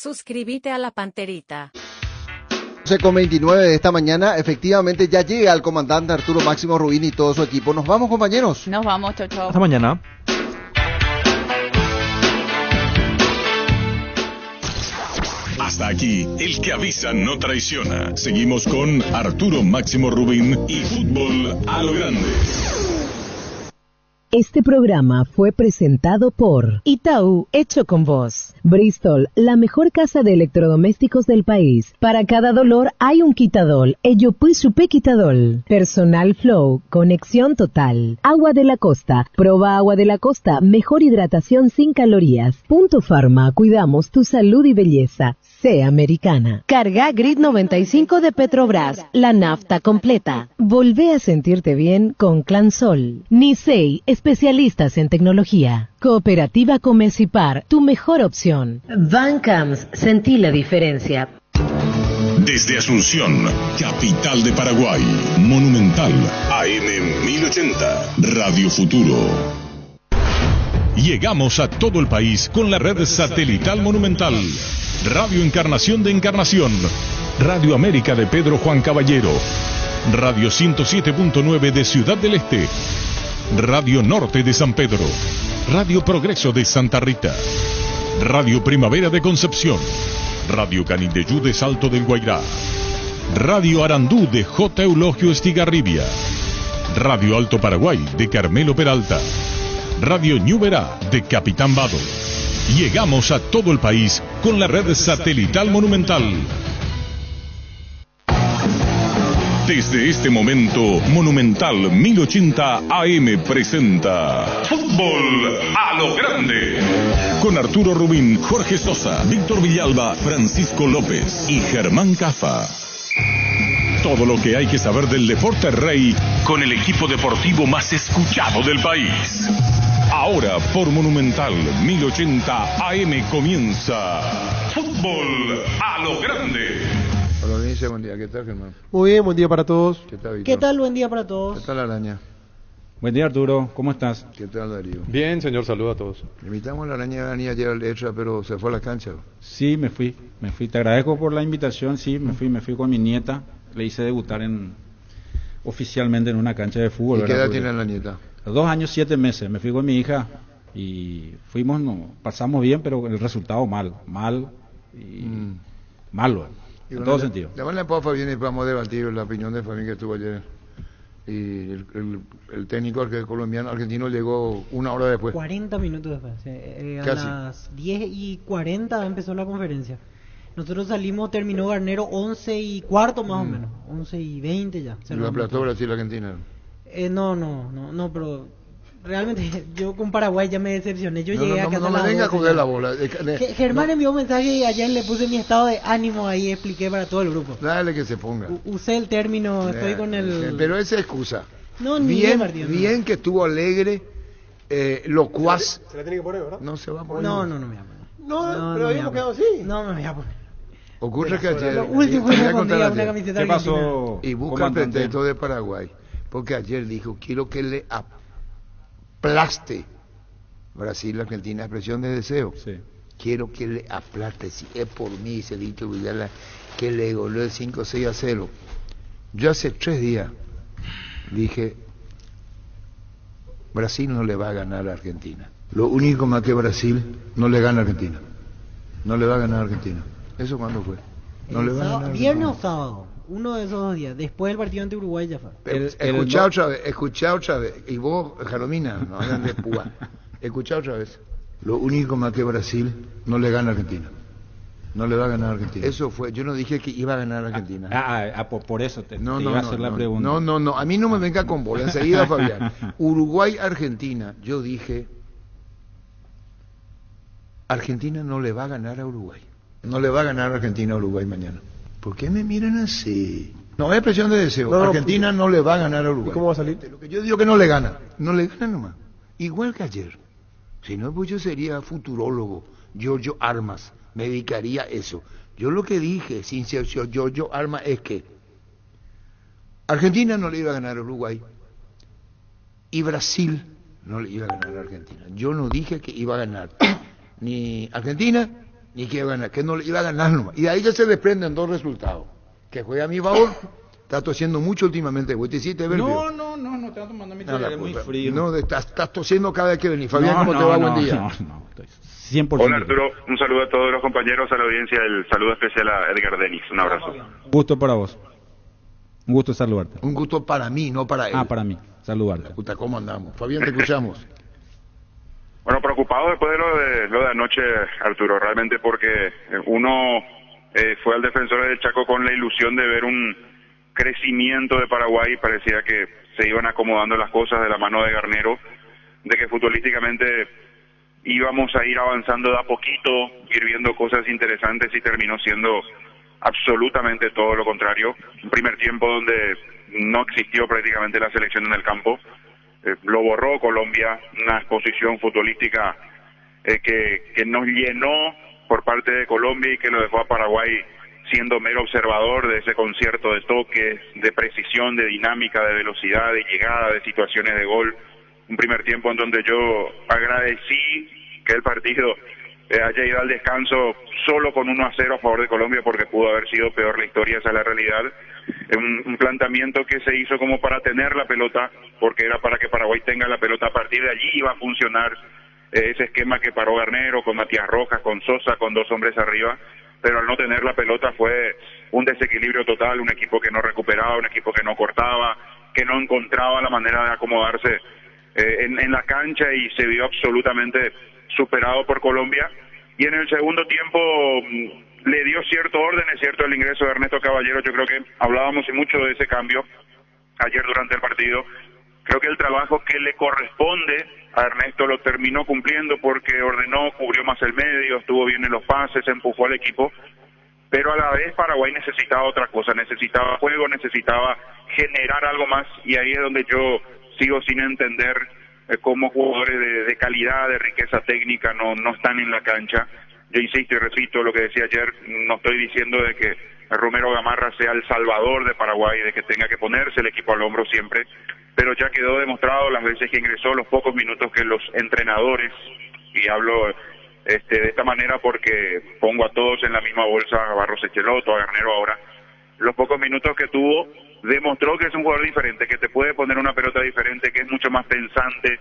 Suscríbete a la Panterita. 11:29 de esta mañana, efectivamente ya llega el comandante Arturo Máximo Rubín y todo su equipo. Nos vamos, compañeros. Nos vamos, chau, chau. Hasta mañana. Hasta aquí, el que avisa no traiciona. Seguimos con Arturo Máximo Rubín y Fútbol a lo Grande. Este programa fue presentado por Itaú, hecho con vos. Bristol, la mejor casa de electrodomésticos del país. Para cada dolor hay un quitadol. Ello pues supe quitadol. Personal Flow, conexión total. Agua de la Costa, proba Agua de la Costa, mejor hidratación sin calorías. Punto Pharma, cuidamos tu salud y belleza. Sea Americana. Carga Grid 95 de Petrobras, la nafta completa. Volvé a sentirte bien con Clansol. Nisei, especialistas en tecnología. Cooperativa Comecipar, tu mejor opción. Bancams, sentí la diferencia. Desde Asunción, capital de Paraguay, Monumental, AM 1080, Radio Futuro. Llegamos a todo el país con la red satelital Monumental. Radio Encarnación de Encarnación, Radio América de Pedro Juan Caballero, Radio 107.9 de Ciudad del Este, Radio Norte de San Pedro, Radio Progreso de Santa Rita, Radio Primavera de Concepción, Radio Canindeyú de Salto del Guairá, Radio Arandú de J. Eulogio Estigarribia, Radio Alto Paraguay de Carmelo Peralta, Radio Ñuberá de Capitán Vado. Llegamos a todo el país con la red satelital Monumental. Desde este momento, Monumental 1080 AM presenta Fútbol a lo Grande. Con Arturo Rubín, Jorge Sosa, Víctor Villalba, Francisco López y Germán Cafa. Todo lo que hay que saber del deporte rey con el equipo deportivo más escuchado del país. Ahora por Monumental 1080 AM comienza Fútbol a lo Grande. Hola, Vinicia, buen día. ¿Qué tal, Germán? Muy bien, buen día para todos. ¿Qué tal, Víctor? ¿Qué tal? Buen día para todos. ¿Qué tal, Araña? Buen día, Arturo. ¿Cómo estás? ¿Qué tal, Darío? Bien, señor, saludo a todos. Invitamos a la Araña ayer al Extra, pero se fue a la cancha. Sí, me fui. Te agradezco por la invitación. Sí, me fui con mi nieta. Le hice debutar oficialmente en una cancha de fútbol. ¿Y qué ¿verdad? edad tiene la nieta? 2 años, 7 meses. Me fui con mi hija y pasamos bien, pero el resultado malo en todo sentido. Además, la Pafa viene y vamos a debatir la opinión de Fabián que estuvo ayer. Y el técnico colombiano argentino llegó 1 hora después. 40 minutos después. A las 10:40 empezó la conferencia. Nosotros terminó Garnero 11:15 más o menos. 11:20 ya. ¿Y lo aplastó Brasil-Argentina? No, pero realmente yo con Paraguay ya me decepcioné. Yo llegué acá no me venga a coger la bola. Germán envió un mensaje y ayer le puse mi estado de ánimo ahí, expliqué para todo el grupo. Dale que se ponga. Usé el término, estoy con el... Pero esa excusa. No, ni bien que estuvo alegre, locuaz. Se la tiene que poner, ¿verdad? No se va a poner. No me voy a poner. No, pero habíamos quedado así. No me voy a poner. Ocurre que ayer... Lo último que me pondría una camiseta ¿Qué pasó? Y busca el pretexto de Paraguay. Porque ayer dijo, quiero que le aplaste Brasil-Argentina, expresión de deseo. Sí. Quiero que le aplaste, si es por mí, dice Víctor Villalba, que le goleó el 5-6-0. Yo hace 3 días dije, Brasil no le va a ganar a Argentina. Lo único más que Brasil no le gana a Argentina. No le va a ganar a Argentina. ¿Eso cuándo fue? No le va a ganar a Argentina. Viernes o sábado, uno de esos 2 días, después del partido ante Uruguay ya fue. Escuchá otra vez, y vos, Jaromina, no hagan de púa. Escuchá otra vez. Lo único más que Brasil no le gana a Argentina. No le va a ganar a Argentina. Eso fue, yo no dije que iba a ganar a Argentina. Por eso te iba a hacer la pregunta. No, a mí no me venga con bola, enseguida, Fabián. Uruguay-Argentina, yo dije, Argentina no le va a ganar a Uruguay. No le va a ganar a Argentina a Uruguay mañana. ¿Por qué me miran así? No es expresión de deseo. Argentina no le va a ganar a Uruguay. ¿Y cómo va a salir? Lo que yo digo que no le gana. No le gana nomás. Igual que ayer. Si no, pues yo sería futurólogo. Giorgio Armas. Me dedicaría a eso. Yo lo que dije, sin ser Giorgio Armas, es que Argentina no le iba a ganar a Uruguay. Y Brasil no le iba a ganar a Argentina. Yo no dije que iba a ganar ni Argentina Ni que iba a ganar, que no iba a ganar nomás. Y de ahí ya se desprenden dos resultados. Que juega a mi favor. Está tosiendo mucho últimamente. ¿Vos te hiciste ver? No, estaba tomando mi té, es muy frío. No, estás tosiendo cada vez que venís. Fabián, ¿cómo te va? Buen día. No, estoy 100%. Hola Arturo, un saludo a todos los compañeros, a la audiencia, el saludo especial a Edgar Denis. Un abrazo. Un gusto para vos. Un gusto saludarte. Un gusto para mí, no para él. Para mí. Saludarte. Puta, ¿cómo andamos? Fabián, te escuchamos. Bueno, preocupado después de lo de anoche, Arturo, realmente porque uno fue al Defensor del Chaco con la ilusión de ver un crecimiento de Paraguay, parecía que se iban acomodando las cosas de la mano de Garnero, de que futbolísticamente íbamos a ir avanzando de a poquito, ir viendo cosas interesantes, y terminó siendo absolutamente todo lo contrario. Un primer tiempo donde no existió prácticamente la selección en el campo, lo borró Colombia, una exposición futbolística que nos llenó por parte de Colombia y que lo dejó a Paraguay siendo mero observador de ese concierto de toques, de precisión, de dinámica, de velocidad, de llegada, de situaciones de gol. Un primer tiempo en donde yo agradecí que el partido haya ido al descanso solo con 1-0 a favor de Colombia, porque pudo haber sido peor la historia, esa es la realidad. Un planteamiento que se hizo como para tener la pelota, porque era para que Paraguay tenga la pelota. A partir de allí iba a funcionar ese esquema que paró Garnero, con Matías Rojas, con Sosa, con dos hombres arriba, pero al no tener la pelota fue un desequilibrio total, un equipo que no recuperaba, un equipo que no cortaba, que no encontraba la manera de acomodarse en la cancha, y se vio absolutamente superado por Colombia. Y en el segundo tiempo le dio cierto orden, es cierto, el ingreso de Ernesto Caballero. Yo creo que hablábamos y mucho de ese cambio ayer durante el partido. Creo que el trabajo que le corresponde a Ernesto lo terminó cumpliendo, porque ordenó, cubrió más el medio, estuvo bien en los pases, empujó al equipo, pero a la vez Paraguay necesitaba otra cosa, necesitaba juego, necesitaba generar algo más, y ahí es donde yo sigo sin entender cómo jugadores de calidad, de riqueza técnica no están en la cancha. Yo insisto y repito lo que decía ayer, no estoy diciendo de que Romero Gamarra sea el salvador de Paraguay, de que tenga que ponerse el equipo al hombro siempre, pero ya quedó demostrado las veces que ingresó, los pocos minutos que los entrenadores, y hablo de esta manera porque pongo a todos en la misma bolsa, a Barros Echeloto, a Garnero ahora, los pocos minutos que tuvo, demostró que es un jugador diferente, que te puede poner una pelota diferente, que es mucho más pensante.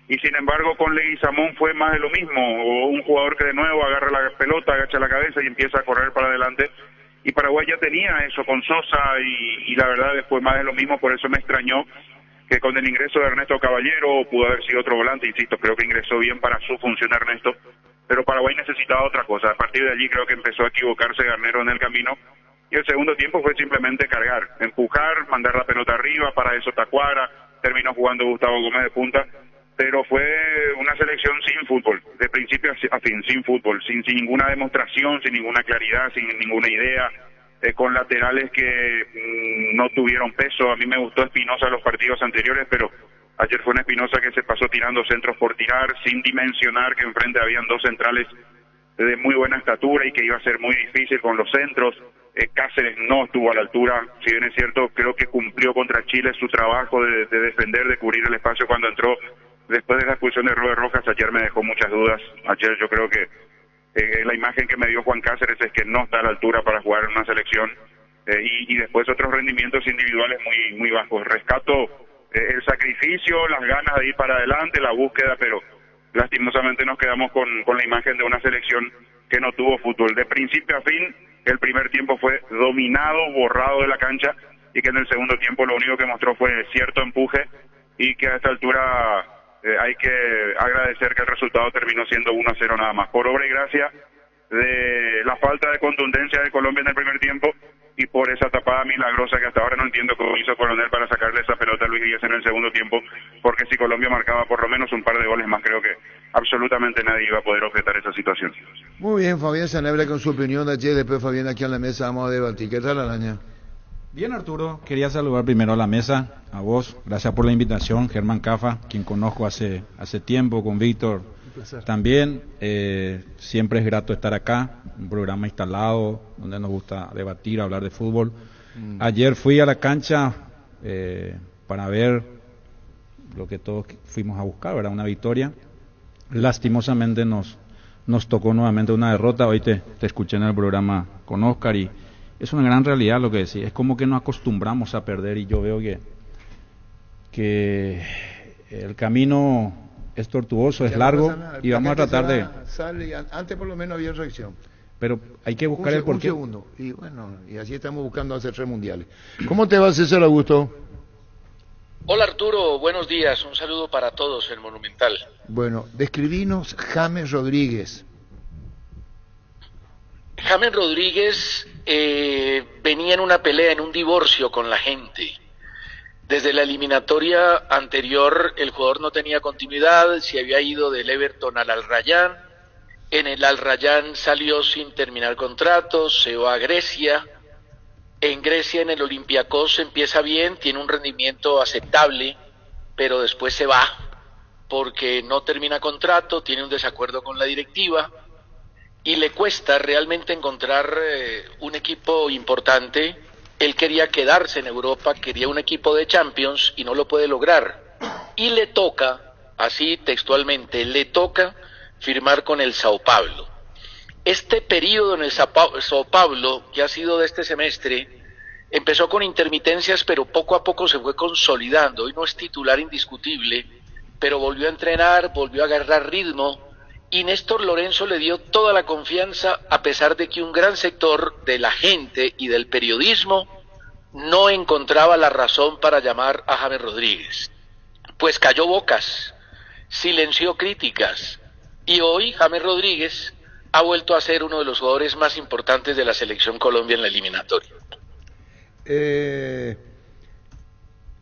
Y sin embargo con Leguizamón fue más de lo mismo, o un jugador que de nuevo agarra la pelota, agacha la cabeza y empieza a correr para adelante. Y Paraguay ya tenía eso con Sosa, y la verdad después más de lo mismo. Por eso me extrañó que con el ingreso de Ernesto Caballero, pudo haber sido otro volante, insisto, creo que ingresó bien para su función Ernesto, pero Paraguay necesitaba otra cosa. A partir de allí creo que empezó a equivocarse Garnero en el camino, y el segundo tiempo fue simplemente cargar, empujar, mandar la pelota arriba, para eso Tacuara, terminó jugando Gustavo Gómez de punta, pero fue una selección sin fútbol, de principio a fin, sin fútbol, sin ninguna demostración, sin ninguna claridad, sin ninguna idea, con laterales que no tuvieron peso. A mí me gustó Espinosa en los partidos anteriores, pero ayer fue una Espinosa que se pasó tirando centros por tirar, sin dimensionar que enfrente habían dos centrales de muy buena estatura y que iba a ser muy difícil con los centros. Cáceres no estuvo a la altura, si bien es cierto, creo que cumplió contra Chile su trabajo de defender, de cubrir el espacio cuando entró. Después de la expulsión de Robert Rojas, ayer me dejó muchas dudas. Ayer yo creo que la imagen que me dio Juan Cáceres es que no está a la altura para jugar en una selección, y después otros rendimientos individuales muy bajos. Rescato el sacrificio, las ganas de ir para adelante, la búsqueda, pero lastimosamente nos quedamos con la imagen de una selección que no tuvo fútbol. De principio a fin, el primer tiempo fue dominado, borrado de la cancha, y que en el segundo tiempo lo único que mostró fue cierto empuje, y que a esta altura hay que agradecer que el resultado terminó siendo 1-0 nada más, por obra y gracia de la falta de contundencia de Colombia en el primer tiempo, y por esa tapada milagrosa que hasta ahora no entiendo cómo hizo Coronel para sacarle esa pelota a Luis Díaz en el segundo tiempo, porque si Colombia marcaba por lo menos un par de goles más, creo que absolutamente nadie iba a poder objetar esa situación. Muy bien, Fabián Sanabria con su opinión de ayer. Después, Fabián, aquí en la mesa vamos a debatir. ¿Qué tal, Araña? Bien, Arturo, quería saludar primero a la mesa, a vos, gracias por la invitación, Germán Cafa, quien conozco hace tiempo, con Víctor también. Siempre es grato estar acá, un programa instalado donde nos gusta debatir, hablar de fútbol. Ayer fui a la cancha para ver lo que todos fuimos a buscar, ¿verdad? Una victoria. Lastimosamente nos nos tocó nuevamente una derrota. Hoy te escuché en el programa con Oscar y es una gran realidad lo que decís. Es como que nos acostumbramos a perder y yo veo que el camino es tortuoso, es largo y vamos a tratar de... Antes por lo menos había reacción. Pero hay que buscar el porqué. Un segundo. Y bueno, y así estamos buscando hacer 3 mundiales. ¿Cómo te va, César Augusto? Hola Arturo, buenos días. Un saludo para todos en Monumental. Bueno, describinos James Rodríguez. James Rodríguez venía en una pelea, en un divorcio con la gente. Desde la eliminatoria anterior el jugador no tenía continuidad, se había ido del Everton al Al Rayyan. En el Al Rayyan salió sin terminar contrato, se va a Grecia. En Grecia, en el Olympiacos, empieza bien, tiene un rendimiento aceptable, pero después se va porque no termina contrato, tiene un desacuerdo con la directiva y le cuesta realmente encontrar un equipo importante. Él quería quedarse en Europa, quería un equipo de Champions y no lo puede lograr. Y le toca, así textualmente, le toca firmar con el Sao Paulo. Este periodo en el Sao Paulo, que ha sido de este semestre, empezó con intermitencias, pero poco a poco se fue consolidando. Hoy no es titular indiscutible, pero volvió a entrenar, volvió a agarrar ritmo, y Néstor Lorenzo le dio toda la confianza, a pesar de que un gran sector de la gente y del periodismo no encontraba la razón para llamar a James Rodríguez. Pues calló bocas, silenció críticas, y hoy James Rodríguez ha vuelto a ser uno de los jugadores más importantes de la selección Colombia en la eliminatoria.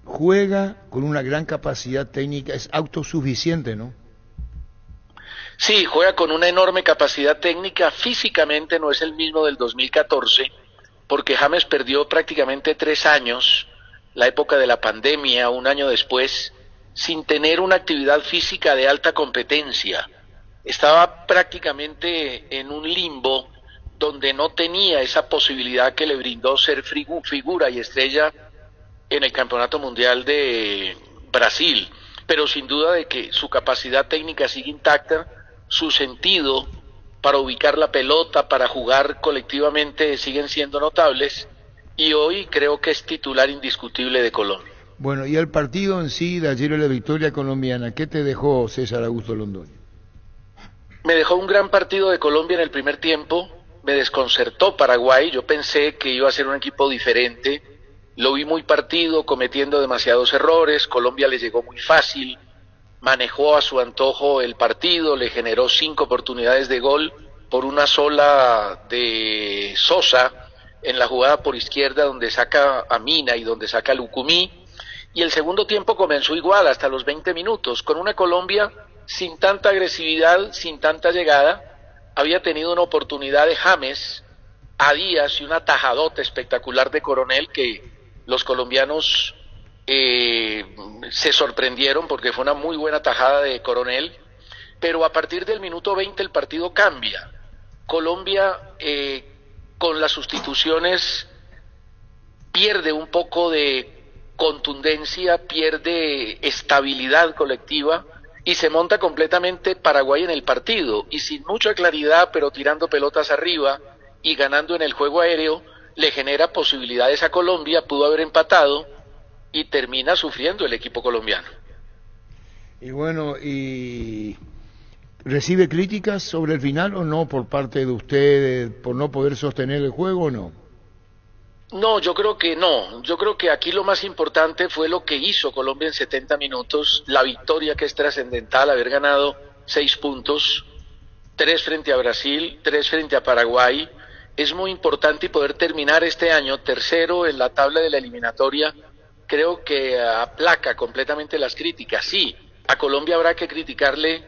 Juega con una gran capacidad técnica, es autosuficiente, ¿no? Sí, juega con una enorme capacidad técnica, físicamente no es el mismo del 2014, porque James perdió prácticamente 3 años, la época de la pandemia, un año después, sin tener una actividad física de alta competencia. Estaba prácticamente en un limbo donde no tenía esa posibilidad que le brindó ser figura y estrella en el Campeonato Mundial de Brasil, pero sin duda de que su capacidad técnica sigue intacta, su sentido para ubicar la pelota, para jugar colectivamente siguen siendo notables, y hoy creo que es titular indiscutible de Colombia. Bueno, y el partido en sí de ayer, la victoria colombiana, ¿qué te dejó César Augusto Londoño? Me dejó un gran partido de Colombia en el primer tiempo, me desconcertó Paraguay, yo pensé que iba a ser un equipo diferente, lo vi muy partido, cometiendo demasiados errores, Colombia le llegó muy fácil, manejó a su antojo el partido, le generó 5 oportunidades de gol, por una sola de Sosa, en la jugada por izquierda donde saca a Mina y donde saca a Lucumí, y el segundo tiempo comenzó igual hasta los 20 minutos, con una Colombia sin tanta agresividad, sin tanta llegada. Había tenido una oportunidad de James a Díaz y una tajadota espectacular de Coronel que los colombianos se sorprendieron porque fue una muy buena tajada de Coronel, pero a partir del minuto 20 el partido cambia. Colombia con las sustituciones pierde un poco de contundencia, pierde estabilidad colectiva y se monta completamente Paraguay en el partido, y sin mucha claridad, pero tirando pelotas arriba y ganando en el juego aéreo, le genera posibilidades a Colombia, pudo haber empatado y termina sufriendo el equipo colombiano. Y bueno, ¿y recibe críticas sobre el final o no por parte de ustedes por no poder sostener el juego o no? No, yo creo que no. Yo creo que aquí lo más importante fue lo que hizo Colombia en 70 minutos, la victoria que es trascendental, haber ganado 6 puntos, 3 frente a Brasil, 3 frente a Paraguay. Es muy importante y poder terminar este año tercero en la tabla de la eliminatoria, creo que aplaca completamente las críticas. Sí, a Colombia habrá que criticarle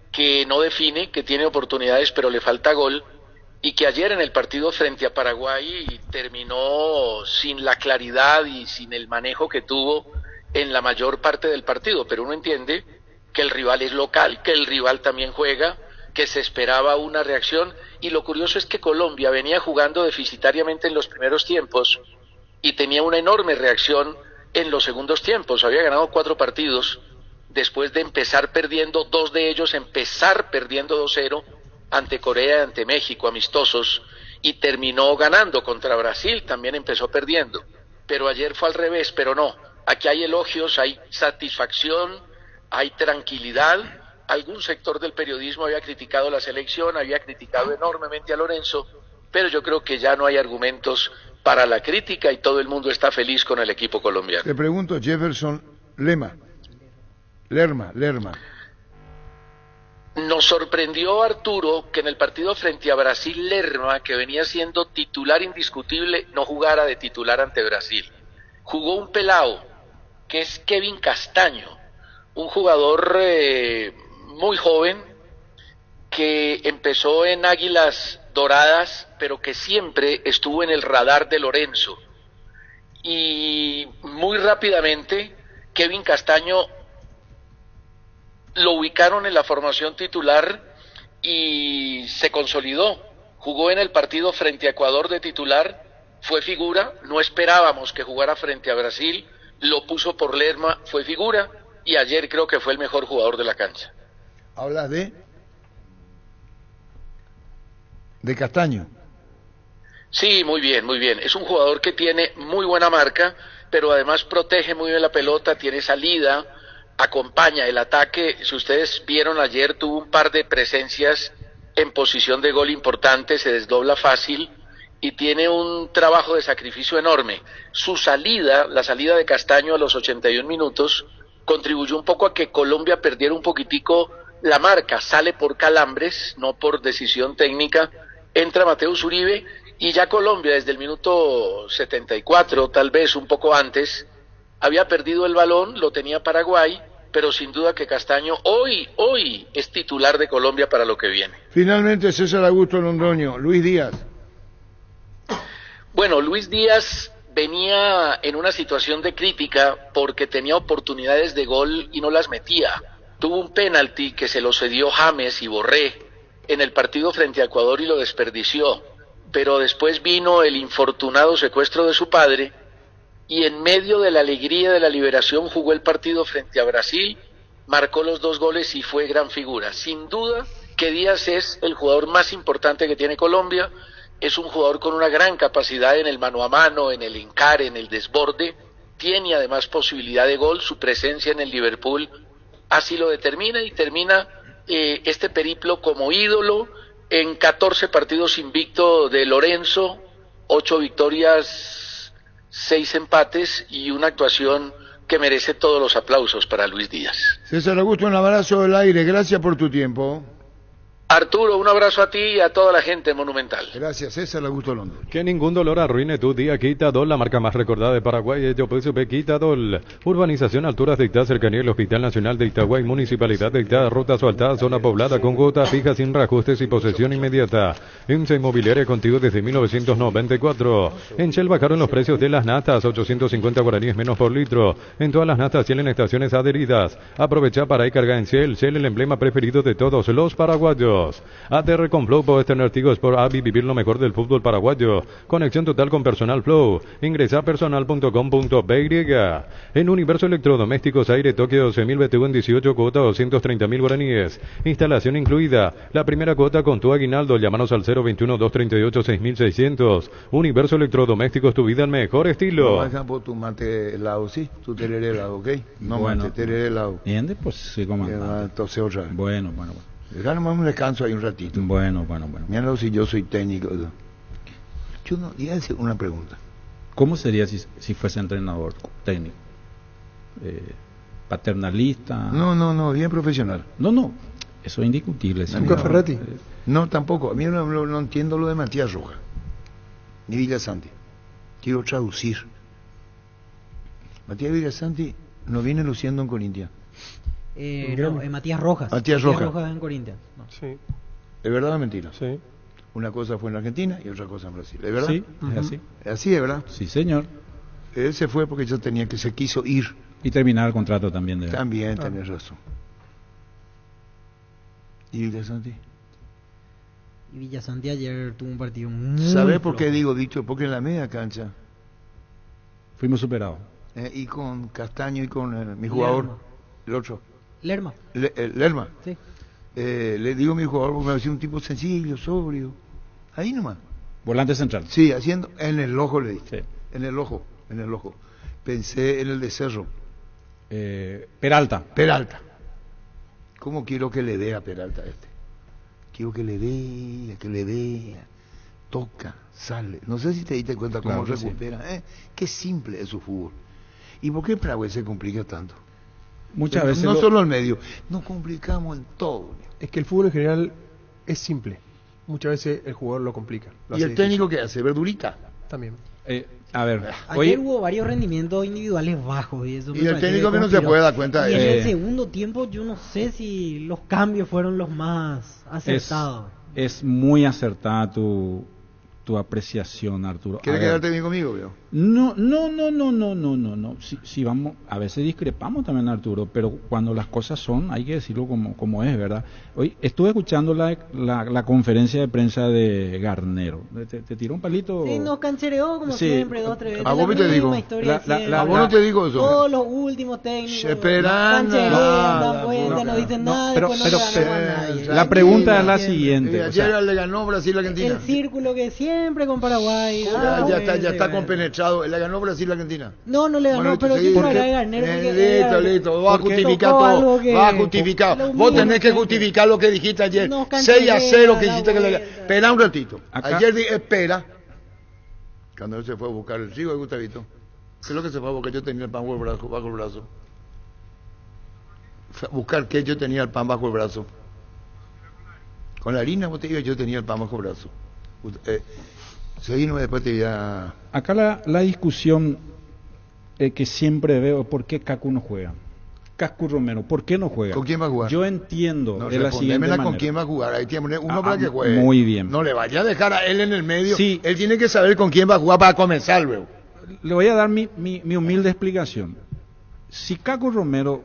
que no define, que tiene oportunidades pero le falta gol, y que ayer en el partido frente a Paraguay terminó sin la claridad y sin el manejo que tuvo en la mayor parte del partido, pero uno entiende que el rival es local, que el rival también juega, que se esperaba una reacción, y lo curioso es que Colombia venía jugando deficitariamente en los primeros tiempos y tenía una enorme reacción en los segundos tiempos. Había ganado 4 partidos después de empezar perdiendo 2 de ellos, empezar perdiendo 2-0, ante Corea, ante México, amistosos, y terminó ganando contra Brasil, también empezó perdiendo. Pero ayer fue al revés, pero no. Aquí hay elogios, hay satisfacción, hay tranquilidad. Algún sector del periodismo había criticado la selección, había criticado enormemente a Lorenzo, pero yo creo que ya no hay argumentos para la crítica y todo el mundo está feliz con el equipo colombiano. Te pregunto, Jefferson Lerma. Nos sorprendió, Arturo, que en el partido frente a Brasil, Lerma, que venía siendo titular indiscutible, no jugara de titular ante Brasil. Jugó un pelao, que es Kevin Castaño, un jugador muy joven, que empezó en Águilas Doradas, pero que siempre estuvo en el radar de Lorenzo. Y muy rápidamente, Kevin Castaño lo ubicaron en la formación titular y se consolidó. Jugó en el partido frente a Ecuador de titular, fue figura, no esperábamos que jugara frente a Brasil, lo puso por Lerma, fue figura, y ayer creo que fue el mejor jugador de la cancha. ¿Hablas de Castaño? Sí, muy bien, muy bien. Es un jugador que tiene muy buena marca, pero además protege muy bien la pelota, tiene salida, acompaña el ataque. Si ustedes vieron ayer, tuvo un par de presencias en posición de gol importante, se desdobla fácil y tiene un trabajo de sacrificio enorme. Su salida, la salida de Castaño a los 81 minutos, contribuyó un poco a que Colombia perdiera un poquitico la marca. Sale por calambres, no por decisión técnica. Entra Mateus Uribe y ya Colombia desde el minuto 74, tal vez un poco antes, había perdido el balón, lo tenía Paraguay, pero sin duda que Castaño hoy es titular de Colombia para lo que viene. Finalmente, César Augusto Londoño, Luis Díaz. Bueno, Luis Díaz venía en una situación de crítica porque tenía oportunidades de gol y no las metía. Tuvo un penalti que se lo cedió James y Borré en el partido frente a Ecuador y lo desperdició, pero después vino el infortunado secuestro de su padre y en medio de la alegría de la liberación jugó el partido frente a Brasil, marcó los 2 goles y fue gran figura. Sin duda que Díaz es el jugador más importante que tiene Colombia, es un jugador con una gran capacidad en el mano a mano, en el encare, en el desborde, tiene además posibilidad de gol, su presencia en el Liverpool así lo determina y termina este periplo como ídolo en 14 partidos invicto de Lorenzo, 8 victorias, 6 empates y una actuación que merece todos los aplausos para Luis Díaz. César Augusto, un abrazo del aire, gracias por tu tiempo. Arturo, un abrazo a ti y a toda la gente Monumental. Gracias, César Augusto Londoño. Que ningún dolor arruine tu día. Quitadol, la marca más recordada de Paraguay. Yo pues Quitadol. Urbanización, alturas de Itá, cercanía del Hospital Nacional de Itaguay, Municipalidad de Itá, ruta asfaltada, zona poblada con cuota fija sin reajustes y posesión inmediata. ENSA Inmobiliaria contigo desde 1994. En Shell bajaron los precios de las natas, 850 guaraníes menos por litro. En todas las natas tienen estaciones adheridas. Aprovecha para ir cargar en Shell. Shell, el emblema preferido de todos los paraguayos. ATR con Flow, puedes tener artículos por AVI, vivir lo mejor del fútbol paraguayo. Conexión total con Personal Flow. Ingresa a personal.com.py. En Universo Electrodomésticos Aire Tokio 12.000 BTU en 18 cuotas, 230.000 guaraníes. Instalación incluida. La primera cuota con tu aguinaldo. Llámanos al 021-238-6600. Universo Electrodomésticos, tu vida al mejor estilo. Por ejemplo, tu mate helado, ¿sí? Tu tereré helado, ¿ok? No bueno, mate, tereré helado. ¿Entiendes? Pues sí, comandante. Entonces otra vez. Bueno. Dejamos un descanso ahí un ratito. Bueno. Míralo si yo soy técnico. Yo no, iba a decir una pregunta. ¿Cómo sería si fuese entrenador técnico? ¿Paternalista? No, bien profesional. No, eso es indiscutible. ¿Nunca Ferretti? No, tampoco. A mí no entiendo lo de Matías Rojas, ni Villasanti. Quiero traducir. Matías Villasanti no viene luciendo en Corinthians. Matías Rojas. Matías Rojas en Corinthians. No. Sí. ¿Es verdad o mentira? Sí. Una cosa fue en Argentina y otra cosa en Brasil. ¿Es verdad? Sí, es así. ¿Es así, es verdad? Sí, señor. Él se fue porque ya se quiso ir. Y terminar el contrato también. También, tenés razón. ¿Y Villasanti? Y Villasanti ayer tuvo un partido muy ¿Sabés por qué digo dicho? Porque en la media cancha fuimos superados. Y con Castaño y con mi jugador, el otro. Lerma. Lerma. Sí. le digo a mi jugador, porque me parecía un tipo sencillo, sobrio. Ahí nomás. Volante central. Sí, haciendo, en el ojo le dije. Sí. En el ojo. Pensé en el de Cerro. Peralta. ¿Cómo quiero que le dé a Peralta este? Quiero que le dé, toca, sale. No sé si te diste cuenta cómo Claro, recupera. Qué simple es su fútbol. ¿Y por qué Paraguay se complica tanto? Muchas veces. No solo al medio, nos complicamos en todo. Es que el fútbol en general es simple. Muchas veces el jugador lo complica. ¿Y el técnico qué hace? ¿Verdurita? También. A ver, ayer hubo varios rendimientos individuales bajos y eso y el técnico que no se puede dar cuenta y de en eso. el segundo tiempo yo no sé si los cambios fueron los más acertados. Es muy acertada tu apreciación, Arturo. ¿Quieres quedarte bien conmigo, veo? No. Si vamos, a veces discrepamos también, Arturo, pero cuando las cosas son, hay que decirlo como es, ¿verdad? Hoy estuve escuchando la conferencia de prensa de Garnero. ¿Te tiró un palito? Sí, nos canchereó como siempre, 2 o 3 veces. A vos te digo. A vos no te digo eso. Todos los últimos técnicos. Esperan. No dicen nada. Pero la pregunta es la siguiente. Ayer le ganó Brasil-Argentina. El círculo que siempre con Paraguay. Ya está compenetrado. ¿Le ganó Brasil-Argentina? No le ganó, pero sí para Garnero. Listo. Va a justificar todo. Va a justificar. Vos tenés que justificar lo que dijiste ayer. 6-0 que dijiste que le ganó. Espera un ratito. Ayer dije, espera. Cuando él se fue a buscar el chico de Gustavito. ¿Qué es lo que se fue a buscar? Yo tenía el pan bajo el brazo. Buscar qué, yo tenía el pan bajo el brazo. Con la harina, vos te digo, yo tenía el pan bajo el brazo. Seguimos después te voy a... Acá la discusión que siempre veo es por qué Cacu no juega. Cacu Romero, ¿por qué no juega? ¿Con quién va a jugar? Yo entiendo de la siguiente manera. ¿Con quién va a jugar? Ahí tiene uno para que juegue. Muy bien. No le vaya a dejar a él en el medio. Sí. Él tiene que saber con quién va a jugar para comenzar luego. Le voy a dar mi humilde explicación. Si Cacu Romero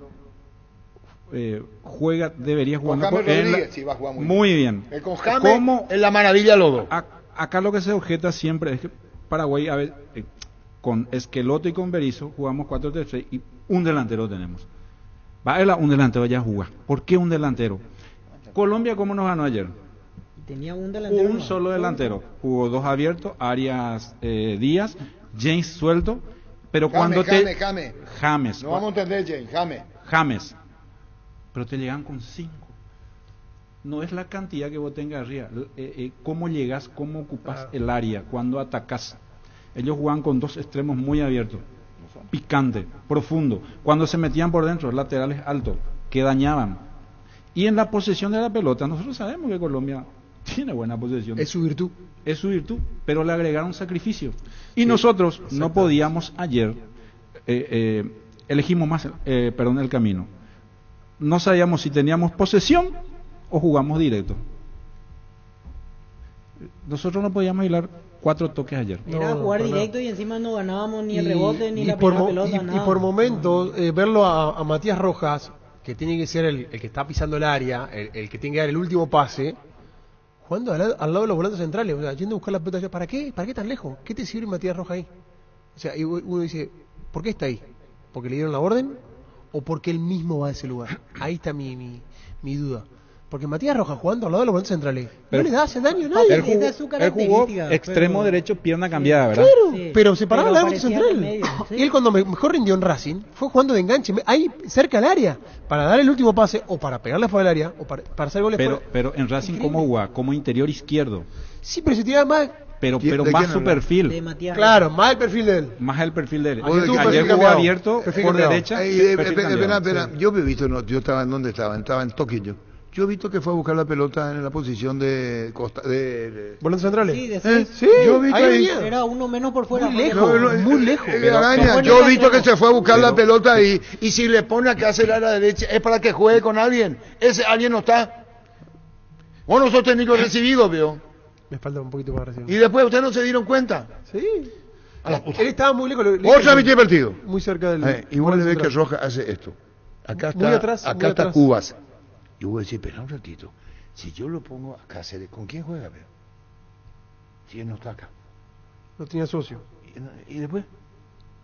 juega, debería jugar. Con James Rodríguez, sí va a jugar muy bien. Con James es la maravilla los dos. Acá lo que se objeta siempre es que Paraguay, a ver, con Esqueloto y con Berizzo jugamos 4-3-3 y un delantero tenemos. Un delantero ya a jugar. ¿Por qué un delantero? Colombia, ¿cómo nos ganó ayer? Tenía un delantero. Un solo delantero. Jugó 2 abiertos, Arias Díaz, James suelto, pero cuando James. No vamos a entender, James. Pero te llegan con 5. No es la cantidad que vos tengas arriba. Cómo llegas, cómo ocupas el área, cuando atacas. Ellos jugaban con 2 extremos muy abiertos, picante, profundo. Cuando se metían por dentro, laterales altos, que dañaban. Y en la posesión de la pelota, nosotros sabemos que Colombia tiene buena posesión. Es su virtud. Es su virtud, pero le agregaron sacrificio. Y nosotros no podíamos ayer, elegimos más, el camino. No sabíamos si teníamos posesión o jugamos directo. Nosotros no podíamos hilar 4 toques ayer. Era jugar directo y encima no ganábamos ni el rebote ni la primera pelota, nada. Y por momentos, verlo a Matías Rojas, que tiene que ser el que está pisando el área, el que tiene que dar el último pase, jugando al lado de los volantes centrales, o sea, yendo a buscar la pelota. ¿Para qué? ¿Para qué tan lejos? ¿Qué te sirve Matías Rojas ahí? O sea, y uno dice, ¿por qué está ahí? ¿Porque le dieron la orden? ¿O porque él mismo va a ese lugar? Ahí está mi duda. Porque Matías Rojas jugando al lado de los volantes centrales no le hace daño a nadie. Él jugó extremo derecho, pierna cambiada, ¿verdad? Claro, sí, pero se paraba al lado del volantes centrales. Sí. Y él cuando mejor rindió en Racing fue jugando de enganche, ahí cerca del área, para dar el último pase, o para pegarle fuera del área, o para hacer goles fuera. Pero en Racing, ¿cómo jugaba? Como interior izquierdo. Sí, pero se tiraba más... Pero más su perfil. Claro, más el perfil de él. Más el perfil de él. Ayer jugó abierto por derecha. Espera, yo he visto, yo estaba en donde estaba en Toquillo. Yo he visto que fue a buscar la pelota en la posición de ¿volantes centrales? Sí, sí, yo he visto ahí. Era uno menos por fuera. Muy lejos. Yo he visto que se fue a buscar la pelota ahí. Y si le pone a que hacer a la derecha, es para que juegue con alguien. Ese alguien no está. Vos no sos técnico recibido, veo. Me falta un poquito para recibir. Y después ustedes no se dieron cuenta. Sí. Él estaba muy lejos. Otra mitad de partido. Muy cerca del. Igual le ve que Rojas hace esto. Acá está Cubas. Y voy a decir, espera un ratito. Si yo lo pongo a Cáceres, ¿con quién juega, veo? Si él no está acá. No tenía socio. ¿Y después?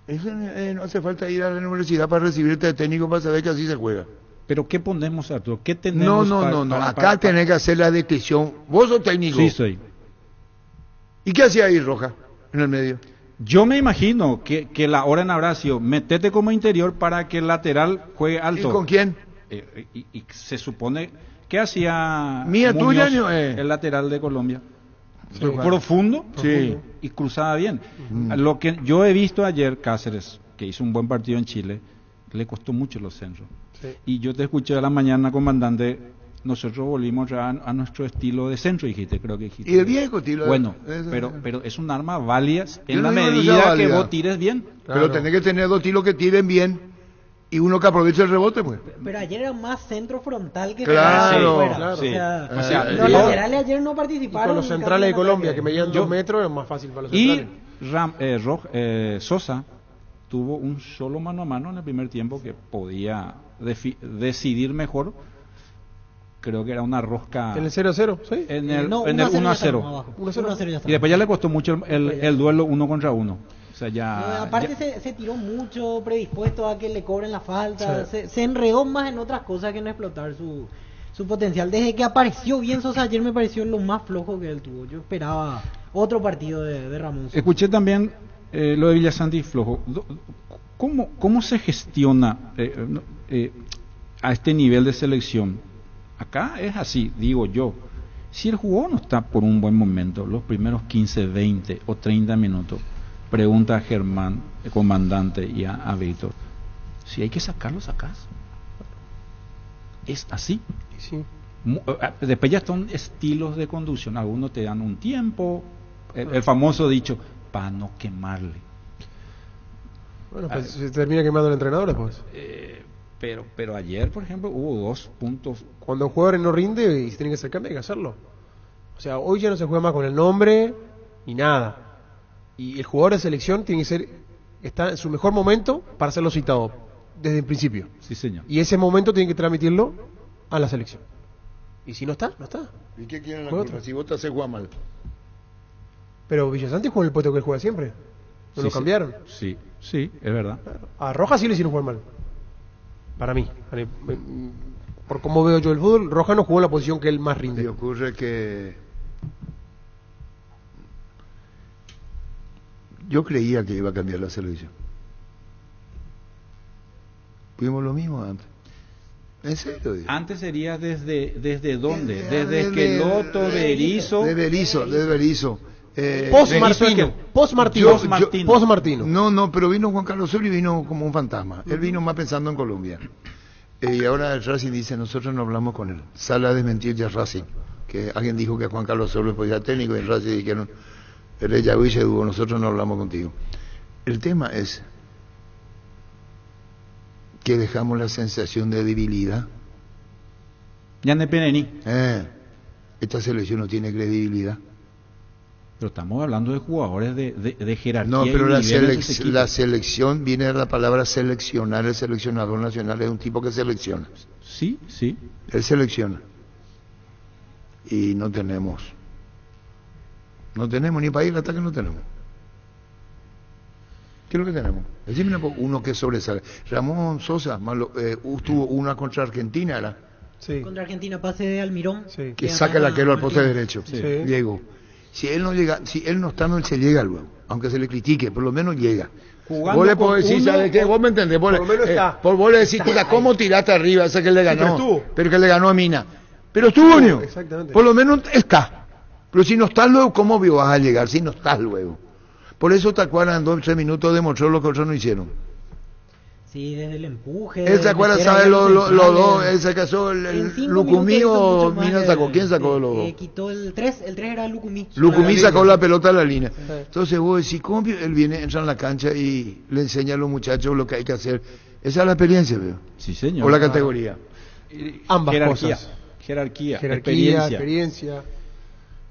No hace falta ir a la universidad para recibirte de técnico para saber que así se juega. Pero ¿qué ponemos, Arturo? ¿Qué tenemos? No. Acá tenés que hacer la descripción. Vos sos técnico. Sí, soy. ¿Y qué hacía ahí Roja en el medio? Yo me imagino que la orden habrá sido metete como interior para que el lateral juegue alto. ¿Y con quién? Y se supone que hacía Mía Muñoz, tuya, el lateral de Colombia. Sí. Profundo, Sí. y cruzaba bien. Lo que yo he visto ayer, Cáceres, que hizo un buen partido en Chile, le costó mucho los centros. Sí. Y yo te escuché a la mañana, comandante, nosotros volvimos ya a nuestro estilo de centro, creo que dijiste. Y el viejo estilo. Bueno, pero es un arma válida en la no digo que medida sea que válida. vos tires bien. Pero tenés que tener dos tiros que tiren bien y uno que aproveche el rebote, pues. Pero ayer era más centro frontal que Claro, fuera. claro. Sí. O sea, los yo- laterales ayer no Y participaron. con los centrales de Colombia, que medían Yo- 2 metros, es más fácil para los Y centrales. Sosa tuvo un solo mano a mano en el primer tiempo que podía decidir mejor. Creo que era una rosca En el 0-0, ¿sí? en el No, 1-0. 1-0 ya está. Y después ya le costó mucho el duelo 1 contra 1. O sea, ya... Aparte ya- se tiró mucho predispuesto a que le cobren la falta, Sí. se enredó más en otras cosas que en explotar su potencial. Desde que apareció bien Sosa ayer me pareció lo más flojo que él tuvo. Yo esperaba otro partido de Ramón Sosa. Escuché también lo de Villasanti flojo. ¿Cómo se gestiona a este nivel de selección? Acá es así, digo yo. Si el jugador no está por un buen momento, los primeros 15, 20 o 30 minutos, pregunta a Germán, el comandante, y a Víctor, si hay que sacarlo, sacás. Es así. Sí. Después ya son estilos de conducción. Algunos te dan un tiempo, el famoso dicho, para no quemarle. Bueno, pues se termina quemando el entrenador después. Pero ayer, por ejemplo, hubo 2 puntos. Cuando un jugador no rinde y se tiene que hacer cambio, hay que hacerlo. O sea, hoy ya no se juega más con el nombre ni nada. Y el jugador de selección tiene que está en su mejor momento para serlo citado desde el principio. Sí, señor. Y ese momento tiene que transmitirlo a la selección. Y si no está, no está. ¿Y qué quieren la Juega culpa? otro. Si vos te haces jugar mal. Pero Villasanti juega en el puesto que él juega siempre. No lo cambiaron. Sí, sí, es verdad. A Rojas sí le hicieron jugar mal. Para mí. Por cómo veo yo el fútbol, Rojas no jugó en la posición que él más Y rinde. ocurre que yo creía que iba a cambiar la selección. Fuimos lo mismo antes. ¿En serio? Digo. Antes sería desde dónde? Desde Esqueloto, Berizzo. De Berizzo. Post-Martino. Post-Martino. Post-Martino. No, pero vino Juan Carlos Osorio y vino como un fantasma. Él vino más pensando en Colombia. Y ahora el Racing dice, nosotros no hablamos con él. Sale a desmentir ya Racing. Que alguien dijo que Juan Carlos Osorio podía ser técnico y el Racing dijeron, él es Yahweh y Dugo, nosotros no hablamos contigo. El tema es que dejamos la sensación de debilidad. Ya no Penení. Esta selección no tiene credibilidad. Pero estamos hablando de jugadores de jerarquía. No, pero y la nivel en ese equipo. selección viene de la palabra seleccionar. El seleccionador nacional es un tipo que selecciona. Sí, sí. Él selecciona. Y no tenemos ni para ir al ataque, no tenemos. ¿Qué es lo que tenemos? Decime uno que sobresale. Ramón Sosa tuvo una contra Argentina, ¿verdad? Sí. Contra Argentina, pase de Almirón. Sí. Que saca el arquero al poste derecho. Sí. Llegó. Si él no llega, si él no está, no él se llega luego. Aunque se le critique, por lo menos llega. Jugando Vos le con podés decir, uno, ¿sabes qué? Vos me entendés. Vos, por lo menos está. Vos le decís, mira, ¿cómo tiraste arriba? Ese que le ganó. pero estuvo. Pero que le ganó a Mina. Pero estuvo, ¿no? Exactamente. Por lo menos está. Pero si no estás luego, ¿cómo vas a llegar? Si no estás luego. Por eso Tacuara en 2 o 3 minutos demostró lo que otros no hicieron. Sí, desde el empuje. Él se acuerda, meter sabe ahí los los dos, centrales. él se casó En el 5 Lucumí minutos hizo o mucho más Mina de- sacó. ¿Quién sacó de los dos? Quitó el 3 era Lucumí. Lucumí sacó la pelota a la línea. Entonces vos decís, ¿cómo él viene, entra en la cancha y le enseña a los muchachos lo que hay que hacer? Esa es la experiencia, veo. Sí, señor. O la categoría. Ambas jerarquía, cosas. Jerarquía, Jerarquía, experiencia.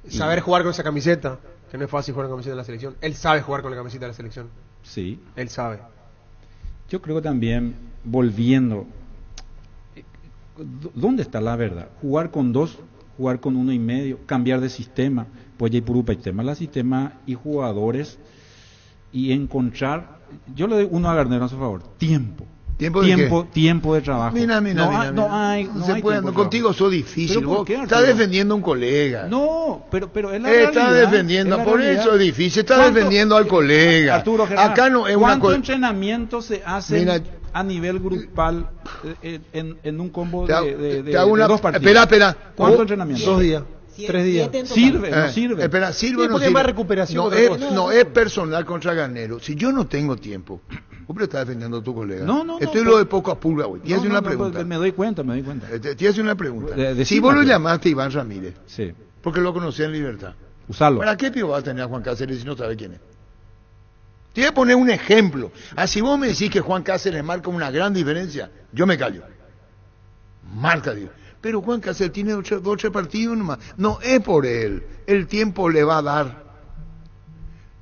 Saber jugar con esa camiseta, que no es fácil jugar con la camiseta de la selección. Él sabe jugar con la camiseta de la selección. Sí. Él sabe. Yo creo que también, volviendo, ¿dónde está la verdad? Jugar con 2, jugar con 1,5, cambiar de sistema, pues ya hay puro tema, la sistema y jugadores, y encontrar, yo le doy uno a Garnero a su favor, tiempo. Tiempo de trabajo. Mira. No hay contigo sos difícil. Vos estás defendiendo a un colega. No, pero es la realidad. Estás defendiendo, por eso es difícil. Estás defendiendo al colega. Arturo, Germán, acá no es ¿cuánto entrenamiento se hace a nivel grupal en un combo de 2 partidos? Espera. ¿Cuánto entrenamiento? 2 días. 3 días. ¿Sirve? No sirve. Espera, sirve o no sirve. Más recuperación. No es personal contra Garnero. Si yo no tengo tiempo, vos estás defendiendo a tu colega. No. Esto es lo de poco a pulga, güey. Te hace una pregunta. Me doy cuenta. Te hace una pregunta. Si vos lo llamaste a Iván Ramírez, sí, porque lo conocía en libertad, usarlo. ¿Para qué pío vas a tener a Juan Cáceres si no sabe quién es? Te voy a poner un ejemplo. Si vos me decís que Juan Cáceres marca una gran diferencia, yo me callo. Marca, Dios. Pero Juan Cáceres tiene 8 partidos nomás. No es por él. El tiempo le va a dar.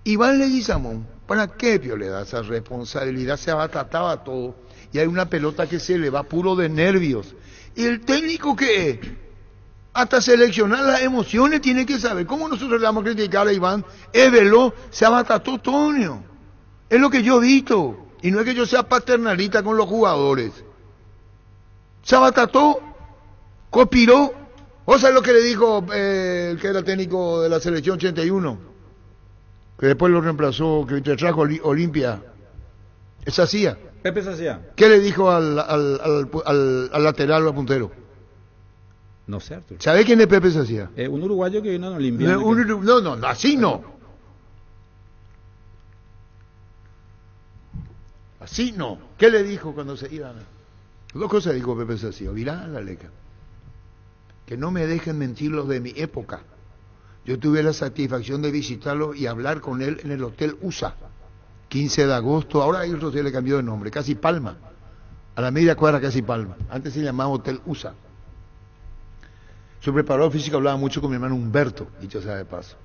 Iván Leguizamón, ¿para qué Pio le da esa responsabilidad? Se abataba todo. Y hay una pelota que se le va puro de nervios. ¿Y el técnico qué es? Hasta seleccionar las emociones tiene que saber. ¿Cómo nosotros le vamos a criticar a Iván? Es veloz, se abatató Tonio. Es lo que yo he visto. Y no es que yo sea paternalista con los jugadores. Se abatató. Copiró. ¿O sabes lo que le dijo el que era técnico de la selección 81? Que después lo reemplazó, que te trajo Olimpia. Es Sacía. Pepe Sacía. ¿Qué le dijo al lateral o al puntero? No sé, Arturo. ¿Sabe quién es Pepe Sacía? Un uruguayo que vino a Olimpia. No, así no. Así no. ¿Qué le dijo cuando se iban? 2 cosas dijo Pepe Sacía. Mirá la leca. Que no me dejen mentir los de mi época. Yo tuve la satisfacción de visitarlo y hablar con él en el Hotel USA. 15 de agosto. Ahora hay otro hotel le cambió de nombre. Casi Palma. A la media cuadra Casi Palma. Antes se llamaba Hotel USA. Su preparador físico hablaba mucho con mi hermano Humberto, dicho sea de paso.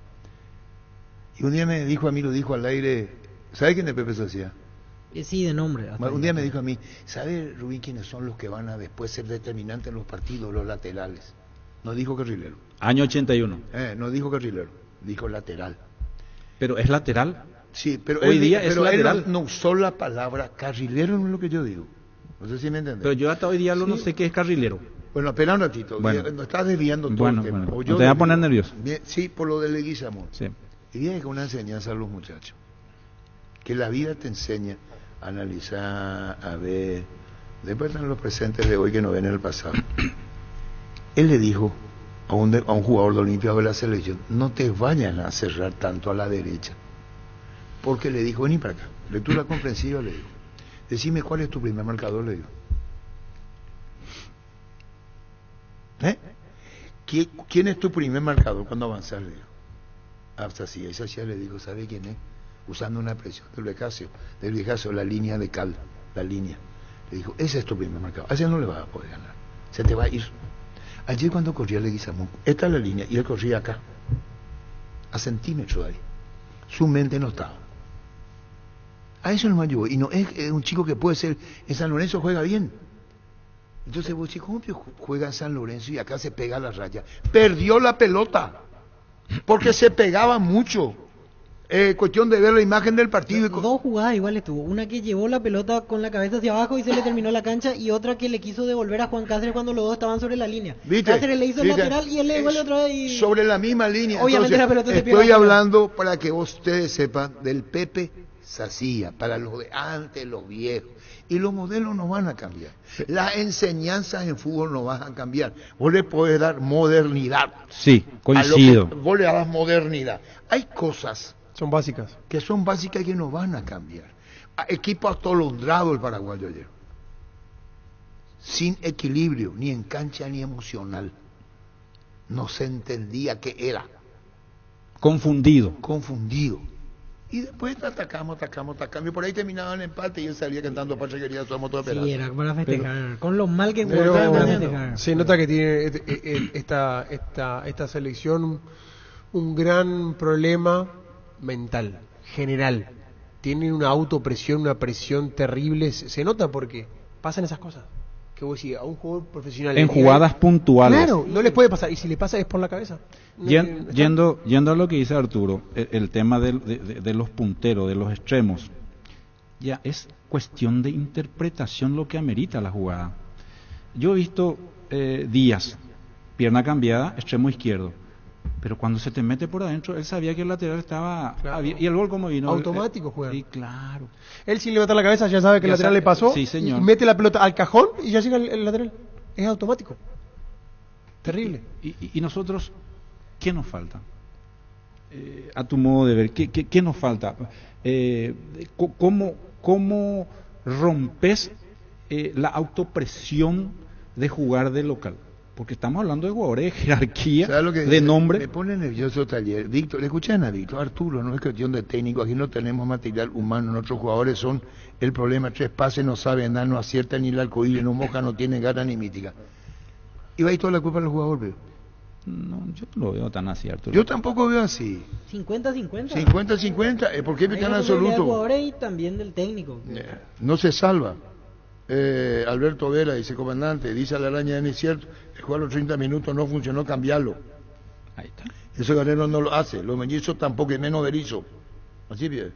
Y un día me dijo a mí, lo dijo al aire, ¿sabe quién es Pepe Sacía? Sí, de nombre. Un día me dijo a mí, ¿sabe, Rubín, quiénes son los que van a después ser determinantes en los partidos, los laterales? No dijo carrilero. Año 81. No dijo carrilero, dijo lateral. ¿Pero es lateral? Sí, pero hoy día es lateral. Él no usó la palabra carrilero, no es lo que yo digo. No sé si me entiendes. Pero yo hasta hoy día no sé qué es carrilero. Bueno, espera un ratito. Bueno. No estás desviando todo el tema. Bueno. No te voy a poner nervioso. Sí, por lo de Leguizamón. Sí. Y viene con una enseñanza a los muchachos. Que la vida te enseña a analizar, a ver. Después están los presentes de hoy que no ven en el pasado. Él le dijo a un jugador de Olimpia de la selección, no te vayan a cerrar tanto a la derecha. Porque le dijo, vení para acá. Lectura comprensiva le dijo. Decime cuál es tu primer marcador, le dijo. ¿Quién es tu primer marcador cuando avanzas? Le dijo. Sacía. Esa Sacía le dijo, ¿sabe quién es? Usando una presión del viejazo, la línea de cal, la línea. Le dijo, ese es tu primer marcador. Así no le vas a poder ganar. Se te va a ir. Ayer cuando corría Leguizamón, esta es la línea, y él corría acá, a centímetros de ahí. Su mente no estaba. A eso no me ayudó. Y no es un chico que puede ser, en San Lorenzo juega bien. Entonces vos decís, ¿cómo juega en San Lorenzo y acá se pega la raya? Perdió la pelota, porque se pegaba mucho. Cuestión de ver la imagen del partido. 2 jugadas iguales tuvo. Una que llevó la pelota con la cabeza hacia abajo y se le terminó la cancha, y otra que le quiso devolver a Juan Cáceres cuando los dos estaban sobre la línea. Cáceres le hizo el lateral y él le devuelve otra vez. Y... sobre la misma línea. Obviamente entonces, la pelota se estoy hablando para que ustedes sepan del Pepe Sacía, para los de antes, los viejos. Y los modelos no van a cambiar. Las enseñanzas en fútbol no van a cambiar. Vos le podés dar modernidad. Sí, coincido. Vos le das modernidad. Hay cosas son básicas. Que son básicas y que no van a cambiar. Equipo atolondrado el paraguayo ayer. Sin equilibrio, ni en cancha ni emocional. No se entendía qué era. Confundido. Y después atacamos. Y por ahí terminaba el empate y él salía cantando Pacha querida, somos todos pedazos. Sí, era para festejar. Con lo mal que jugó para festejar. Se nota que tiene esta selección un gran problema mental, general. Tienen una autopresión, una presión terrible. Se nota porque pasan esas cosas. Que vos decís, a un jugador profesional... En jugadas puntuales. Claro, no les puede pasar. Y si le pasa es por la cabeza. Yendo a lo que dice Arturo, el tema de los punteros, de los extremos. ya es cuestión de interpretación lo que amerita la jugada. Yo he visto Díaz, pierna cambiada, extremo izquierdo, pero cuando se te mete por adentro, él sabía que el lateral estaba... Claro. Y el gol como vino... Automático juega. Sí, claro. Él sin levantar la cabeza ya sabe que el lateral le pasó, sí, señor. y mete la pelota al cajón y ya llega el lateral. Es automático. Terrible. Y nosotros, ¿qué nos falta? A tu modo de ver, ¿qué nos falta? ¿Cómo rompes la autopresión de jugar de local? Porque estamos hablando de jugadores de jerarquía, de nombre. Me pone nervioso Taller. Víctor, le escuchan a Víctor, Arturo, no es cuestión de técnico, aquí no tenemos material humano, nuestros jugadores son el problema, 3 pases, no saben dar, no aciertan ni el arcoíris, no moja, no tienen gana ni mítica. Y va a ir toda la culpa del jugador, pero. No, yo no lo veo tan así, Arturo. Yo tampoco veo así. 50-50. 50-50, ¿por qué tan absoluto? Del jugador y también del técnico. No se salva. Alberto Vera dice, comandante, dice a la araña, no es cierto, el jugar los 30 minutos no funcionó, cambiarlo. Ahí está. Eso Guerrero no lo hace, los mellizos tampoco, y menos Berizzo. Así bien.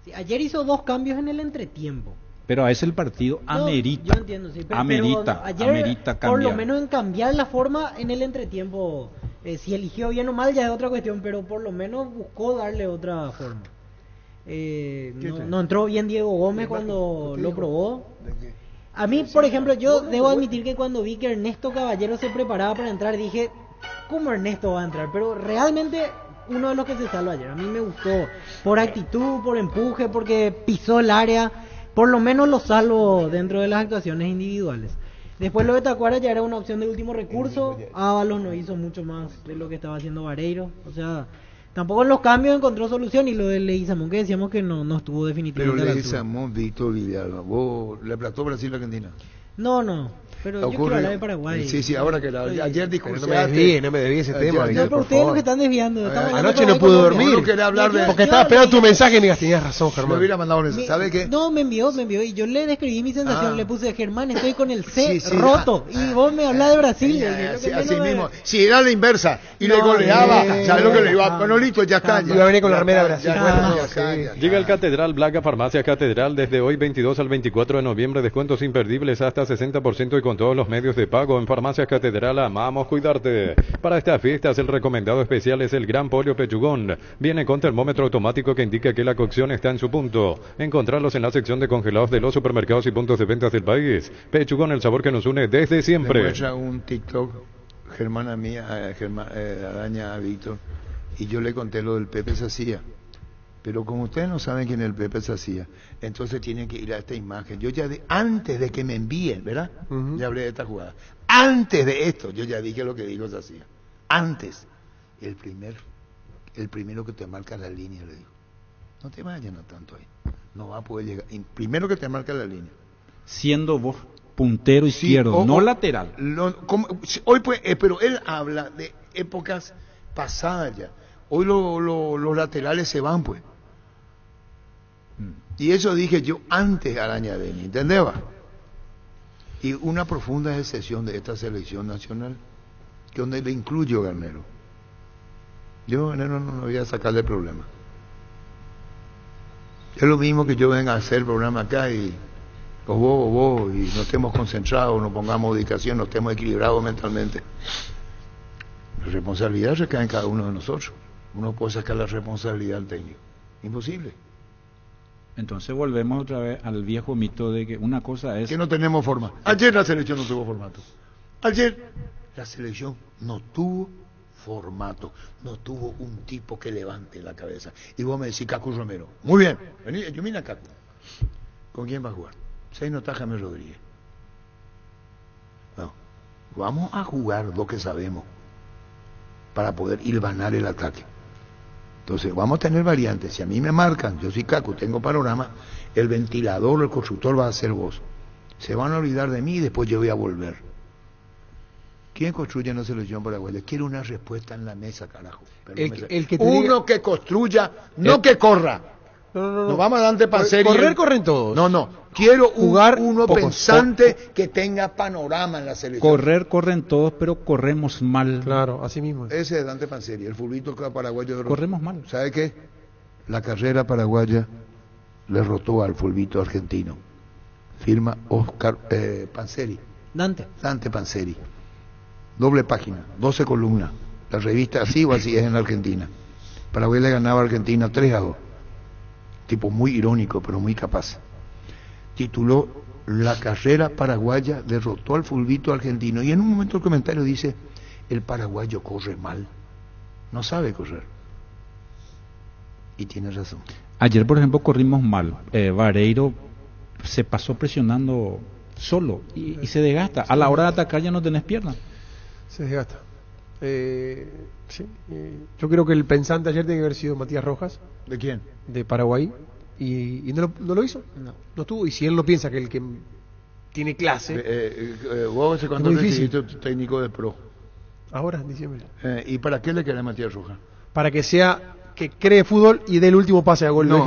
Sí, ayer hizo 2 cambios en el entretiempo. Pero a ese el partido amerita. Yo entiendo, sí, pero ayer, amerita cambiar. por lo menos en cambiar la forma en el entretiempo, si eligió bien o mal ya es otra cuestión, pero por lo menos buscó darle otra forma. No entró bien Diego Gómez cuando lo probó. A mí, por ejemplo, yo debo admitir que cuando vi que Ernesto Caballero se preparaba para entrar, dije, ¿cómo Ernesto va a entrar? Pero realmente uno de los que se salva ayer, a mí me gustó, por actitud, por empuje, porque pisó el área, por lo menos lo salvo dentro de las actuaciones individuales. Después lo de Tacuara ya era una opción de último recurso, Ábalos no hizo mucho más de lo que estaba haciendo Vareiro, o sea, tampoco en los cambios encontró solución, y lo de Leguizamón que decíamos que no estuvo definitivamente. Pero Leguizamón, Víctor Villalba, ¿vos le aplastó Brasil-Argentina? No, pero yo quiero hablar de Paraguay. Sí, ahora que ayer discursaste. No me desvíe ese tema. No, pero ustedes lo que están desviando. Anoche no pude dormir. Porque estaba esperando tu mensaje y me digas, tenías razón, Germán. Me hubiera mandado eso, ¿sabe qué? No, me envió, y yo le describí mi sensación, le puse, Germán, estoy con el C roto, y vos me hablás de Brasil. Así mismo, si era la inversa, y le goleaba, ¿sabes lo que le iba? Bueno, listo, ya está. Iba a venir con la remera de Brasil. Llega el Catedral Blaga Farmacia Catedral desde hoy 22 al 24 de noviembre, descuentos imperdibles hasta 60% y con todos los medios de pago. En Farmacias Catedral amamos cuidarte. Para estas fiestas el recomendado especial es el Gran Pollo Pechugón. Viene con termómetro automático que indica que la cocción está en su punto. Encontrarlos en la sección de congelados de los supermercados y puntos de ventas del país. Pechugón, el sabor que nos une desde siempre. Le muestra un TikTok Germán mía, Araña a Víctor, y yo le conté lo del Pepe Sacía. Pero como ustedes no saben quién es el Pepe Sacía, entonces tienen que ir a esta imagen. Yo ya antes de que me envíen, ¿verdad? Ya hablé de esta jugada. Antes de esto, yo ya dije lo que dijo Sacía. Antes, el primero que te marca la línea, le digo. No te vayas no tanto ahí. No va a poder llegar. Primero que te marca la línea. Siendo vos puntero izquierdo, no lateral. Hoy pues, pero él habla de épocas pasadas ya. Hoy los laterales se van, pues. Y eso dije yo antes, Araña de mí, ¿entendés? Y una profunda excepción de esta selección nacional, que donde le incluyo Garnero. Yo Garnero no voy a sacarle problema. Es lo mismo que yo venga a hacer el programa acá y vos, y no estemos concentrados, no pongamos dedicación, no estemos equilibrados mentalmente. La responsabilidad recae en cada uno de nosotros. Uno puede sacar la responsabilidad al técnico. Imposible. Entonces volvemos otra vez al viejo mito de que una cosa es... Que no tenemos forma. Ayer la selección no tuvo formato. Ayer la selección no tuvo formato. No tuvo un tipo que levante la cabeza. Y vos me decís, Cacu Romero. Muy bien. Vení, yo mira Cacu. ¿Con quién va a jugar? Seis no está James Rodríguez. No. Vamos a jugar lo que sabemos para poder hilvanar el ataque. Entonces vamos a tener variantes. Si a mí me marcan, yo soy Cacu, tengo panorama, el ventilador, el constructor va a ser vos. Se van a olvidar de mí y después yo voy a volver. ¿Quién construye en la selección paraguaya? Quiero una respuesta en la mesa, carajo. Uno que construya, no que corra. No vamos a darte para corren todos. No. Quiero jugar uno pensante que tenga panorama en la selección. Corren todos, pero corremos mal. Claro, así mismo. Ese es Dante Panseri, el fulbito paraguayo de corremos mal. ¿Sabe qué? La carrera paraguaya derrotó al fulbito argentino. Firma Oscar Panzeri. Dante Panzeri. Doble página, 12 columnas. La revista así o así es en la Argentina. Paraguay le ganaba a Argentina 3-2. Tipo muy irónico, pero muy capaz. Tituló La carrera paraguaya derrotó al fulbito argentino. Y en un momento el comentario dice: el paraguayo corre mal. No sabe correr. Y tiene razón. Ayer, por ejemplo, corrimos mal. Vareiro se pasó presionando solo y se desgasta. A la hora de atacar ya no tenés piernas. Se desgasta. Sí. Yo creo que el pensante ayer tiene que haber sido Matías Rojas. ¿De quién? De Paraguay. Y no lo hizo. No estuvo. Y si él no piensa que el que tiene clase... vos hace cuánto recibiste tu técnico de pro. Ahora, en diciembre. ¿Y para qué le queda Matías Rojas? Para que sea... que cree fútbol y dé el último pase a gol. No, no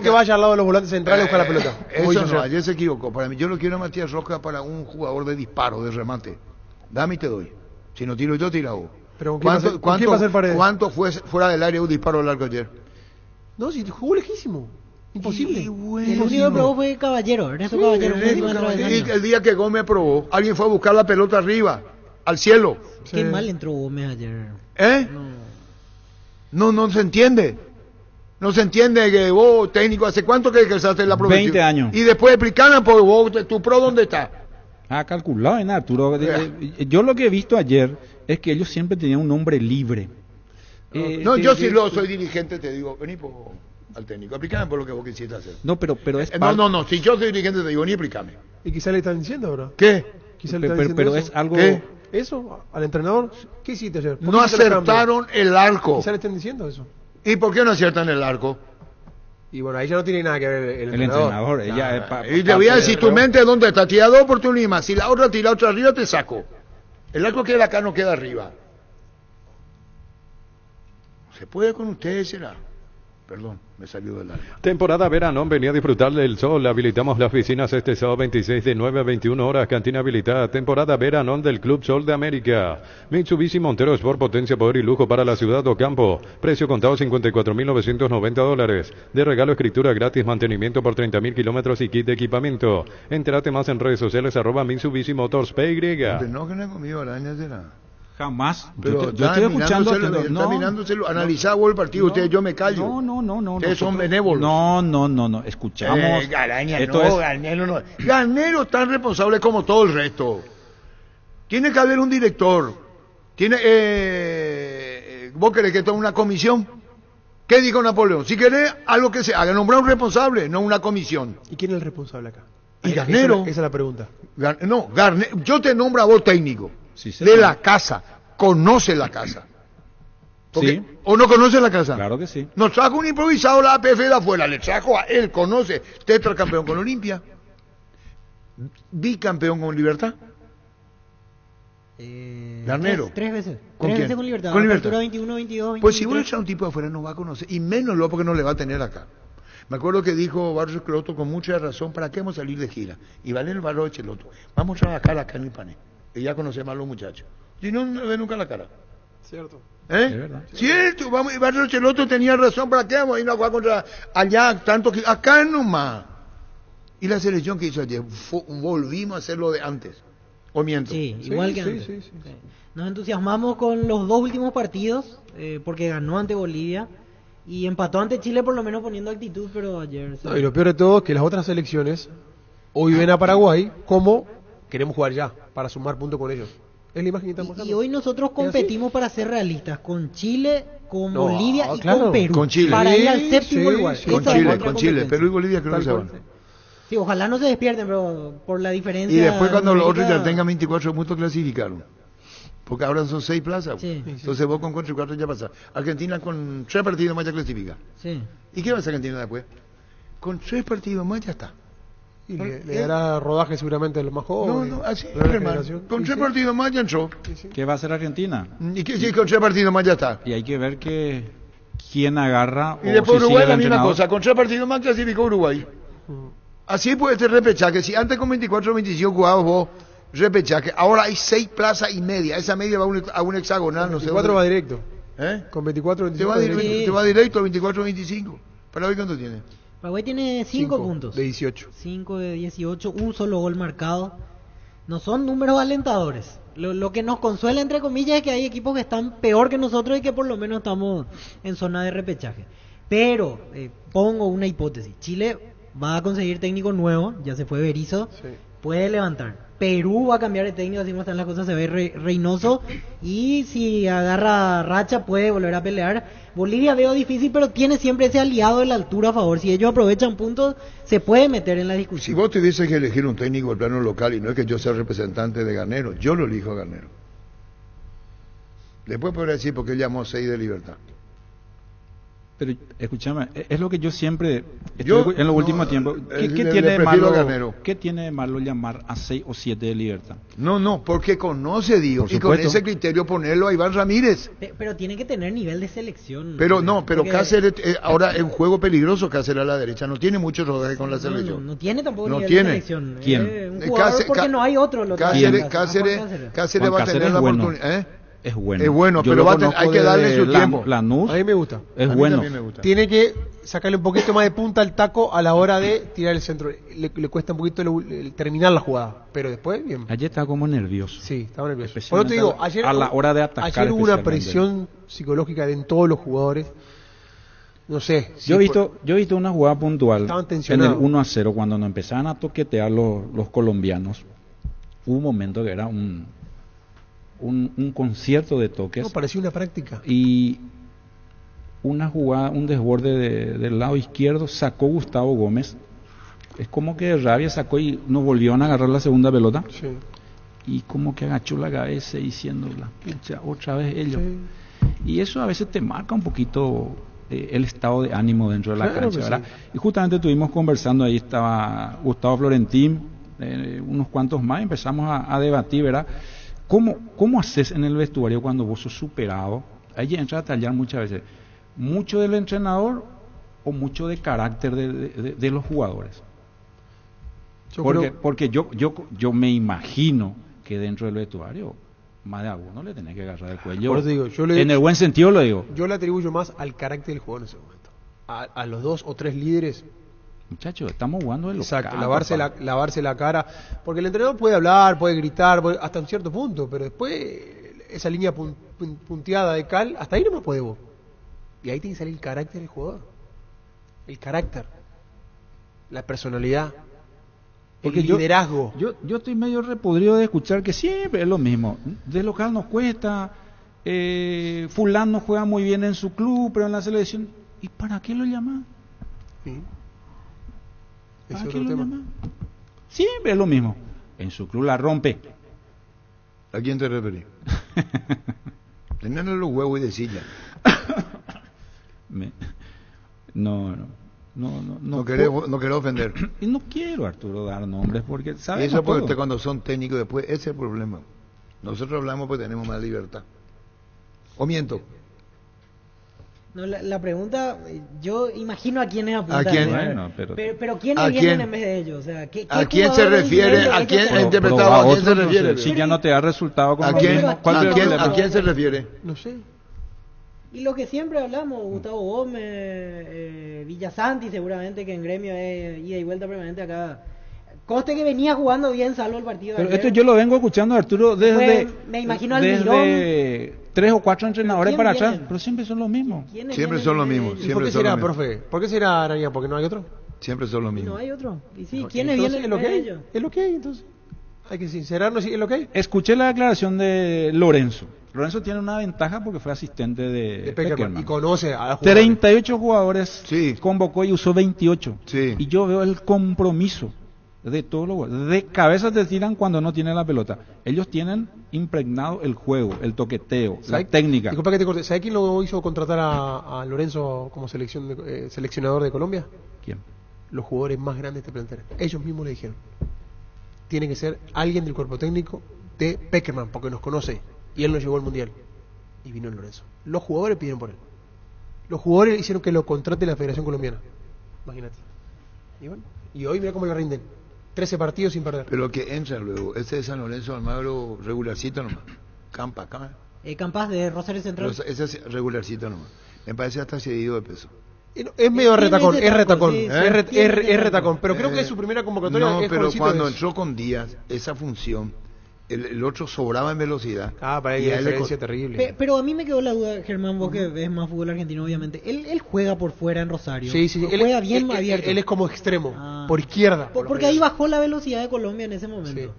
que vaya al lado de los volantes centrales a buscar la pelota. Eso no, ayer se equivocó. Para mí, yo lo quiero a Matías Rojas para un jugador de disparo, de remate. Dame y te doy. Si no tiro yo, tira vos. Pero ¿cuánto fue fuera del área un disparo largo ayer? No, si jugó lejísimo. Imposible. El único que probó fue Caballero. Ernesto Caballero. Y el día que Gómez probó, alguien fue a buscar la pelota arriba, al cielo. Qué mal entró Gómez ayer. No se entiende. No se entiende que vos, técnico, ¿hace cuánto que ejerzaste la profesión? 20 años. Y después explicaban, pues vos, tu pro, ¿dónde está? Calculado en Arturo. Yo lo que he visto ayer es que ellos siempre tenían un hombre libre. Yo si soy dirigente te digo, vení al técnico, explícame por lo que vos quisiste hacer. No, pero es... No, si yo soy dirigente te digo, ni explícame. ¿Y quizá le están diciendo ahora? ¿Qué? Quizá le están diciendo pero eso. Es algo... ¿Qué? ¿Eso? ¿Al entrenador? ¿Qué hiciste ayer? No acertaron el arco. Quizá le están diciendo eso. ¿Y por qué no aciertan el arco? Y bueno, ahí ya no tiene nada que ver el entrenador. Y te voy a decir, tu mente dónde está. Tira 2 oportunidades más. Si la otra tira otra arriba, te saco. El arco queda acá, no queda arriba. ¿Se puede con ustedes, será? Perdón, me salió del área. Temporada verano, venía a disfrutar del sol. Habilitamos las piscinas este sábado 26 de 9 a 21 horas. Cantina habilitada. Temporada verano del Club Sol de América. Mitsubishi Montero Sport, potencia, poder y lujo para la ciudad o campo. Precio contado $54,990. De regalo, escritura gratis, mantenimiento por 30.000 kilómetros y kit de equipamiento. Entérate más en redes sociales @Mitsubishi Motors PY. No, que no he comido arañas de nada. Jamás. Pero yo estoy escuchando. Está mirándoselo. Analizá vos el partido. Ustedes, yo me callo. No. Ustedes son benévolos. No. Escuchamos. Garaña, Garnero no. Garnero es tan responsable como todo el resto. Tiene que haber un director. ¿Vos querés que tome una comisión? ¿Qué dijo Napoleón? Si querés, algo que se haga. Nombrar un responsable, no una comisión. ¿Y quién es el responsable acá? Y Garnero. Esa es la pregunta. Garnero. Yo te nombro a vos técnico. Sí, de la casa, conoce la casa. Sí. ¿O no conoce la casa? Claro que sí. Nos trajo un improvisado la APF de afuera, le trajo a él, conoce, tetracampeón con Olimpia, bicampeón con Libertad. Garnero. Tres veces. ¿Con tres quién? veces con Libertad. Con Libertad. 21, 22, Pues si vos le echas a un tipo de afuera no va a conocer, y menos lo porque no le va a tener acá. Me acuerdo que dijo Barros Escroto con mucha razón, ¿para qué vamos a salir de gira? Y vale el Barros Cheloto, vamos a trabajar acá en el Pané. Y ya conocemos a los muchachos. Si no, no ve nunca la cara. Cierto. Es verdad. Cierto, vamos, y Barrio Cheloto tenía razón, ¿para qué vamos a ir a jugar contra allá, tanto que acá nomás? Y la selección que hizo ayer, volvimos a hacer lo de antes. ¿O miento? Sí, igual que antes. Sí. Nos entusiasmamos con los dos últimos partidos, porque ganó ante Bolivia y empató ante Chile, por lo menos poniendo actitud, pero ayer... No, y lo peor de todo es que las otras selecciones hoy ven a Paraguay como queremos jugar ya, para sumar puntos con ellos. Es la imagen que estamos dando. Y hoy nosotros competimos, para ser realistas, con Chile, con Bolivia y con Perú. Con Chile. Para ir al séptimo lugar. Con Chile. Perú y Bolivia creo que se van. Sí, ojalá no se despierten, pero por la diferencia... Y después cuando los otros ya tengan 24 puntos clasificaron. Porque ahora son 6 plazas. Sí. Entonces vos con 4 y 4 ya pasás. Argentina con 3 partidos más ya clasifica. Sí. ¿Y qué va a hacer Argentina después? Con 3 partidos más ya está. Y le dará rodaje seguramente a los más jóvenes. No, así es, hermano. Con 3 partidos más ya entró. ¿Qué va a hacer Argentina? ¿Y qué sí, con 3 partidos más ya está? Y hay que ver quién agarra. Y después si Uruguay la misma cosa. Con 3 partidos más clasificó Uruguay. Así puede ser repechaje. Si antes con 24 o 25 jugabas vos repechaje, ahora hay 6 plazas y media. Esa media va a un hexagonal. Con 24 va directo. ¿Eh? Con 24 te va directo al 24 o 25. ¿Para hoy cuánto tiene? Paraguay tiene 5 puntos. De 18. 5 de 18, un solo gol marcado. No son números alentadores. Lo que nos consuela, entre comillas, es que hay equipos que están peor que nosotros y que por lo menos estamos en zona de repechaje. Pero, pongo una hipótesis. Chile va a conseguir técnico nuevo, ya se fue Berizzo, sí. Puede levantar. Perú va a cambiar de técnico, así como están las cosas, se ve Reynoso, y si agarra racha puede volver a pelear. Bolivia veo difícil, pero tiene siempre ese aliado de la altura a favor. Si ellos aprovechan puntos, se puede meter en la discusión. Si vos tuvieses que elegir un técnico del plano local, y no es que yo sea representante de Garnero, yo lo elijo a Garnero. Después podré decir porque él llamó 6 de Libertad. Pero escúchame, es lo que yo siempre en los últimos tiempos, ¿qué tiene de malo llamar a 6 o 7 de Libertad? No, porque conoce Dios, y con ese criterio ponerlo a Iván Ramírez. Pero tiene que tener nivel de selección. Pero porque Cáceres, ahora es un juego peligroso Cáceres a la derecha, no tiene mucho rodaje con la selección. No tiene tampoco nivel de selección. ¿Quién? Un jugador porque no hay otro. Cáceres va a tener la oportunidad. Es bueno. Es bueno, pero hay que darle su tiempo. A mí me gusta. Es bueno. Tiene que sacarle un poquito más de punta al taco a la hora de tirar el centro. Le cuesta un poquito el terminar la jugada, pero después bien. Ayer estaba como nervioso. Sí, estaba nervioso. Por eso te digo, ayer a la hora de atacar. Ayer hubo una presión psicológica en todos los jugadores. No sé. Yo he visto una jugada puntual en el 1-0 cuando nos empezaban a toquetear los colombianos. Hubo un momento que era un concierto de toques. No, parecía una práctica. Y una jugada, un desborde del lado izquierdo, sacó Gustavo Gómez. Es como que de rabia sacó y nos volvieron a agarrar la segunda pelota. Sí. Y como que agachó la cabeza diciendo, la pucha, otra vez ellos. Sí. Y eso a veces te marca un poquito el estado de ánimo dentro de la cancha, ¿verdad? Sí. Y justamente estuvimos conversando, ahí estaba Gustavo Florentín, unos cuantos más, empezamos a debatir, ¿verdad? ¿Cómo haces en el vestuario cuando vos sos superado? Ahí entra a tallar muchas veces. ¿Mucho del entrenador o mucho de carácter de los jugadores? Porque yo me imagino que dentro del vestuario más de alguno le tenés que agarrar el cuello. Por eso digo, en el buen sentido lo digo. Yo le atribuyo más al carácter del jugador en ese momento. A los 2 o 3 líderes. Muchachos, estamos jugando en local. Exacto, lavarse la cara, porque el entrenador puede hablar, puede gritar, hasta un cierto punto, pero después esa línea punteada de cal, hasta ahí no me puede vos. Y ahí tiene que salir el carácter del jugador. El carácter, la personalidad, porque el liderazgo. Yo estoy medio repodrido de escuchar que siempre es lo mismo. De local nos cuesta, fulano juega muy bien en su club, pero en la selección, ¿y para qué lo llaman? Sí. ¿Para qué lo llaman? Siempre es lo mismo. En su club la rompe. ¿A quién te referís? Tenerle los huevos y decirle. No querés ofender. Y no quiero, Arturo, dar nombres porque sabemos eso porque cuando son técnicos después, ese es el problema. Nosotros hablamos porque tenemos más libertad. ¿O miento? No, la pregunta, yo imagino a quiénes apuntan. ¿A quién? Bueno, pero ¿quiénes vienen en vez de ellos? O sea, ¿a quién se refiere? ¿A quién ha interpretado? ¿A quién se refiere? Si ya no te da resultado con ¿A quién se refiere? No sé. Y lo que siempre hablamos, Gustavo Gómez, Villasanti seguramente, que en Gremio es ida y vuelta permanente acá. Conste que venía jugando bien, salvo el partido. Pero esto yo lo vengo escuchando, Arturo, desde me imagino al Mirón. 3 o 4 entrenadores para atrás, pero siempre son los mismos. Siempre son los mismos. ¿Por qué será, profe? ¿Por qué será, Araña? ¿Porque no hay otro? Siempre son los mismos. No hay otro. Y sí, ¿quiénes vienen en ellos? Es lo que hay, entonces. Hay que sincerarnos, ¿es lo que hay? Escuché la declaración de Lorenzo. Lorenzo tiene una ventaja porque fue asistente de Peckerman. Y conoce a los 38 jugadores convocó y usó 28. Sí. Y yo veo el compromiso de todos los jugadores. De cabeza te tiran cuando no tienen la pelota. Ellos tienen impregnado el juego, el toqueteo, la técnica. Disculpa que te corte. ¿Sabe quién lo hizo contratar a Lorenzo como seleccionador de Colombia? ¿Quién? Los jugadores más grandes de este plantel. Ellos mismos le dijeron. Tiene que ser alguien del cuerpo técnico de Peckerman, porque nos conoce. Y él nos llevó al Mundial. Y vino Lorenzo. Los jugadores pidieron por él. Los jugadores hicieron que lo contrate la Federación Colombiana. Imagínate. Y bueno, y hoy mira cómo le rinden. 13 partidos sin perder. Pero que entra luego. Ese es San Lorenzo Almagro regularcito nomás. Campas. Campas de Rosario Central. Ese es regularcito nomás. Me parece hasta cedido de peso. Es medio retacón, ese es retacón, sí, es retacón, pero creo que su primera convocatoria No, es pero jovencito cuando de- entró con Díaz, esa función, el otro sobraba en velocidad. para Y ahí a hay él le diferencia terrible. Pero a mí me quedó la duda, Germán, vos que ves más fútbol argentino, obviamente. Él juega por fuera en Rosario. Sí, Él juega bien abierto. Él es como extremo, por izquierda. Porque ahí bajó la velocidad de Colombia en ese momento.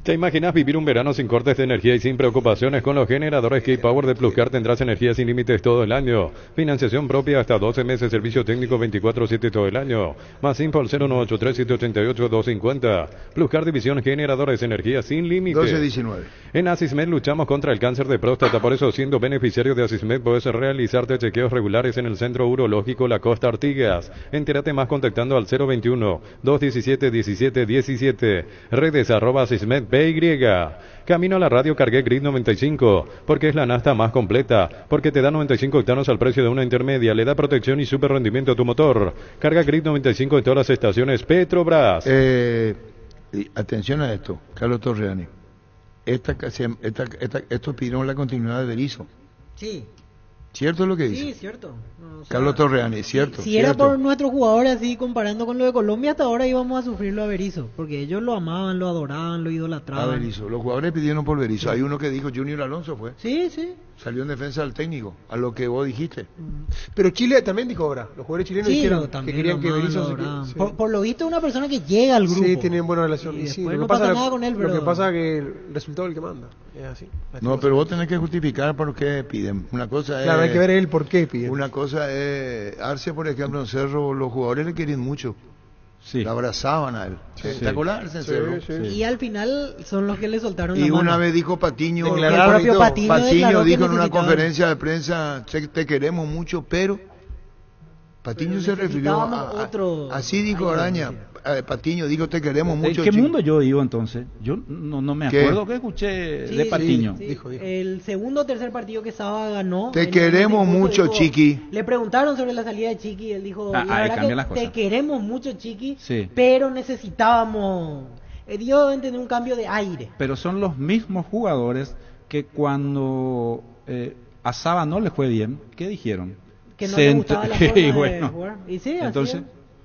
¿Te imaginas vivir un verano sin cortes de energía y sin preocupaciones? Con los generadores K-Power de Pluscar tendrás energía sin límites todo el año. Financiación propia hasta 12 meses, servicio técnico 24/7 todo el año. Más info al 0983-788-250. Pluscar División Generadores, energía sin límites. 12-19. En Asismed luchamos contra el cáncer de próstata, por eso siendo beneficiario de Asismed puedes realizarte chequeos regulares en el Centro Urológico La Costa Artigas. Entérate más contactando al 021-217-1717. Redes @Asismed PY. Camino a la radio cargué Grid 95, porque es la nafta más completa, porque te da 95 octanos al precio de una intermedia, le da protección y super rendimiento a tu motor. Carga Grid 95 en todas las estaciones Petrobras. Y atención a esto, Carlos Torreani. Estos pidieron la continuidad de Berizzo. Sí. ¿Cierto lo que dice? Sí, cierto. No, o sea, Carlos Torreani, cierto. Si era cierto. por nuestros jugadores así, comparando con lo de Colombia, hasta ahora íbamos a sufrirlo a Berizzo. Porque ellos lo amaban, lo adoraban, lo A idolatraban. Berizzo. Los jugadores pidieron por Berizzo. Sí. Hay uno que dijo, Junior Alonso fue. Sí, sí. Salió en defensa del técnico, a lo que vos dijiste. Pero Chile también dijo ahora. Los jugadores chilenos Sí, dijeron lo- que también querían lo que amaban, Berizzo lo se adoraban. quede. Sí. Por lo visto es una persona que llega al grupo. Sí, tienen buena relación. Y Y sí, después lo no que pasa pasa nada con él, Lo pero- que pasa es que el resultado es el que manda. Es así. No, pero vos tenés que justificar por qué piden. Una cosa Claro, es... hay que ver él por qué pide. Una cosa es... Arce, por ejemplo, en Cerro, los jugadores le querían mucho. Sí. Le abrazaban a él. Sí. ¿Te acordás, Arce, en Cerro? Y al final son los que le soltaron Y la mano. una vez dijo Patiño, Declaró, el propio Patiño declaró que dijo en una necesitaban- conferencia de prensa, te queremos mucho, pero Patiño Pero se refirió necesitábamos otro- así dijo Ay, Araña, Patiño dijo te queremos ¿En mucho. qué chico". mundo yo vivo entonces? Yo no me ¿Qué? acuerdo que escuché Sí, de sí, Patiño. sí. Dijo. El segundo o tercer partido que Saba ganó. Te en queremos ese discurso mucho, dijo- Chiqui. Le preguntaron sobre la salida de Chiqui y él dijo: Ah, la ahí verdad cambian que las cosas. te queremos mucho, Chiqui, Sí. pero necesitábamos. Dio a entender un cambio de aire. Pero son los mismos jugadores que cuando a Saba no le fue bien, ¿qué dijeron? Que no Se le ent- gustaba la que, forma de bueno, jugar. Y sí, así entonces- es.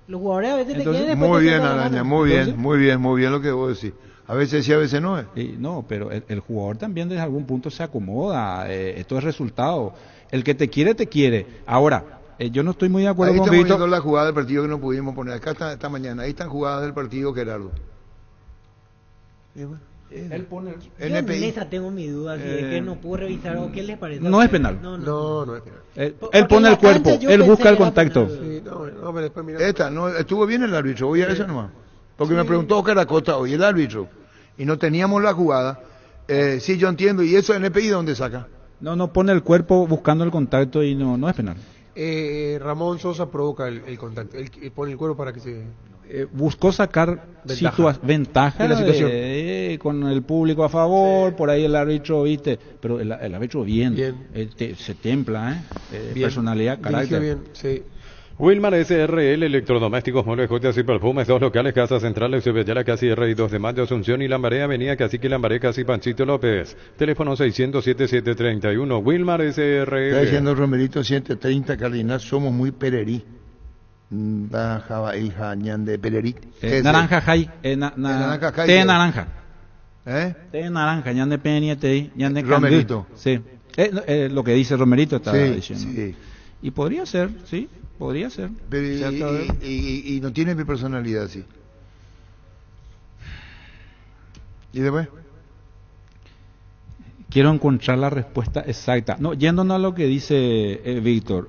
Los jugadores a veces te entonces- quieren después Muy te bien, tiendan la Araña, mano. muy bien, Entonces- muy bien lo que vos decís. A veces sí, a veces no es. No, pero el jugador también desde algún punto se acomoda, esto es resultado. El que te quiere. Ahora, yo no estoy muy de acuerdo Ahí con estamos Víctor. viendo la jugada del partido que no pudimos poner. Acá está esta mañana. Ahí están jugadas del partido, Gerardo. Él pone... Yo en NPI. esa tengo mi duda, si es que no puedo revisar o qué les parece. a no es ustedes. penal. No es penal. Él Porque pone en el la cuerpo, cancha yo él pensé busca que el era contacto. penal. Sí, no, pero después mira. Esta, no, estuvo bien el árbitro, voy a eso nomás. Porque me preguntó Oscar Acosta hoy, el árbitro, y no teníamos la jugada. Sí, yo entiendo, ¿y eso en NPI de dónde saca? No pone el cuerpo buscando el contacto y no es penal. Ramón Sosa provoca el contacto. Él pone el cuerpo para que se. Buscó sacar ventaja de la situación. con el público a favor, por ahí el árbitro, viste, pero el árbitro bien. Se templa, Bien. personalidad, Dirigió carácter. bien, sí. Wilmar SRL, electrodomésticos, muebles, joyas y perfumes, 2 locales, Casa Central, Eusebio Casi R y 2 de Mayo, Asunción y Lambaré, Avenida Cacique Lambaré, Casi Panchito López. Teléfono 600-7731, Wilmar SRL. Está diciendo Romerito 730, Cardinal, somos muy pererí. Baja hija ñan de pererí. Naranja jai, naranja jai, té ¿qué? naranja. ¿Eh? Té naranja, ñan de peniete, ñan de Romerito. candú. Sí. Lo que dice Romerito está Sí, diciendo. sí. Y podría ser, sí, podría ser. Pero ¿Cierto? y no tiene mi personalidad así. ¿Y después? Quiero encontrar la respuesta exacta. No, yéndonos a lo que dice Víctor.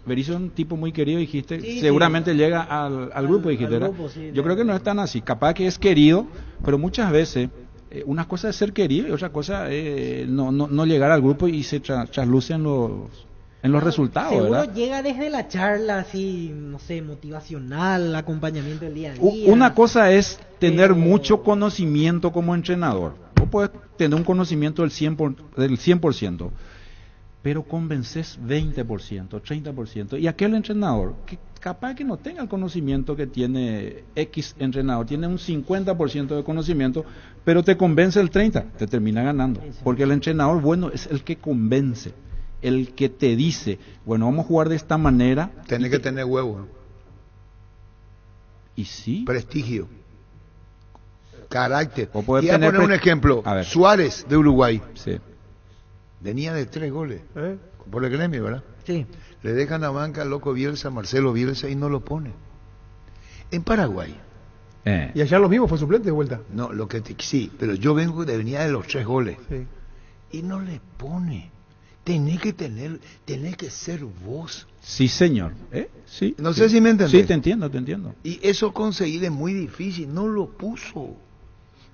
Berizzo es un tipo muy querido, dijiste. Sí, seguramente sí. llega al grupo, dijiste. al ¿verdad? grupo, sí, Yo creo que no es tan así. Capaz que es querido, pero muchas veces una cosa es ser querido y otra cosa no llegar al grupo y se trasluce en los resultados. Seguro ¿verdad? llega desde la charla así, no sé, motivacional, acompañamiento del día a U- día. Una cosa es tener Pero- mucho conocimiento como entrenador. Vos podés tener un conocimiento del 100%, pero convences 20%, 30%. Y aquel entrenador que capaz que no tenga el conocimiento que tiene X entrenador, tiene un 50% de conocimiento, pero te convence el 30%, te termina ganando, porque el entrenador bueno es el que convence, el que te dice, bueno, vamos a jugar de esta manera. Tenés que tener huevo. Y sí. Prestigio. Carácter. O Y voy a poner un ejemplo. Suárez, de Uruguay. Sí. Venía de 3 goles. Por el gremio, ¿verdad? Sí. Le dejan a banca al loco Bielsa, Marcelo Bielsa, y no lo pone. En Paraguay. Y allá lo mismo, fue suplente de vuelta. No, sí, pero yo venía de los 3 goles. Sí. Y no le pone. Tenés que ser vos. Sí, señor. Sí. No sé si me entendés. Sí, te entiendo. Y eso conseguir es muy difícil. No lo puso.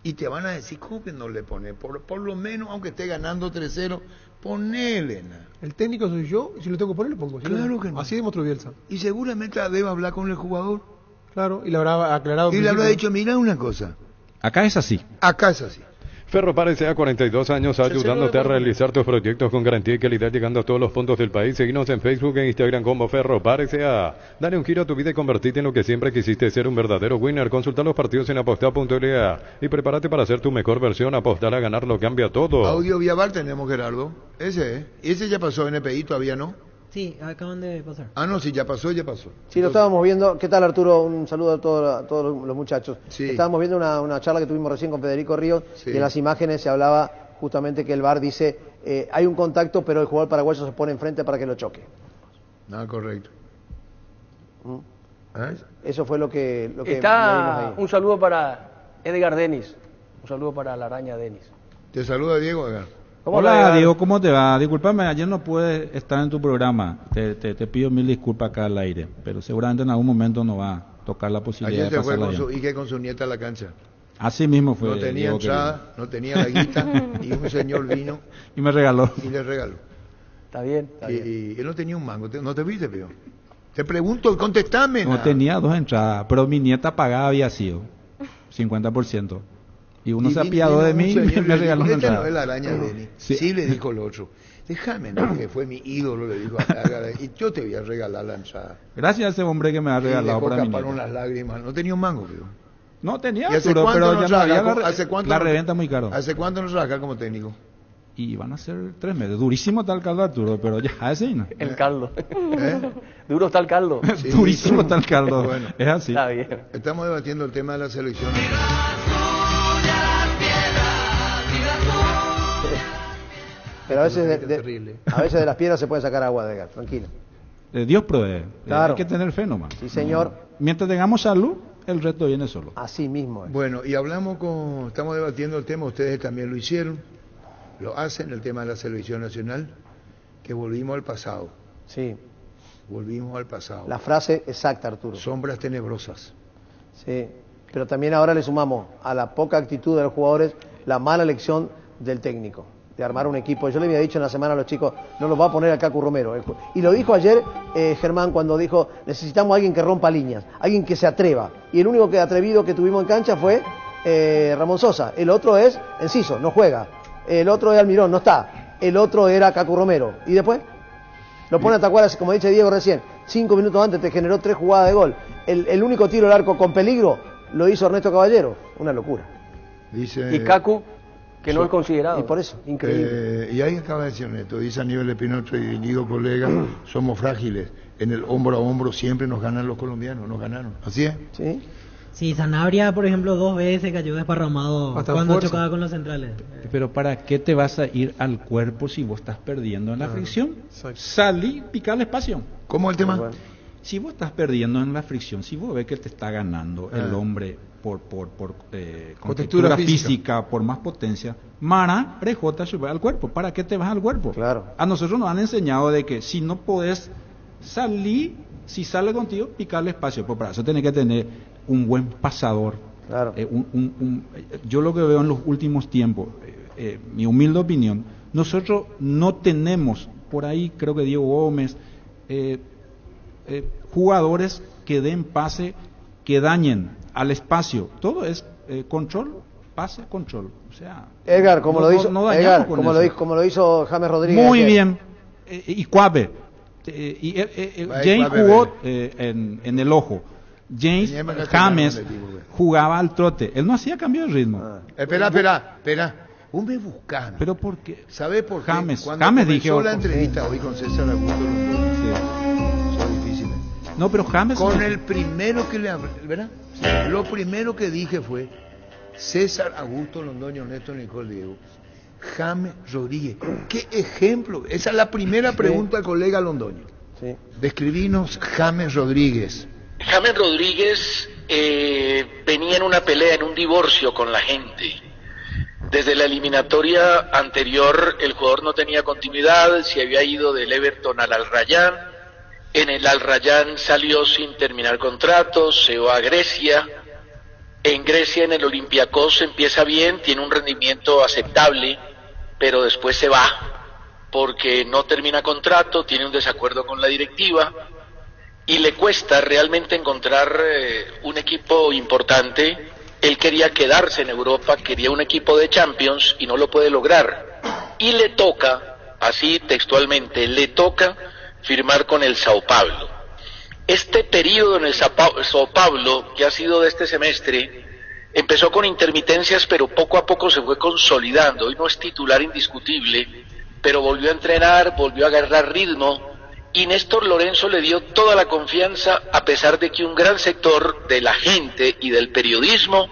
Y te van a decir, ¿cómo que no le pone? Por lo menos, aunque esté ganando 3-0, ponele. El técnico soy yo, y si lo tengo que poner, lo pongo. Claro que no. Así demostró Bielsa. Y seguramente debe hablar con el jugador. Claro, y le habrá aclarado. Y le habrá dicho, mira una cosa. Acá es así. Acá es así. Ferropar S.A. 42 años ayudándote a realizar tus proyectos con garantía y calidad, llegando a todos los puntos del país. Seguinos en Facebook e Instagram como Ferropar S.A. Dale un giro a tu vida y convertirte en lo que siempre quisiste, ser un verdadero winner. Consulta los partidos en apostar.la y prepárate para ser tu mejor versión. Apostar a ganar lo cambia todo. Audio Viavar tenemos, Gerardo. Ese ya pasó en NPI, todavía no. Sí, acaban de pasar. Ah, no, sí, ya pasó. Sí, lo estábamos viendo. ¿Qué tal, Arturo? Un saludo a todos los muchachos. Sí. Estábamos viendo una charla que tuvimos recién con Federico Ríos, Sí. y en las imágenes se hablaba justamente que el VAR dice, hay un contacto, pero el jugador paraguayo se pone enfrente para que lo choque. No, correcto. Eso fue lo que Está un saludo para Edgar Denis, un saludo para la araña Denis. Te saluda Diego, Edgar. Hola Diego, ¿cómo te va? Discúlpame, ayer no pude estar en tu programa, te pido mil disculpas acá al aire, pero seguramente en algún momento nos va a tocar la posibilidad Ayer de se fue pasarla con su nieta a la cancha. Así mismo fue. No tenía entrada, no tenía la guita, y un señor vino y me regaló. Y le regaló. Está bien. Y él no tenía un mango, ¿no te viste, Pío? Te pregunto, contestame. No tenía 2 entradas, pero mi nieta pagada había sido 50%. Y uno se apiadó de mí y me regaló una entrada. No es la araña de sí, le dijo el otro. Déjame, ¿no? Que fue mi ídolo, le dijo. Y yo te voy a regalar la entrada. Gracias a ese hombre que me ha regalado para mí. Unas lágrimas. No tenía un mango, Pío. No tenía, Arturo, pero ya no había la reventa muy caro. ¿Hace cuánto no trabajas como técnico? Y van a ser 3 meses. Durísimo está el caldo, Arturo, pero ya así, ¿no? El caldo. Duro está el caldo. Sí, durísimo está el caldo. Bueno, es así. Está bien. Estamos debatiendo el tema de la selección. Pero a veces de las piedras se puede sacar agua, Edgar, tranquilo. Dios provee. Claro. Hay que tener fe nomás. Sí, señor. Mientras tengamos salud, el resto viene solo. Así mismo es. Bueno, y estamos debatiendo el tema, ustedes también lo hicieron, lo hacen, el tema de la selección nacional, que volvimos al pasado. Sí. Volvimos al pasado. La frase exacta, Arturo. Sombras tenebrosas. Sí, pero también ahora le sumamos a la poca actitud de los jugadores la mala elección del técnico, de armar un equipo. Yo le había dicho en la semana a los chicos, no los va a poner a Cacu Romero. Y lo dijo ayer Germán cuando dijo, necesitamos a alguien que rompa líneas, alguien que se atreva. Y el único atrevido que tuvimos en cancha fue Ramón Sosa. El otro es Enciso, no juega. El otro es Almirón, no está. El otro era Cacu Romero. ¿Y después? Lo pone a Tacuara, como dice Diego recién, 5 minutos antes te generó 3 jugadas de gol. El único tiro al arco con peligro lo hizo Ernesto Caballero. Una locura. Dice, y Cacu, que no es considerado. Y por eso, increíble. Y ahí acaba de decir Ernesto, dice Aníbal Espinosa y digo colega, somos frágiles. En el hombro a hombro siempre nos ganan los colombianos, nos ganaron. ¿Así es? Sí. Sí, Sanabria, por ejemplo, 2 veces cayó desparramado cuando chocaba con los centrales. Pero ¿para qué te vas a ir al cuerpo si vos estás perdiendo en la fricción? Salí, picar el espacio. ¿Cómo el tema? Bueno. Si vos estás perdiendo en la fricción, si vos ves que te está ganando el hombre por textura física, por más potencia, Mara, prejota, sube al cuerpo. ¿Para qué te vas al cuerpo? Claro. A nosotros nos han enseñado de que si no podés salir, si sale contigo, picar el espacio. Pues para eso tenés que tener un buen pasador. Claro. Yo lo que veo en los últimos tiempos, mi humilde opinión, nosotros no tenemos, por ahí creo que Diego Gómez, jugadores que den pase, que dañen al espacio. Todo es control, pase, control. O sea, Edgar, como lo hizo James Rodríguez. Muy bien. Y Cuave. James jugó en el ojo. James jugaba al trote. Él no hacía cambio de ritmo. Espera. Un me buscando. ¿Pero por qué? ¿Sabe por qué? James Cuando dijo la entrevista hoy con César Augusto Londoño, son difíciles. No, pero James... Con el primero que le hablé, ¿verdad? Sí. Lo primero que dije fue César Augusto Londoño, Néstor Nicole Diego, James Rodríguez. ¿Qué ejemplo? Esa es la primera pregunta al colega Londoño. Sí. Describinos James Rodríguez. James Rodríguez venía en una pelea, en un divorcio con la gente. Desde la eliminatoria anterior el jugador no tenía continuidad, se había ido del Everton al Al Rayyan, en el Al Rayyan salió sin terminar contrato, se va a Grecia, en Grecia en el Olympiacos empieza bien, tiene un rendimiento aceptable, pero después se va, porque no termina contrato, tiene un desacuerdo con la directiva, y le cuesta realmente encontrar un equipo importante. Él quería quedarse en Europa, quería un equipo de Champions y no lo puede lograr. Y le toca, así textualmente, le toca firmar con el Sao Paulo. Este periodo en el Sao Paulo, que ha sido de este semestre, empezó con intermitencias, pero poco a poco se fue consolidando. Hoy no es titular indiscutible, pero volvió a entrenar, volvió a agarrar ritmo, y Néstor Lorenzo le dio toda la confianza, a pesar de que un gran sector de la gente y del periodismo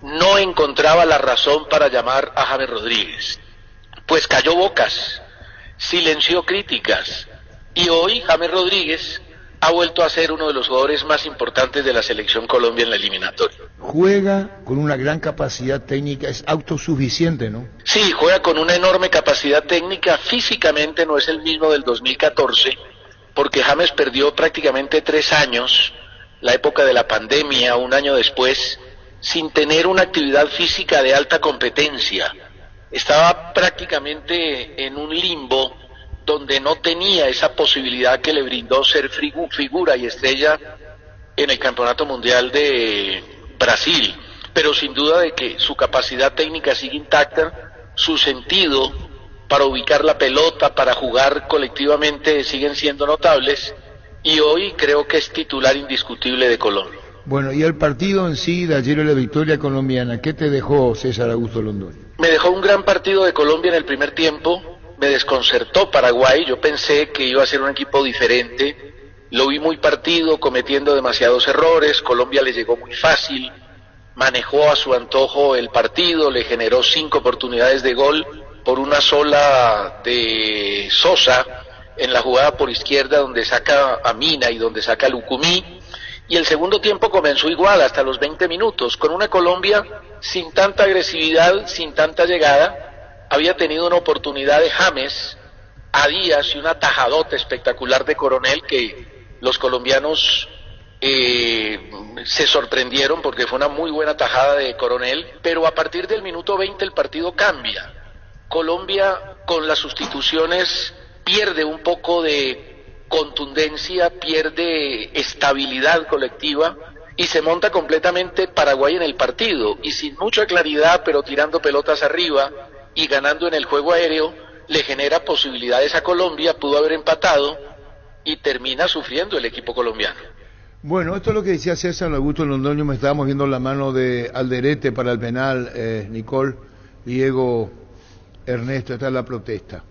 no encontraba la razón para llamar a James Rodríguez. Pues cayó bocas, silenció críticas, y hoy James Rodríguez ha vuelto a ser uno de los jugadores más importantes de la selección Colombia en la eliminatoria. Juega con una gran capacidad técnica, es autosuficiente, ¿no? Sí, juega con una enorme capacidad técnica, físicamente no es el mismo del 2014, porque James perdió prácticamente 3 años, la época de la pandemia, un año después, sin tener una actividad física de alta competencia. Estaba prácticamente en un limbo donde no tenía esa posibilidad que le brindó ser figura y estrella en el Campeonato Mundial de Brasil, pero sin duda de que su capacidad técnica sigue intacta, su sentido para ubicar la pelota, para jugar colectivamente siguen siendo notables, y hoy creo que es titular indiscutible de Colombia. Bueno, y el partido en sí de ayer, la victoria colombiana, ¿qué te dejó César Augusto Londoño? Me dejó un gran partido de Colombia en el primer tiempo. Me desconcertó Paraguay, yo pensé que iba a ser un equipo diferente, lo vi muy partido, cometiendo demasiados errores, Colombia le llegó muy fácil, manejó a su antojo el partido, le generó 5 oportunidades de gol, por una sola de Sosa, en la jugada por izquierda donde saca a Mina y donde saca a Lucumí, y el segundo tiempo comenzó igual, hasta los 20 minutos, con una Colombia sin tanta agresividad, sin tanta llegada. Había tenido una oportunidad de James a Díaz y una tajadota espectacular de Coronel que los colombianos se sorprendieron porque fue una muy buena tajada de Coronel, pero a partir del minuto 20 el partido cambia. Colombia con las sustituciones pierde un poco de contundencia, pierde estabilidad colectiva y se monta completamente Paraguay en el partido y sin mucha claridad, pero tirando pelotas arriba y ganando en el juego aéreo, le genera posibilidades a Colombia, pudo haber empatado y termina sufriendo el equipo colombiano. Bueno, esto es lo que decía César Augusto Londoño, me estábamos viendo la mano de Alderete para el penal, Nicole, Diego, Ernesto, esta es la protesta.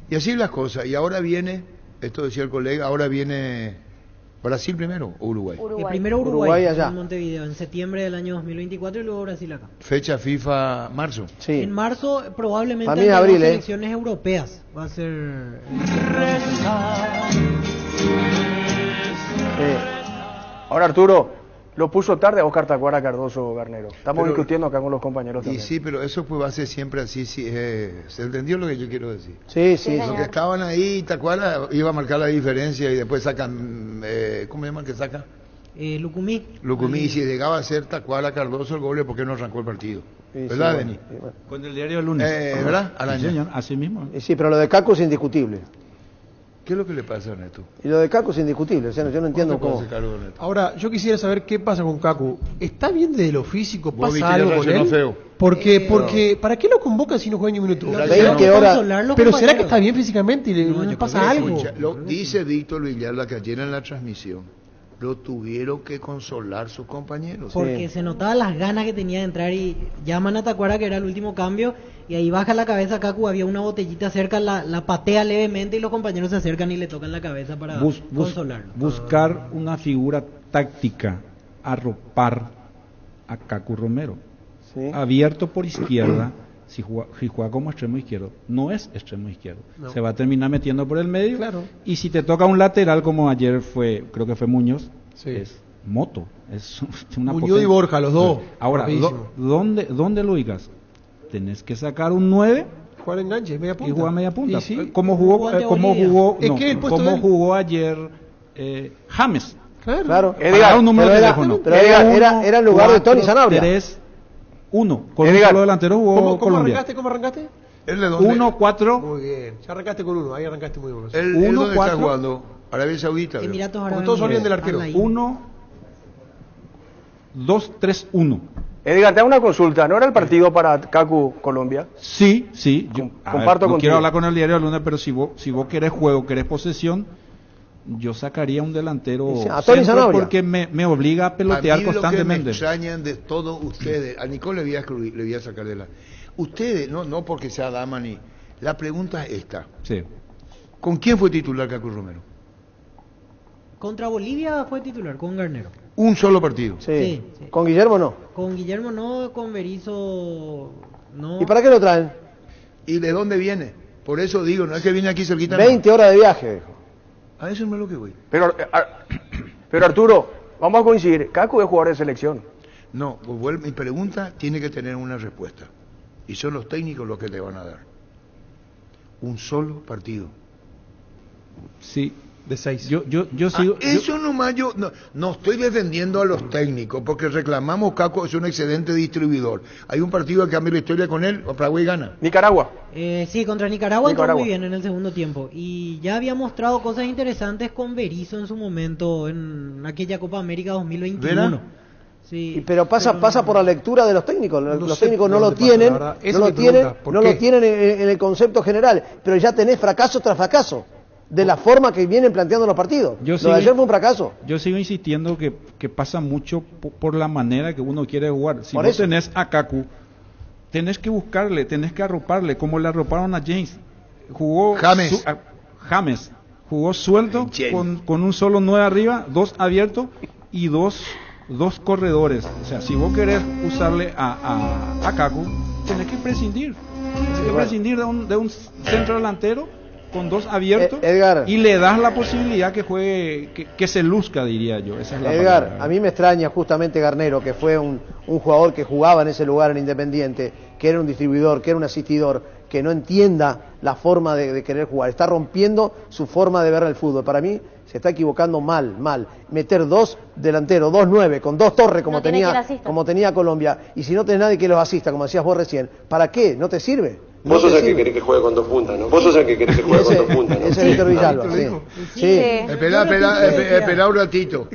Y así las cosas, y ahora viene, esto decía el colega, ahora viene ¿Brasil primero o Uruguay? Primero Uruguay allá en Montevideo, en septiembre del año 2024 y luego Brasil acá. Fecha FIFA marzo. Sí. En marzo probablemente en abril, las elecciones europeas va a ser. Ahora Arturo, lo puso tarde a Oscar Tacuara Cardoso Garnero. Estamos discutiendo acá con los compañeros también. Y sí, pero eso pues va a ser siempre así. Sí, ¿se entendió lo que yo quiero decir? Sí, sí. Los que estaban ahí, Tacuara iba a marcar la diferencia y después sacan, ¿cómo se llama el que saca? Lucumí. Lucumí, y si llegaba a ser Tacuara Cardoso el gol, ¿por qué no arrancó el partido? Sí, ¿verdad, sí, Denis? Sí, bueno. Con el diario El Lunes. ¿Verdad? Sí, señor, así mismo. Sí, pero lo de Caco es indiscutible. ¿Qué es lo que le pasa a Neto? Y lo de Cacu es indiscutible, o sea, yo no entiendo cómo. Ahora, yo quisiera saber qué pasa con Cacu. ¿Está bien desde lo físico? Vos viste ¿Pasa que algo con reaccionó él? feo. Porque ¿para qué lo convocan si no juega ni un minuto? 20 horas. Pero ¿será que está bien físicamente y le pasa algo? Escucha, dice Víctor Villalba que ayer en la transmisión lo tuvieron que consolar sus compañeros. Porque se notaban las ganas que tenía de entrar y llaman a Tacuara, que era el último cambio, y ahí baja la cabeza Cacu, había una botellita cerca, la patea levemente y los compañeros se acercan y le tocan la cabeza para consolarlo. Buscar una figura táctica, arropar a Cacu Romero. Sí. Abierto por izquierda, si juega como extremo izquierdo, no es extremo izquierdo. No. Se va a terminar metiendo por el medio. Claro. Y si te toca un lateral como ayer creo que fue Muñoz, Sí. es moto. Es una Muñoz potencia. y Borja, los dos. Ahora, Rapidísimo. ¿dónde lo ubicas? Tenés que sacar un 9 Jugar enganche, media punta. y jugar media punta. Y sí. ¿Cómo jugó Es que el puesto de cómo él. jugó ayer James? Claro. Edgar, un número de teléfono. Pero era el lugar de Tony Sanabria. 3-1. Con un solo delantero jugó Colombia. ¿Cómo arrancaste? ¿Él de dónde? 1-4. Muy bien. Ya arrancaste con uno. Ahí arrancaste muy bien. ¿Él dónde está jugando? Arabia Saudita. Emiratos Porque Árabes todos olvidan Unidos. del arquero. 1-2-3-1. Edgar, te hago una consulta. ¿No era el partido para Cacu Colombia? Sí. Yo Comparto no contigo. quiero hablar con el diario del lunes, pero si vos querés juego, querés posesión, yo sacaría un delantero A Tony centro Sanabria. porque me obliga a pelotear a mí constantemente. Lo que me extrañan de todos ustedes, a Nicole le voy a sacar de la... Ustedes, no porque sea dama ni... La pregunta es esta. Sí. ¿Con quién fue titular Cacu Romero? Contra Bolivia fue titular, con Garnero. Un solo partido. Sí. ¿Con Guillermo no? Con Guillermo no, con Berizzo no. ¿Y para qué lo traen? ¿Y de dónde viene? Por eso digo, no es que viene aquí cerquita. 20 horas de viaje, dijo. A eso no es lo que voy. Pero Arturo, vamos a coincidir. Cacu es jugador de selección. No, mi pregunta tiene que tener una respuesta. Y son los técnicos los que te van a dar. Un solo partido. Sí. De 6. Yo sigo. Eso nomás yo no estoy defendiendo a los técnicos, porque reclamamos Caco es un excelente distribuidor. Hay un partido que cambia la historia con él, Paraguay gana. Nicaragua. Sí, contra Nicaragua entró muy bien en el segundo tiempo. Y ya había mostrado cosas interesantes con Berizzo en su momento, en aquella Copa América 2021. ¿Verá? Sí, pero pasa por la lectura de los técnicos. Los técnicos no lo tienen, no lo tienen en el concepto general, pero ya tenés fracaso tras fracaso de la forma que vienen planteando los partidos. Lo de ayer fue un fracaso. Yo sigo insistiendo que pasa mucho por la manera que uno quiere jugar. Si Por vos eso. tenés a Cacu, tenés que buscarle, tenés que arroparle, como le arroparon a James. Jugó James jugó suelto con un solo 9 arriba, 2 abiertos y dos corredores. O sea, si vos querés usarle a Cacu, tenés que prescindir. Tenés que prescindir de un centro delantero con 2 abiertos Edgar, y le das la posibilidad que juegue, que se luzca, diría yo. Esa es la Edgar, palabra. a mí me extraña justamente Garnero, que fue un jugador que jugaba en ese lugar en Independiente, que era un distribuidor, que era un asistidor, que no entienda la forma de querer jugar. Está rompiendo su forma de ver el fútbol. Para mí se está equivocando mal. Meter 2 delanteros, 2 9, con 2 torres como tenía Colombia, y si no tenés nadie que los asista, como decías vos recién, ¿para qué? ¿No te sirve? Vos sos el que querés que juegue con 2 puntas, ¿no? Vos sos el que querés que juegue con 2 puntas, ¿no? Ese es Víctor Villalba, sí. Esperá un ratito.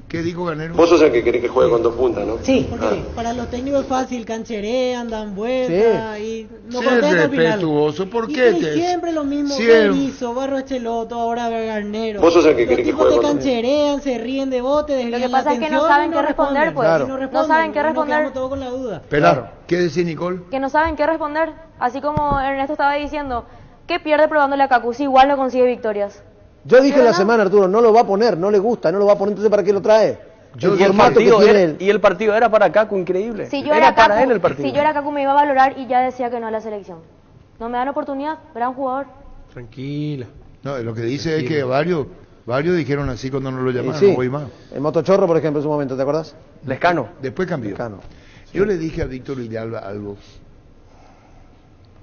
¿Qué dijo Garnero? Vos sos el que querés que juegue con 2 puntas, ¿no? Sí, porque para los técnicos es fácil, cancherean, dan vueltas y no Sé contestan al final. respetuoso, ¿por Y qué pero siempre lo mismo, Siempre. Berizzo, Barro Echeloto, ahora Garnero. Vos sos el que querés que Los tipos juegue te con cancherean, se ríen de vos, te desvían Lo que pasa la es que atención no saben y qué responder, responden. pues. Claro. Y no No responden, saben qué y nos responder. quedamos todos con la duda. Espera, ¿qué decís, Nicole? Que no saben qué responder. Así como Ernesto estaba diciendo, ¿qué pierde probándole a Cacu si igual no consigue victorias? Yo dije en la semana, Arturo, no lo va a poner, no le gusta, no lo va a poner, entonces ¿para qué lo trae? Y el partido era para Cacu, increíble. Si yo era era para Cacu, él el partido. si yo era Cacu me iba a valorar y ya decía que no a la selección. No me dan oportunidad, gran jugador. Tranquila. No, lo que dice es que varios dijeron así cuando no lo llamaron, Sí. no voy más. El Motochorro, por ejemplo, en su momento, ¿te acordás? Lescano. Después cambió. Yo le dije a Víctor Villalba algo.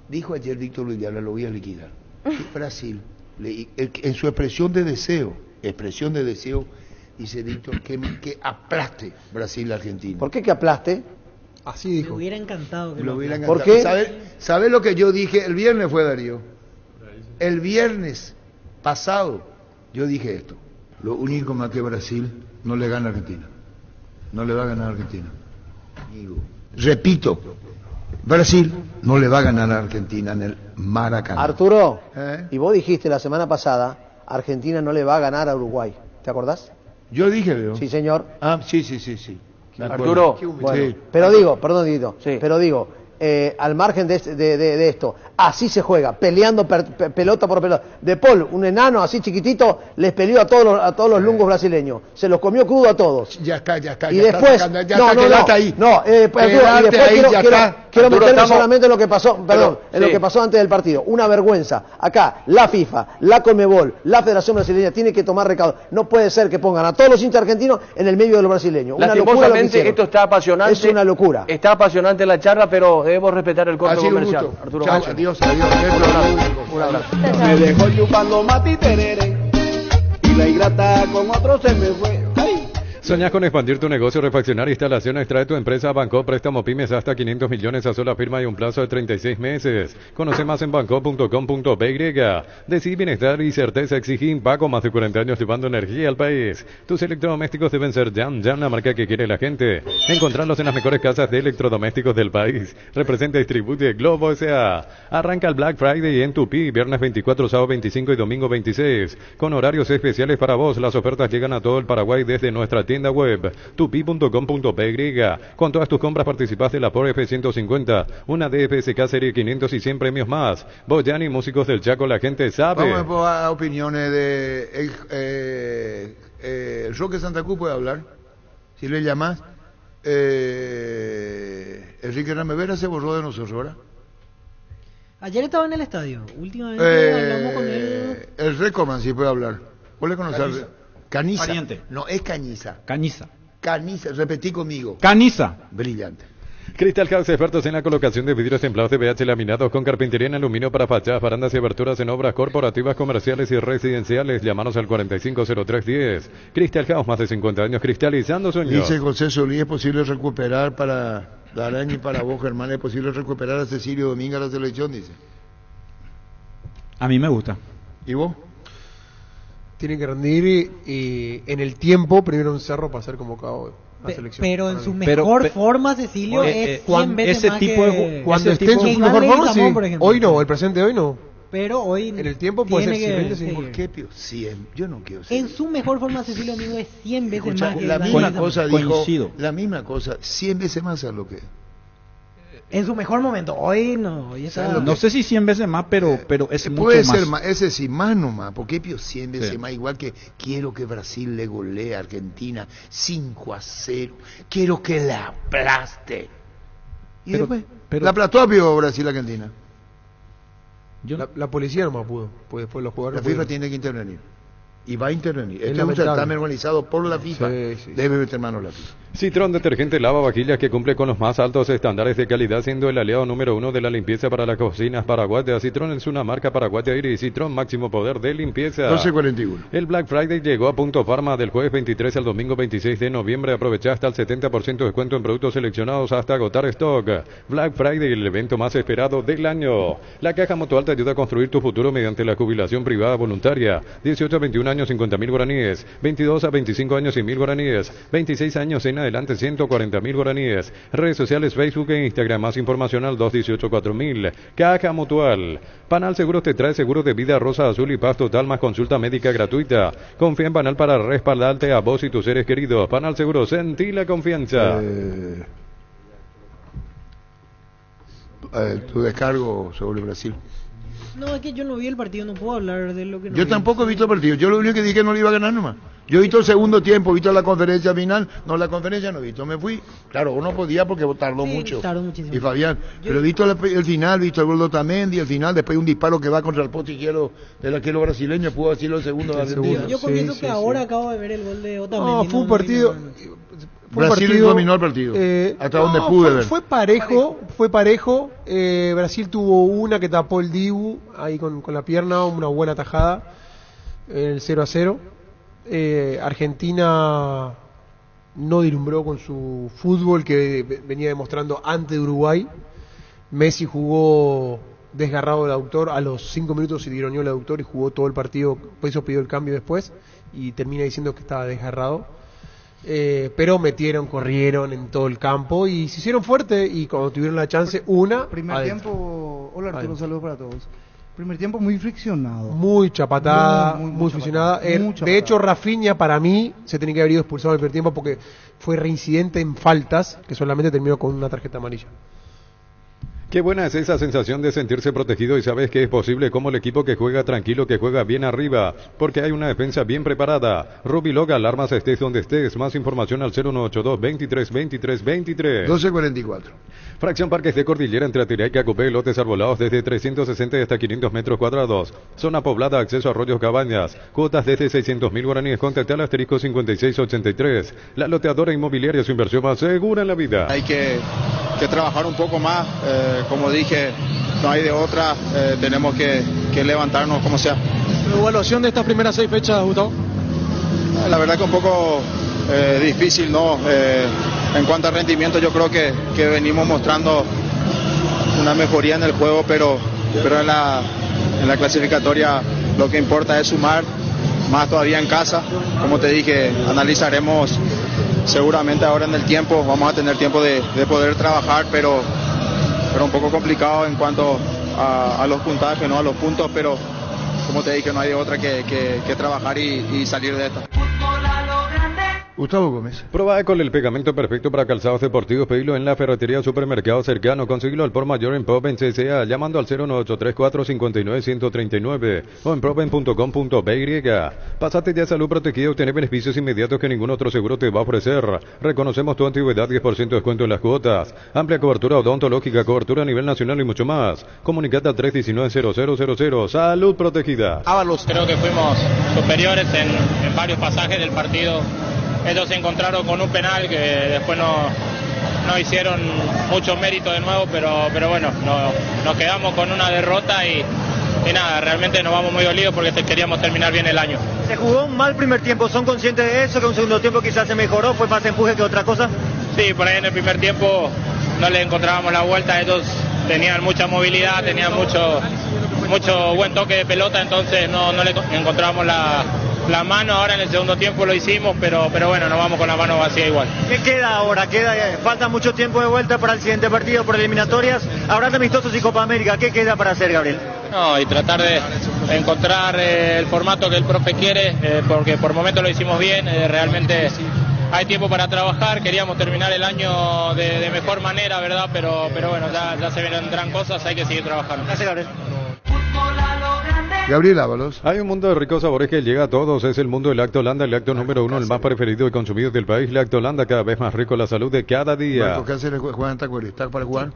Dijo ayer Víctor Villalba, lo voy a liquidar. Brasil, en su expresión de deseo, dice Víctor, que aplaste Brasil a Argentina. ¿Por qué que aplaste? Así Me dijo. hubiera encantado que Me lo lo hubiera aplaste. encantado. ¿Sabe lo que yo dije? El viernes fue Darío. El viernes pasado, yo dije esto. Lo único más que Brasil no le gana a Argentina. No le va a ganar a Argentina. Repito, Brasil no le va a ganar a Argentina en el Maracaná. Arturo, y vos dijiste la semana pasada, Argentina no le va a ganar a Uruguay. ¿Te acordás? Yo dije, Leo. Sí, señor. Ah, sí. Arturo, bueno, sí. Pero digo, perdón, Dito, sí. Pero digo, al margen de esto, así se juega, peleando pelota por pelota. De Paul, un enano así chiquitito, les peleó a todos los lungos brasileños. Se los comió crudo a todos. Ya está. Y después, ahí. Quiero meterme solamente en lo que pasó, lo que pasó antes del partido. Una vergüenza. Acá, la FIFA, la Conmebol, la Federación Brasileña tiene que tomar recaudo. No puede ser que pongan a todos los hinchas argentinos en el medio de los brasileños. Una locura lo que hicieron. Esto está apasionante. Es una locura. Está apasionante la charla, pero debemos respetar el corte comercial. Arturo, chao, adiós. Un abrazo. Me dejó chupando mati terere y la ingrata con otro se me fue. ¡Ay! ¿Soñás con expandir tu negocio, refaccionar instalaciones? Trae tu empresa a Banco Préstamo Pymes hasta 500 millones a sola firma y un plazo de 36 meses. Conoce más en banco.com.py. Decí bienestar y certeza. Exigí Impaco, más de 40 años llevando energía al país. Tus electrodomésticos deben ser Jam, la marca que quiere la gente. Encontrarlos en las mejores casas de electrodomésticos del país. Representa y distribuye Globo S.A. Arranca el Black Friday en Tupi, viernes 24, sábado 25 y domingo 26. Con horarios especiales para vos. Las ofertas llegan a todo el Paraguay desde nuestra tienda web tupi.com.py. Con todas tus compras participas de la Por F150, una DFSK Serie 500 y 100 premios más. Boyani, músicos del Chaco, la gente sabe. Vamos a opiniones de el Roque Santa Cruz puede hablar, si le llamas. Enrique Ramevera se borró de nosotros, ¿verdad? Ayer estaba en el estadio, últimamente hablamos con él. El Recoman sí puede hablar. ¿Vos le conocés? Caniza. Pariente. No, es Cañiza. Cañiza. Repetí conmigo. Caniza. Brillante. Crystal House, expertos en la colocación de vidrios templados de BH laminados con carpintería en aluminio para fachadas, barandas y aberturas en obras corporativas, comerciales y residenciales. Llámanos al 450310. Crystal House, más de 50 años cristalizando sueños. Dice José Solí, es posible recuperar para la araña y para vos, Germán, es posible recuperar a Cecilio Domínguez a la selección, dice. A mí me gusta. ¿Y vos? Tiene que rendir en el tiempo primero en Cerro para ser convocado a la selección. Pero en su mejor forma, Cecilio, es 100 veces más que... Cuando esté en su mejor forma, sí. Hoy no, el presente de hoy no. Pero hoy en el tiempo puede ser excelente. Sí. ¿Por qué, Pio? 100, yo no quiero ser. En su mejor forma, Cecilio Domingo es 100 veces más que la misma cosa dijo. Coincido. La misma cosa, 100 veces más a lo que... En su mejor momento, hoy no. Hoy no sé si 100 veces más, pero es mucho puede más. Puede ser más, ese sí, más nomás. ¿Por qué, Pio? 100 veces más. Igual que quiero que Brasil le golee a Argentina 5-0. Quiero que la aplaste. Y después, la aplastó, Pio, Brasil-Argentina. La policía nomás pudo. Pues después los jugadores. La FIFA tiene que intervenir. Y va a intervenir. Este es un certamen organizado por la FIFA. Debe meter mano la FIFA. Citrón Detergente Lava Vajillas, que cumple con los más altos estándares de calidad, siendo el aliado número 1 de la limpieza para las cocinas paraguayas. Citrón es una marca paraguaya y Citrón, máximo poder de limpieza. 12:41. El Black Friday llegó a Punto Farma del jueves 23 al domingo 26 de noviembre. Aprovecha hasta el 70% de descuento en productos seleccionados hasta agotar stock. Black Friday, el evento más esperado del año. La Caja Mutual te ayuda a construir tu futuro mediante la jubilación privada voluntaria. 18 a 21 años, 50.000 guaraníes. 22 a 25 años, 100.000 guaraníes. 26 años en adelante, 140.000 guaraníes. Redes sociales, Facebook e Instagram. Más información al 218-4000. Caja Mutual. Panal Seguros te trae seguros de vida, rosa, azul y paz total, más consulta médica gratuita. Confía en Panal para respaldarte a vos y tus seres queridos. Panal Seguros, sentí la confianza. Tu descargo sobre Brasil. No, es que yo no vi el partido, no puedo hablar de lo que no Yo vi. Tampoco he visto el partido, yo lo único que dije que no le iba a ganar nomás. Yo he visto el segundo tiempo, he visto la conferencia final, no, la conferencia no he visto, me fui. Claro, uno podía porque tardó mucho. Tardó muchísimo. Y Fabián, pero he visto el final, he visto el gol de Otamendi, el final, después un disparo que va contra el poste izquierdo del arquero brasileño, pudo decirlo el segundo de Argentina. Yo confieso que ahora acabo de ver el gol de Otamendi. No, fue un partido... Brasil dominó el partido, hasta donde pude ver. Fue parejo. Brasil tuvo una que tapó el Dibu ahí con la pierna, una buena tajada en el 0-0. Argentina no deslumbró con su fútbol que venía demostrando ante Uruguay. Messi jugó desgarrado el aductor, a los 5 minutos se tironeó el aductor y jugó todo el partido, por eso pidió el cambio después y termina diciendo que estaba desgarrado. Pero metieron, corrieron en todo el campo y se hicieron fuerte, y cuando tuvieron la chance, primer tiempo, hola Arturo, saludos para todos. Primer tiempo muy friccionado, muy chapatada, muy friccionada. De hecho, Rafinha para mí se tenía que haber ido expulsado en el primer tiempo porque fue reincidente en faltas, que solamente terminó con una tarjeta amarilla. Qué buena es esa sensación de sentirse protegido y sabes que es posible como el equipo que juega tranquilo, que juega bien arriba, porque hay una defensa bien preparada. Rubilog, alarmas estés donde estés. Más información al 0182 23 23 23. 12:44. Fracción Parques de Cordillera entre Atiraica, Copé, lotes arbolados desde 360 hasta 500 metros cuadrados. Zona poblada, acceso a arroyos, cabañas. Cuotas desde 600.000 guaraníes. Contacta al asterisco 5683. La loteadora inmobiliaria, su inversión más segura en la vida. Hay que trabajar un poco más. Como dije, no hay de otra. Tenemos que levantarnos como sea. ¿Evaluación de estas primeras 6 fechas, Gustavo? La verdad que un poco difícil, ¿no? En cuanto a rendimiento, yo creo que venimos mostrando una mejoría en el juego, pero en la clasificatoria lo que importa es sumar, más todavía en casa. Como te dije, analizaremos seguramente ahora en el tiempo, vamos a tener tiempo de poder trabajar, pero un poco complicado en cuanto a los puntajes, ¿no? A los puntos, pero como te dije, no hay de otra que trabajar y salir de esta. Gustavo Gómez. Prueba Ecol, el pegamento perfecto para calzados deportivos. Pedilo en la ferretería o supermercado cercano. Conseguilo al por mayor en Proven CCA llamando al 0983459-139 o en proven.com.by. Pasate ya salud protegida y obtener beneficios inmediatos que ningún otro seguro te va a ofrecer. Reconocemos tu antigüedad, 10% de descuento en las cuotas. Amplia cobertura odontológica, cobertura a nivel nacional y mucho más. Comunicate al 319-0000. Salud protegida. Ábalos. Creo que fuimos superiores en varios pasajes del partido. Ellos se encontraron con un penal que después no hicieron mucho mérito de nuevo, pero bueno, nos quedamos con una derrota y nada, realmente nos vamos muy dolidos porque queríamos terminar bien el año. Se jugó un mal primer tiempo, ¿son conscientes de eso? Que un segundo tiempo quizás se mejoró, fue más empuje que otra cosa. Sí, por ahí en el primer tiempo no le encontrábamos la vuelta, ellos tenían mucha movilidad, tenían mucho buen toque de pelota, entonces no le encontrábamos la mano. Ahora en el segundo tiempo lo hicimos, pero bueno, nos vamos con la mano vacía igual. ¿Qué queda ahora? Falta mucho tiempo de vuelta para el siguiente partido por eliminatorias. Habrá amistosos y Copa América. ¿Qué queda para hacer, Gabriel? No, y tratar de encontrar el formato que el profe quiere, porque por momentos lo hicimos bien, realmente hay tiempo para trabajar. Queríamos terminar el año de mejor manera, ¿verdad? Pero bueno, ya se vendrán cosas, hay que seguir trabajando. Gracias, Gabriel. Gabriel Ábalos. Hay un mundo de ricos sabores que llega a todos. Es el mundo del Lactolanda, el lácteo número 1, el más preferido y consumido del país. Lactolanda, cada vez más rico, la salud de cada día. ¿Qué hace? ¿Juegan Tacuari? ¿Está para jugar?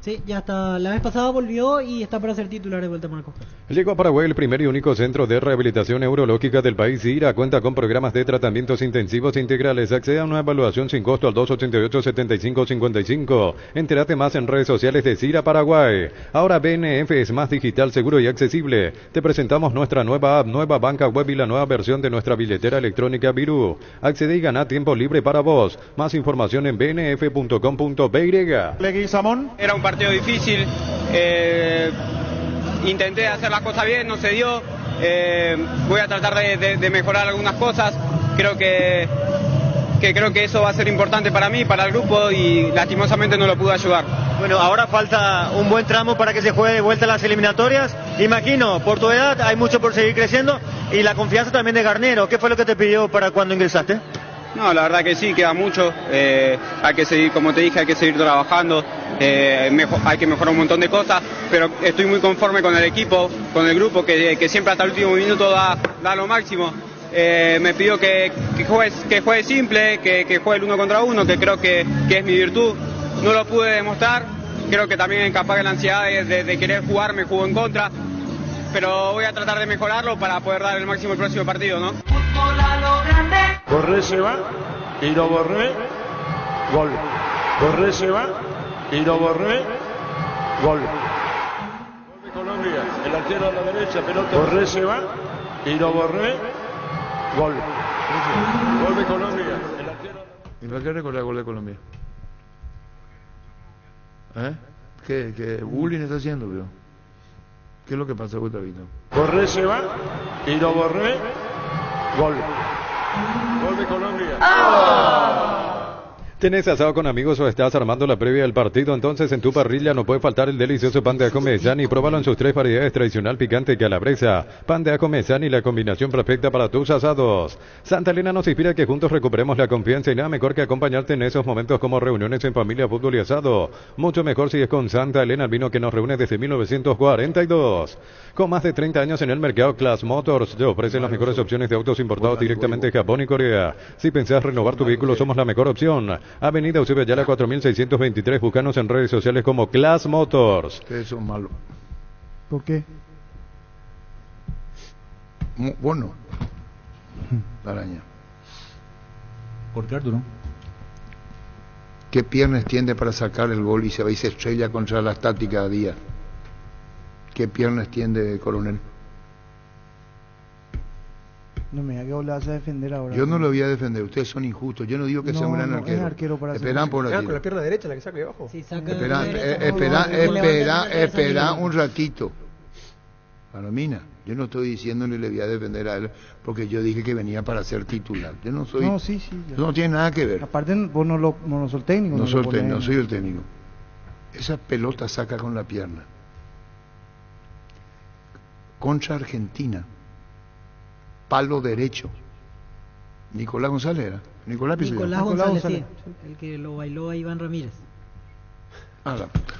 Sí, ya está. La vez pasada volvió y está para ser titular de vuelta, Marco. Llegó a Paraguay el primer y único centro de rehabilitación neurológica del país. IRA cuenta con programas de tratamientos intensivos integrales. Accede a una evaluación sin costo al 288-7555. Entérate más en redes sociales de CIRA Paraguay. Ahora BNF es más digital, seguro y accesible. Te presentamos nuestra nueva app, nueva banca web y la nueva versión de nuestra billetera electrónica Virú. Accede y gana tiempo libre para vos. Más información en bnf.com.by. Leguizamón. Era un partido difícil. Intenté hacer las cosas bien, no se dio. Voy a tratar de mejorar algunas cosas. Creo que eso va a ser importante para mí, para el grupo, y lastimosamente no lo pude ayudar. Bueno, ahora falta un buen tramo para que se juegue de vuelta las eliminatorias. Imagino, por tu edad hay mucho por seguir creciendo y la confianza también de Garnero. ¿Qué fue lo que te pidió para cuando ingresaste? No, la verdad que sí, queda mucho. Hay que seguir, como te dije, hay que seguir trabajando. Hay que mejorar un montón de cosas, pero estoy muy conforme con el equipo, con el grupo, que siempre hasta el último minuto da lo máximo. Me pidió que juegue simple, que juegue el 1 contra 1, que creo que es mi virtud. No lo pude demostrar, creo que también capaz que la ansiedad de querer jugar me jugó en contra, pero voy a tratar de mejorarlo para poder dar el máximo el próximo partido, ¿no? Borré se va, y lo Borré, gol. Borré se va, y lo Borré, gol. Gol de Colombia, el arquero a la derecha, pelota. Borré se va, y lo Borré, gol. Gol de Colombia, el arquero. ¿Y para qué recordar el gol de Colombia? ¿Qué bullying está haciendo, bro? ¿Qué es lo que pasa, Gustavito? Borré se va, y lo Borré, gol. Gol de Colombia. ¿Tenés asado con amigos o estás armando la previa del partido? Entonces en tu parrilla no puede faltar el delicioso pan de ajo Mezani. Pruébalo en sus 3 variedades: tradicional, picante y calabresa. Pan de ajo Mezani, la combinación perfecta para tus asados. Santa Elena nos inspira a que juntos recuperemos la confianza, y nada mejor que acompañarte en esos momentos como reuniones en familia, fútbol y asado. Mucho mejor si es con Santa Elena, el vino que nos reúne desde 1942. Con más de 30 años en el mercado, Class Motors te ofrece las mejores opciones de autos importados directamente de Japón y Corea. Si pensás renovar tu vehículo, somos la mejor opción. Avenida Eusebio Ayala 4623, búscanos en redes sociales como Class Motors. Ustedes son malos. ¿Por qué? Bueno. La araña. ¿Por qué, Arturo? ¿Qué piernas tiene para sacar el gol y se estrella contra la estática a Díaz? ¿Qué piernas tiene, coronel? No me diga que vos le vas a defender ahora. Yo no lo voy a defender, ustedes son injustos. Yo no digo que sea un gran arquero. Es arquero para Esperan por con la pierna derecha, la que saca de abajo. Sí, saca espera un ratito. Palomina, yo no estoy diciéndole le voy a defender a él porque yo dije que venía para ser titular. Yo no soy. No, sí. Eso no tiene nada que ver. Aparte, vos no sos técnico. No soy el técnico. Esa pelota saca con la pierna. Contra Argentina. Palo derecho. Nicolás González era. Nicolás González, sí. El que lo bailó a Iván Ramírez. Ah, la puta.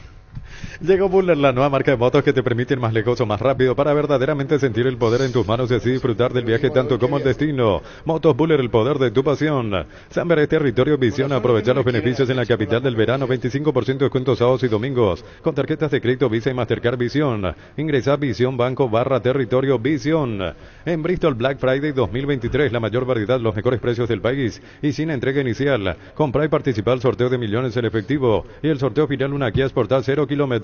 Llegó Buller, la nueva marca de motos que te permite ir más lejos o más rápido para verdaderamente sentir el poder en tus manos y así disfrutar del viaje tanto como el destino. Motos Buller, el poder de tu pasión. Samber es territorio Visión. Aprovechar los beneficios en la capital del verano. 25% de descuentos sábados y domingos con tarjetas de crédito Visa y Mastercard Visión. Ingresa a Visión Banco /territorio Visión. En Bristol Black Friday 2023, la mayor variedad, los mejores precios del país y sin entrega inicial. Compra y participa al sorteo de millones en efectivo y el sorteo final una Kia Sportage 0 kilómetros.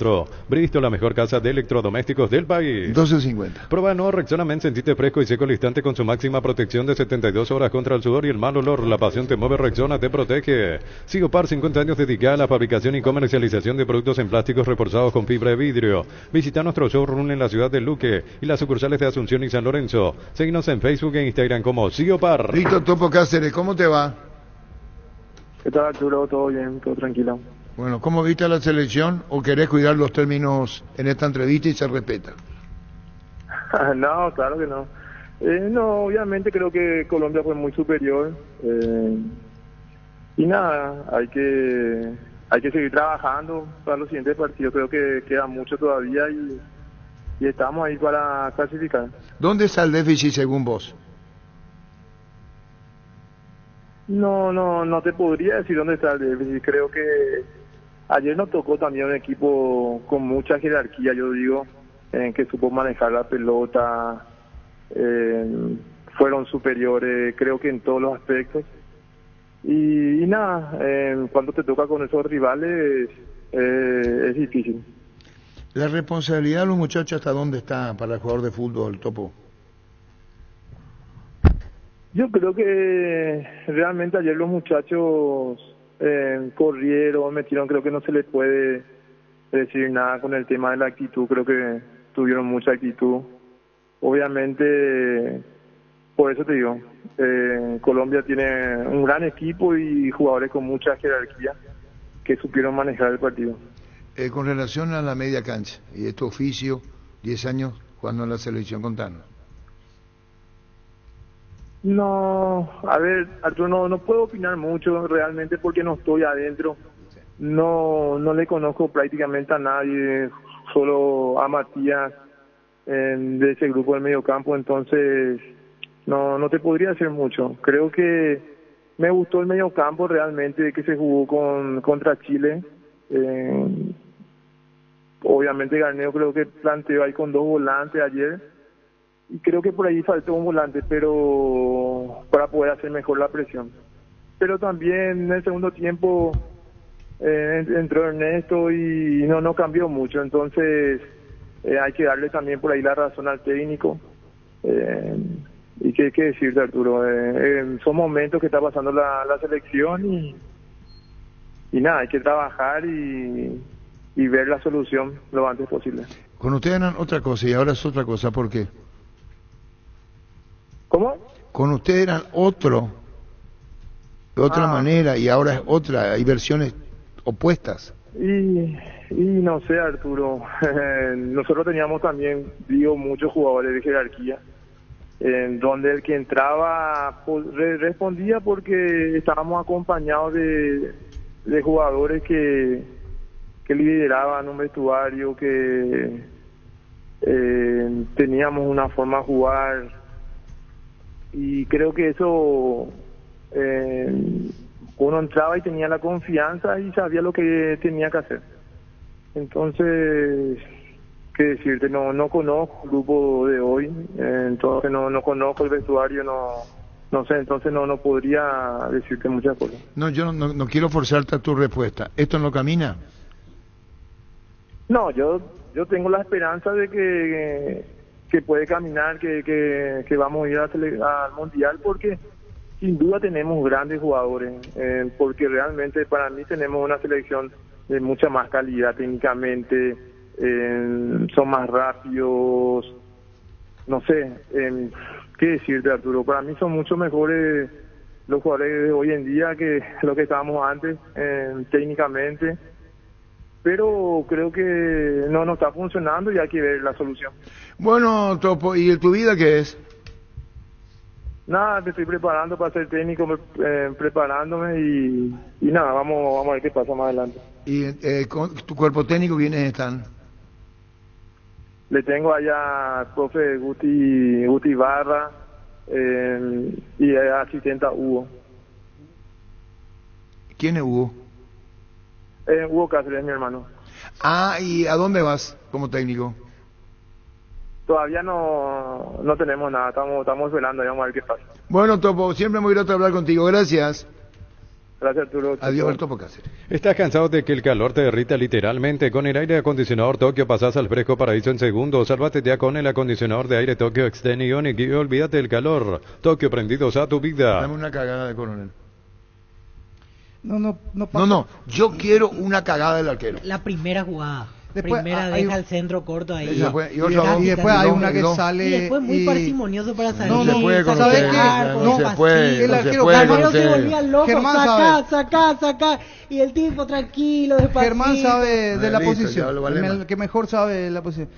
Bristol, la mejor casa de electrodomésticos del país. 12.50. Prueba nuevo Rexona Men, sentite fresco y seco al instante con su máxima protección de 72 horas contra el sudor y el mal olor. La pasión te mueve, Rexona te protege. Sigopar, 50 años dedicada a la fabricación y comercialización de productos en plásticos reforzados con fibra de vidrio. Visita nuestro showroom en la ciudad de Luque y las sucursales de Asunción y San Lorenzo. Seguinos en Facebook e Instagram como Sigopar. Víctor Topo Cáceres, ¿cómo te va? ¿Qué tal, Arturo? ¿Todo bien? ¿Todo tranquilo? Bueno, ¿cómo viste la selección o querés cuidar los términos en esta entrevista y se respeta? No, claro que no. No, obviamente creo que Colombia fue muy superior. Y nada, hay que seguir trabajando para los siguientes partidos. Creo que queda mucho todavía y estamos ahí para clasificar. ¿Dónde está el déficit según vos? No te podría decir dónde está el déficit. Creo que ayer nos tocó también un equipo con mucha jerarquía, yo digo, que supo manejar la pelota, fueron superiores, creo que en todos los aspectos. Y nada, cuando te toca con esos rivales es difícil. ¿La responsabilidad de los muchachos hasta dónde está para el jugador de fútbol, Topo? Yo creo que realmente ayer los muchachos corrieron, metieron, creo que no se les puede decir nada con el tema de la actitud, creo que tuvieron mucha actitud. Obviamente, por eso te digo, Colombia tiene un gran equipo y jugadores con mucha jerarquía que supieron manejar el partido. Con relación a la media cancha y este oficio, 10 años jugando en la selección, contanos. No, a ver, Arturo, no puedo opinar mucho realmente porque no estoy adentro. No le conozco prácticamente a nadie, solo a Matías de ese grupo del mediocampo, entonces no te podría decir mucho. Creo que me gustó el mediocampo realmente que se jugó contra Chile. Obviamente Garnero creo que planteó ahí con 2 volantes ayer. Y creo que por ahí faltó un volante, pero para poder hacer mejor la presión. Pero también en el segundo tiempo entró Ernesto y no cambió mucho. Entonces hay que darle también por ahí la razón al técnico. Y qué hay que decirte, Arturo. Son momentos que está pasando la selección y nada, hay que trabajar y ver la solución lo antes posible. Con ustedes eran otra cosa y ahora es otra cosa, ¿por qué? ¿Cómo? Con ustedes eran de otra manera y ahora es otra, hay versiones opuestas. Y no sé, Arturo, nosotros teníamos también, muchos jugadores de jerarquía, en donde el que entraba respondía porque estábamos acompañados de jugadores que lideraban un vestuario, que teníamos una forma de jugar, y creo que eso uno entraba y tenía la confianza y sabía lo que tenía que hacer. Entonces, qué decirte, no conozco el grupo de hoy, entonces no conozco el vestuario, no sé, entonces no podría decirte muchas cosas. No, yo no quiero forzarte a tu respuesta. ¿Esto no camina? No, yo tengo la esperanza de que puede caminar, que vamos a ir al Mundial, porque sin duda tenemos grandes jugadores, porque realmente para mí tenemos una selección de mucha más calidad técnicamente, son más rápidos, no sé, qué decirte, Arturo, para mí son mucho mejores los jugadores de hoy en día que lo que estábamos antes, técnicamente, pero creo que no está funcionando y hay que ver la solución. Bueno, Topo, ¿y tu vida qué es? Nada, te estoy preparando para ser técnico, preparándome y nada, vamos a ver qué pasa más adelante. ¿Y con tu cuerpo técnico quiénes están? Le tengo allá al profe Guti Barra y asistente a Hugo. ¿Quién es Hugo? Hugo Cáceres, mi hermano. Ah, ¿y a dónde vas como técnico? Todavía no tenemos nada, estamos esperando, vamos a ver qué pasa. Bueno, Topo, siempre muy grato hablar contigo, gracias. Gracias, Arturo. Adiós, el Topo Cáceres. ¿Estás cansado de que el calor te derrita literalmente? Con el aire acondicionador Tokio pasás al fresco paraíso en segundos. Sálvate ya con el acondicionador de aire Tokio Extend Ionic y olvídate del calor. Tokio, prendidos a tu vida. Dame una cagada de coronel. No, yo quiero una cagada del arquero. La primera jugada. Después, deja el centro corto ahí. Y después hay una que sale. Y después muy parsimonioso para salir. No se puede con ¿sabes usted, qué? no se puede. El arquero se volvía loco. Germán saca. Y el tipo tranquilo, despacito. Germán sabe de la Listo, posición. El que mejor sabe de la posición.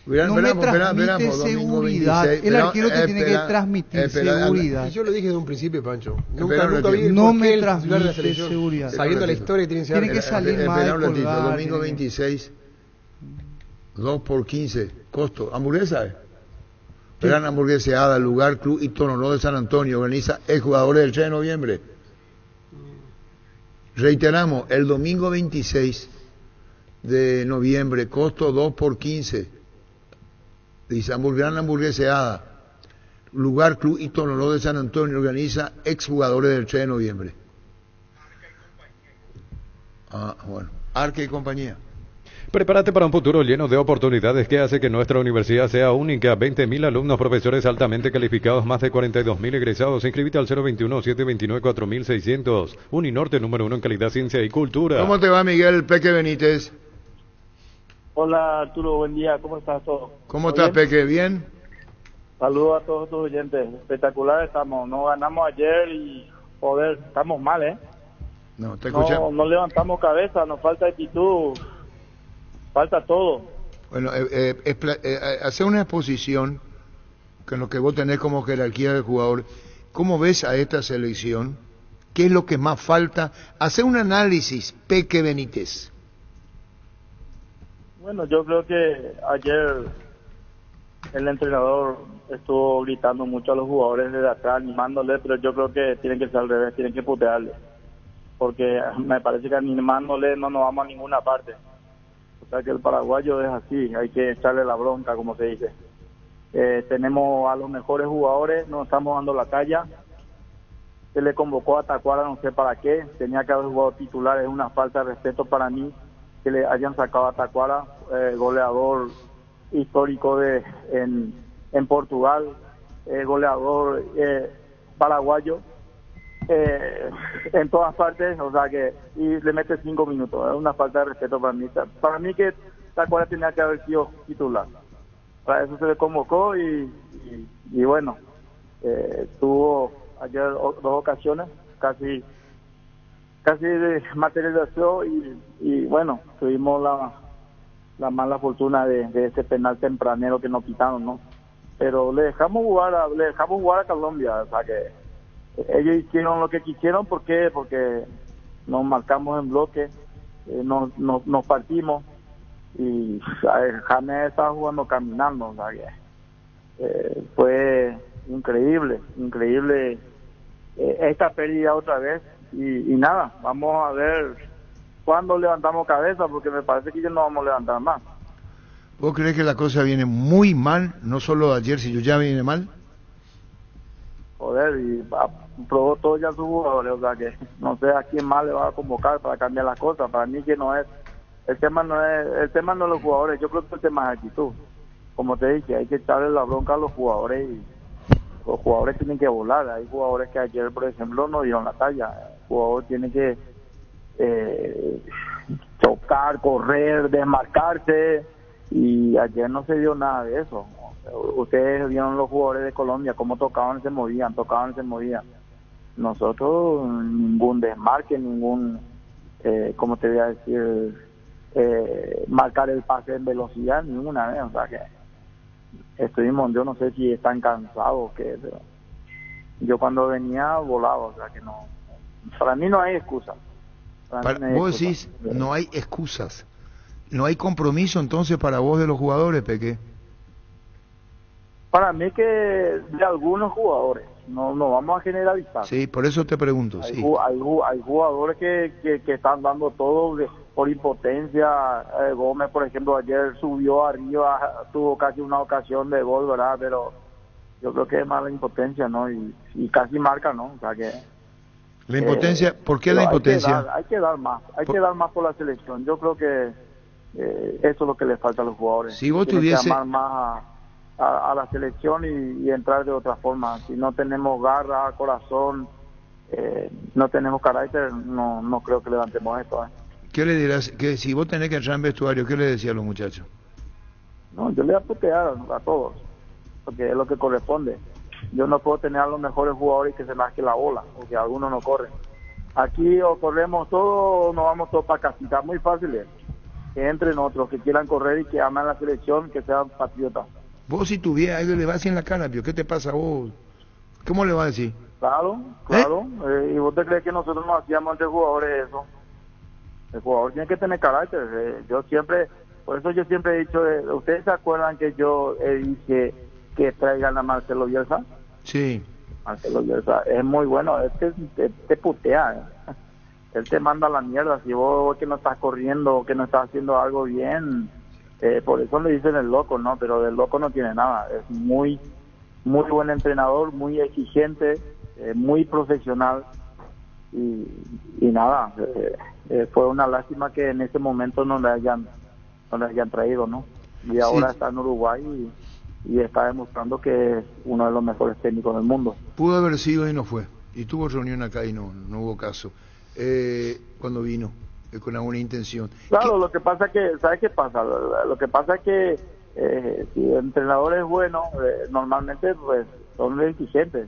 No me Veramos, transmite seguridad. 26, el arquero te tiene que transmitir seguridad. Y yo lo dije desde un principio, Pancho. Nunca vi no me transmite seguridad. Sabiendo la historia que tiene que salir más de colgar. Domingo 26, 2 por 15, costo. ¿Hamburguesa? Gran hamburgueseada, lugar, club y tono de San Antonio. Organiza el jugador del 3 de noviembre. Reiteramos, el domingo 26 de noviembre, costo 2 por 15. Dice gran hamburgueseada, lugar, club y tono de San Antonio. Organiza exjugadores del 3 de noviembre. Ah, bueno. Arque y compañía. Prepárate para un futuro lleno de oportunidades que hace que nuestra universidad sea única. 20.000 alumnos, profesores altamente calificados, más de 42.000 egresados. Inscríbete al 021-729-4600. Uninorte, número 1 en calidad, ciencia y cultura. ¿Cómo te va, Miguel Peque Benítez? Hola, Arturo, buen día. ¿Cómo estás todo? ¿Cómo estás, Peque? ¿Bien? Saludos a todos tus oyentes. Espectacular estamos. No ganamos ayer y, joder, estamos mal, ¿eh? No, te escuchamos. No levantamos cabeza, nos falta actitud. Falta todo. Bueno, hacer una exposición con lo que vos tenés como jerarquía de jugador. ¿Cómo ves a esta selección? ¿Qué es lo que más falta? Hacer un análisis, Peque Benítez. Bueno, yo creo que ayer el entrenador estuvo gritando mucho a los jugadores desde acá, animándoles, pero yo creo que tienen que ser al revés, tienen que putearle. Porque me parece que animándole no nos vamos a ninguna parte. O sea que el paraguayo es así, hay que echarle la bronca, como se dice. Tenemos a los mejores jugadores, no estamos dando la talla. Se le convocó a Tacuara, no sé para qué, tenía que haber jugado titular, es una falta de respeto para mí que le hayan sacado a Tacuara, goleador histórico en Portugal, goleador paraguayo. En todas partes, o sea que, y le mete 5 minutos, es una falta de respeto para mí que Tacuara tenía que haber sido titular. Para eso se le convocó y bueno, tuvo ayer dos ocasiones, casi materializó y bueno, tuvimos la mala fortuna de ese penal tempranero que nos quitaron, ¿no? Pero le dejamos jugar a Colombia, o sea que ellos hicieron lo que quisieron. ¿Por qué? Porque nos marcamos en bloque, nos partimos y James estaba jugando caminando, o sea que fue increíble esta pérdida otra vez y nada, vamos a ver cuándo levantamos cabeza, porque me parece que ya no vamos a levantar más. ¿Vos crees que la cosa viene muy mal? No solo ayer, sino ya viene mal. Joder, y probó todos ya sus jugadores, o sea que no sé a quién más le va a convocar para cambiar las cosas. Para mí que no es el tema no es los jugadores, yo creo que el tema es actitud. Como te dije, hay que echarle la bronca a los jugadores y los jugadores tienen que volar. Hay jugadores que ayer, por ejemplo, no dieron la talla. El jugador tiene que chocar, correr, desmarcarse, y ayer no se dio nada de eso. Ustedes vieron los jugadores de Colombia cómo tocaban y se movían. Nosotros ningún desmarque, ningún ¿cómo te voy a decir? Marcar el pase en velocidad ninguna vez. O sea que estuvimos, yo no sé si están cansados o qué, pero yo cuando venía volaba. O sea que no, para mí no hay excusa. Vos decís, no hay excusas, no hay compromiso entonces para vos de los jugadores, Peque. Para mí que de algunos jugadores, no vamos a generalizar. Sí, por eso te pregunto. Hay, sí. hay jugadores que están dando todo por impotencia. Gómez, por ejemplo, ayer subió arriba, tuvo casi una ocasión de gol, ¿verdad? Pero yo creo que es más la impotencia, ¿no? Y casi marca, ¿no? O sea que... La impotencia, ¿por qué la impotencia? Hay que dar más por la selección. Yo creo que eso es lo que le falta a los jugadores. Si vos Tienen tuviese... que amar más a la selección y entrar de otra forma. Si no tenemos garra, corazón, no tenemos carácter, no creo que levantemos esto. ¿Qué le dirás? Que si vos tenés que entrar en vestuario, ¿qué le decís a los muchachos? No, yo le voy a putear a todos, porque es lo que corresponde. Yo no puedo tener a los mejores jugadores que se masque la bola, porque algunos no corren. Aquí o corremos todos o nos vamos todos para casita. Muy fácil es. Que entren otros que quieran correr y que amen la selección, que sean patriotas. Vos si tuvieras algo le vas a decir en la cara, ¿qué te pasa a vos? ¿Cómo le vas a decir? Claro. ¿Y vos te crees que nosotros no hacíamos entre jugadores eso? El jugador tiene que tener carácter. Por eso yo siempre he dicho, ¿ustedes se acuerdan que yo dije que traigan a Marcelo Bielsa? Sí. Marcelo Bielsa es muy bueno, es que te putea. Él te manda a la mierda si vos que no estás corriendo o que no estás haciendo algo bien. Por eso le dicen el loco, ¿no? Pero del loco no tiene nada. Es muy buen entrenador, muy exigente, muy profesional y nada. Fue una lástima que en ese momento no le hayan traído, ¿no? Y ahora está en Uruguay y está demostrando que es uno de los mejores técnicos del mundo. Pudo haber sido y no fue. Y tuvo reunión acá y no hubo caso. Cuando vino, con alguna intención. Claro, lo que pasa es que, ¿sabes qué pasa? Lo que pasa es que si el entrenador es bueno, normalmente pues son exigentes.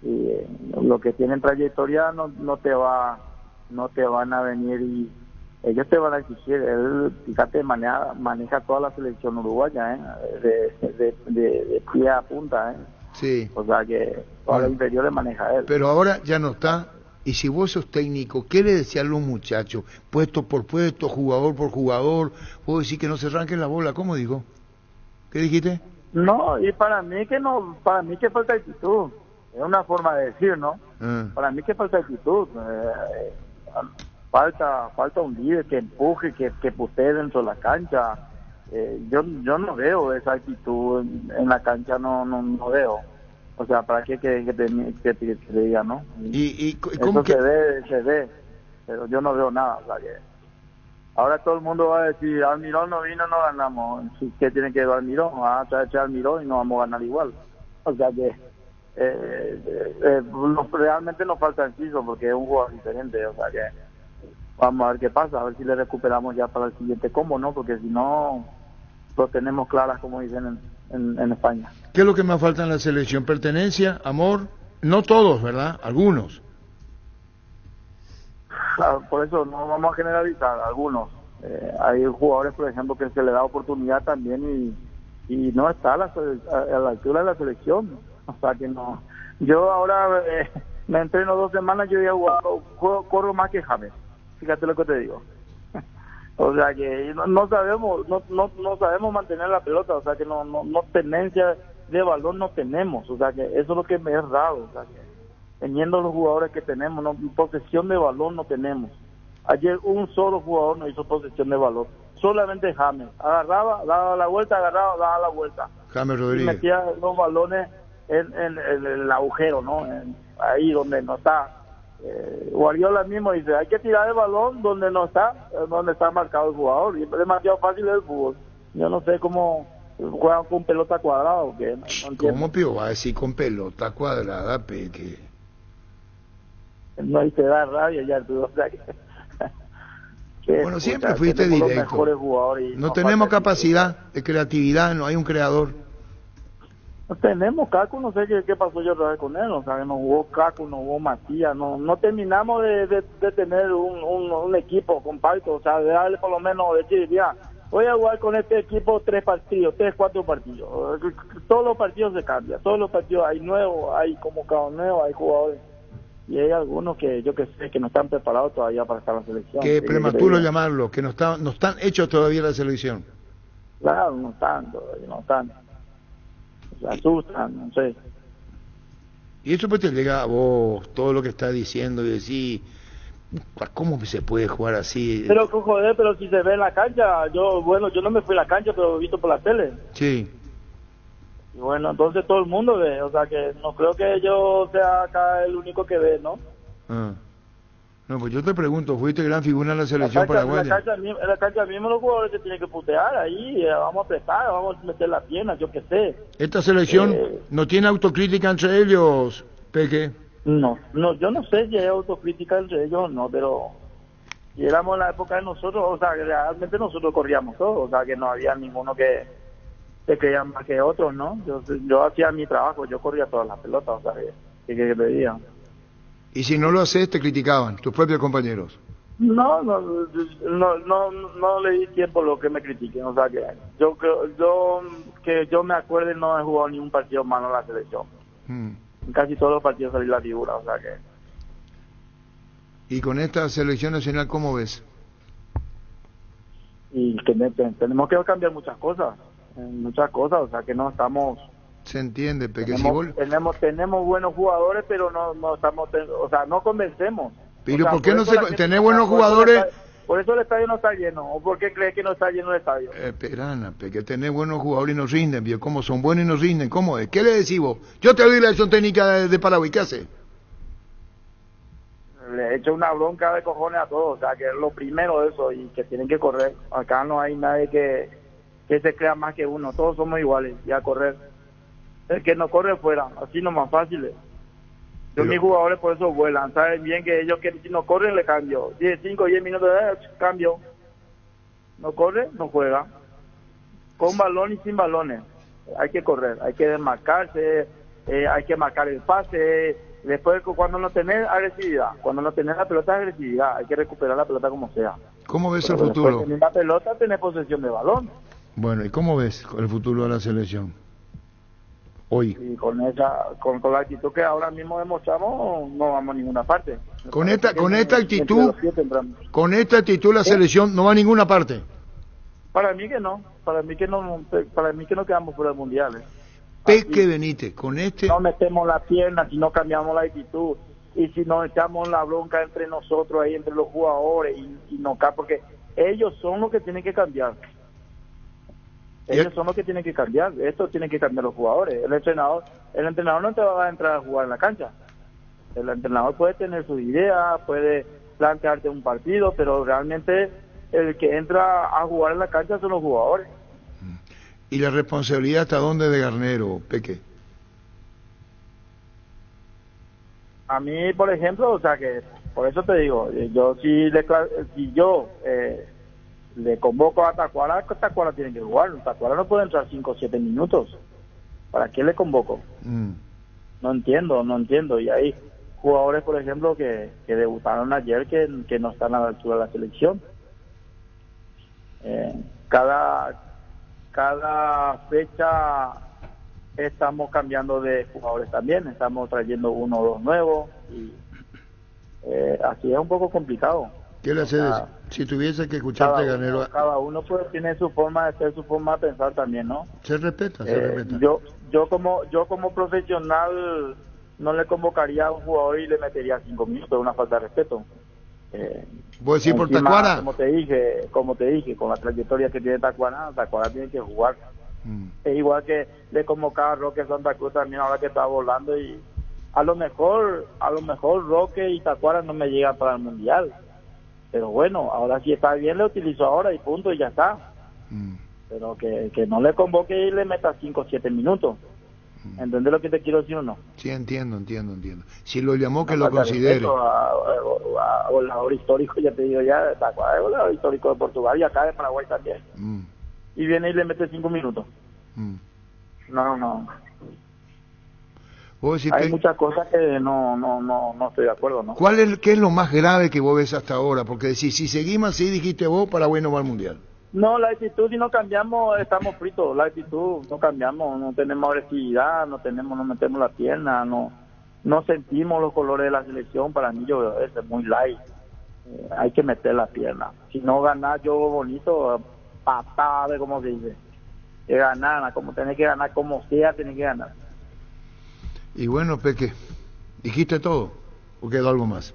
Y los que tienen trayectoria no te van a venir y ellos te van a exigir. Él, fíjate, maneja toda la selección uruguaya, de pie a punta, Sí. O sea que toda la inferior le maneja él. Pero ahora ya no está. Y si vos sos técnico, ¿qué le decís a los muchachos? Puesto por puesto, jugador por jugador. Vos decís que no se arranquen la bola. ¿Cómo digo? ¿Qué dijiste? No, y para mí que falta actitud. Es una forma de decir, ¿no? Para mí que falta actitud. Falta un líder que empuje, que putee dentro de la cancha. Yo no veo esa actitud en la cancha, no veo. O sea, ¿para qué que te diga, no? ¿Y cómo eso se ve, pero yo no veo nada. O sea, que ahora todo el mundo va a decir, Almirón no vino, no ganamos. ¿Qué tiene que ver Almirón? Vamos a echar Almirón y no vamos a ganar igual. O sea que realmente nos falta inciso porque es un jugador diferente. O sea que Vamos a ver qué pasa, a ver si le recuperamos ya para el siguiente combo, ¿no? Porque si no, lo tenemos claras, como dicen en España. ¿Qué es lo que más falta en la selección? ¿Pertenencia? ¿Amor? No todos, ¿verdad? Algunos. Claro, por eso no vamos a generalizar, algunos. Hay jugadores, por ejemplo, que se le da oportunidad también y no está a la altura de la selección. O sea que no. Yo ahora me entreno 2 semanas, yo ya corro más que James. Fíjate lo que te digo. O sea que no sabemos mantener la pelota, o sea que no tenencia de balón no tenemos, o sea que eso es lo que me es raro, o sea que teniendo los jugadores que tenemos, posesión de balón no tenemos. Ayer un solo jugador no hizo posesión de balón, solamente James, agarraba, daba la vuelta, agarraba, daba la vuelta. James Rodríguez. Y metía los balones en el agujero, ¿no? Ahí donde no está. Guardiola mismo dice, hay que tirar el balón donde está marcado el jugador, y es demasiado fácil el fútbol. Yo no sé cómo juegan con pelota cuadrada o qué, no ¿Cómo Pío va a decir con pelota cuadrada, Peque? No, y te da rabia ya, o sea que bueno, siempre fuiste directo. No tenemos capacidad de creatividad, no hay un creador. No tenemos Cacu, no sé qué pasó yo otra vez con él, o sea, no jugó Cacu, no jugó Matías, no terminamos de tener un equipo compacto, o sea, de darle por lo menos, decir, mira, voy a jugar con este equipo 3 partidos, 3, 4 partidos, todos los partidos se cambian, todos los partidos hay nuevos, hay convocados nuevos, hay jugadores, y hay algunos que yo que sé que no están preparados todavía para estar en la selección. Que prematuro llamarlo, que no están hechos todavía la selección. Claro, no están. Se asustan, no sé. Y eso pues te llega a vos, todo lo que estás diciendo y decís, ¿cómo se puede jugar así? Pero joder, pero si se ve en la cancha, yo no me fui a la cancha, pero he visto por la tele. Sí. Y bueno, entonces todo el mundo ve, o sea que no creo que yo sea acá el único que ve, ¿no? No, pues yo te pregunto, fuiste gran figura en la selección paraguaya. En la cancha mismo los jugadores se tienen que putear ahí, vamos a apretar, vamos a meter las piernas, yo qué sé. ¿Esta selección no tiene autocrítica entre ellos, Peque? No, yo no sé si hay autocrítica entre ellos o no, pero si éramos en la época de nosotros, o sea, realmente nosotros corríamos todos, o sea, que no había ninguno que se creía más que otros, ¿no? Yo hacía mi trabajo, yo corría todas las pelotas, o sea, que pedían. Y si no lo haces, te criticaban tus propios compañeros. No le di tiempo a lo que me critiquen, o sea que yo me acuerde no he jugado ni un partido malo en la selección. En casi todos los partidos salí la figura, o sea que. ¿Y con esta selección nacional cómo ves? Y que tenemos que cambiar muchas cosas, o sea que no estamos. Se entiende, Peque. Tenemos buenos jugadores, pero no estamos, o sea, no convencemos. Pero ¿por qué no tenés buenos jugadores? Por eso el estadio no está lleno, ¿o por qué crees que no está lleno el estadio? Perana, Peque, tenés buenos jugadores y no rinden, ¿vio? ¿Cómo son buenos y no rinden? ¿Cómo es? ¿Qué le decís vos? Yo te doy la dirección técnica de Paraguay, ¿qué hace? Le he hecho una bronca de cojones a todos, o sea, que es lo primero de eso, y que tienen que correr. Acá no hay nadie que se crea más que uno, todos somos iguales, y a correr. El que no corre fuera, así no más fácil. Mis jugadores por eso vuelan, saben bien que ellos que si no corren le cambio, 5 o 10 minutos de cambio, no corre, no juega, con balón y sin balones, hay que correr, hay que desmarcarse, hay que marcar el pase, después cuando no tenés agresividad, cuando no tenés la pelota agresividad, hay que recuperar la pelota como sea. ¿Cómo ves el futuro? Tener la pelota, tenés posesión de balón. Bueno, ¿y cómo ves el futuro de la selección? Hoy. Y con la actitud que ahora mismo demostramos, no vamos a ninguna parte. Con esta actitud la selección no va a ninguna parte. Para mí que no quedamos fuera del mundial. Peque Benítez, con este. No metemos la pierna, si no cambiamos la actitud y si no echamos la bronca entre nosotros ahí, entre los jugadores y no, porque ellos son los que tienen que cambiar. Ellos son los que tienen que cambiar, esto tienen que cambiar los jugadores. El entrenador no te va a entrar a jugar en la cancha. El entrenador puede tener sus ideas, puede plantearte un partido, pero realmente el que entra a jugar en la cancha son los jugadores. ¿Y la responsabilidad hasta dónde de Garnero, Peque? A mí, por ejemplo, o sea que Por eso te digo, yo si yo le convoco a Tacuara tiene que jugar. Tacuara no puede entrar 5 o 7 minutos. ¿Para qué le convoco? No entiendo. Y hay jugadores, por ejemplo, que debutaron ayer que no están a la altura de la selección. Cada fecha estamos cambiando de jugadores también, estamos trayendo 1 o 2 nuevos y así es un poco complicado. ¿Qué le haces? Si tuviese que escucharte, Garnero... Cada uno pues tiene su forma de ser, su forma de pensar también, ¿no? Se respeta. Yo como profesional no le convocaría a un jugador y le metería 5 minutos, es una falta de respeto. ¿Vos decís por Tacuara? Como te dije, con la trayectoria que tiene Tacuara tiene que jugar. Es igual que le convocaba a Roque Santa Cruz también ahora que está volando, y a lo mejor Roque y Tacuara no me llegan para el Mundial, pero bueno, ahora si está bien le utilizo ahora y punto, y ya está. Pero que no le convoque y le meta 5 o 7 minutos. ¿Entendés lo que te quiero decir o no? Sí, entiendo. Si lo llamó, que lo considere. A goleador histórico, ya te digo, Tacuara es goleador histórico de Portugal y acá de Paraguay también. Y viene y le mete 5 minutos. No. Hay muchas cosas que no estoy de acuerdo, ¿no? ¿Qué es lo más grave que vos ves hasta ahora? Porque si seguimos así, dijiste vos, Paraguay no va al Mundial. No, la actitud, si no cambiamos, estamos fritos. La actitud, no cambiamos, no tenemos agresividad, no metemos la pierna, no sentimos los colores de la selección. Para mí, es muy light. Hay que meter la pierna. Si no ganar, yo bonito, patada, como se dice. Ganar, como tenés que ganar, como sea, tenés que ganar. Y bueno, Peque, ¿dijiste todo o quedó algo más?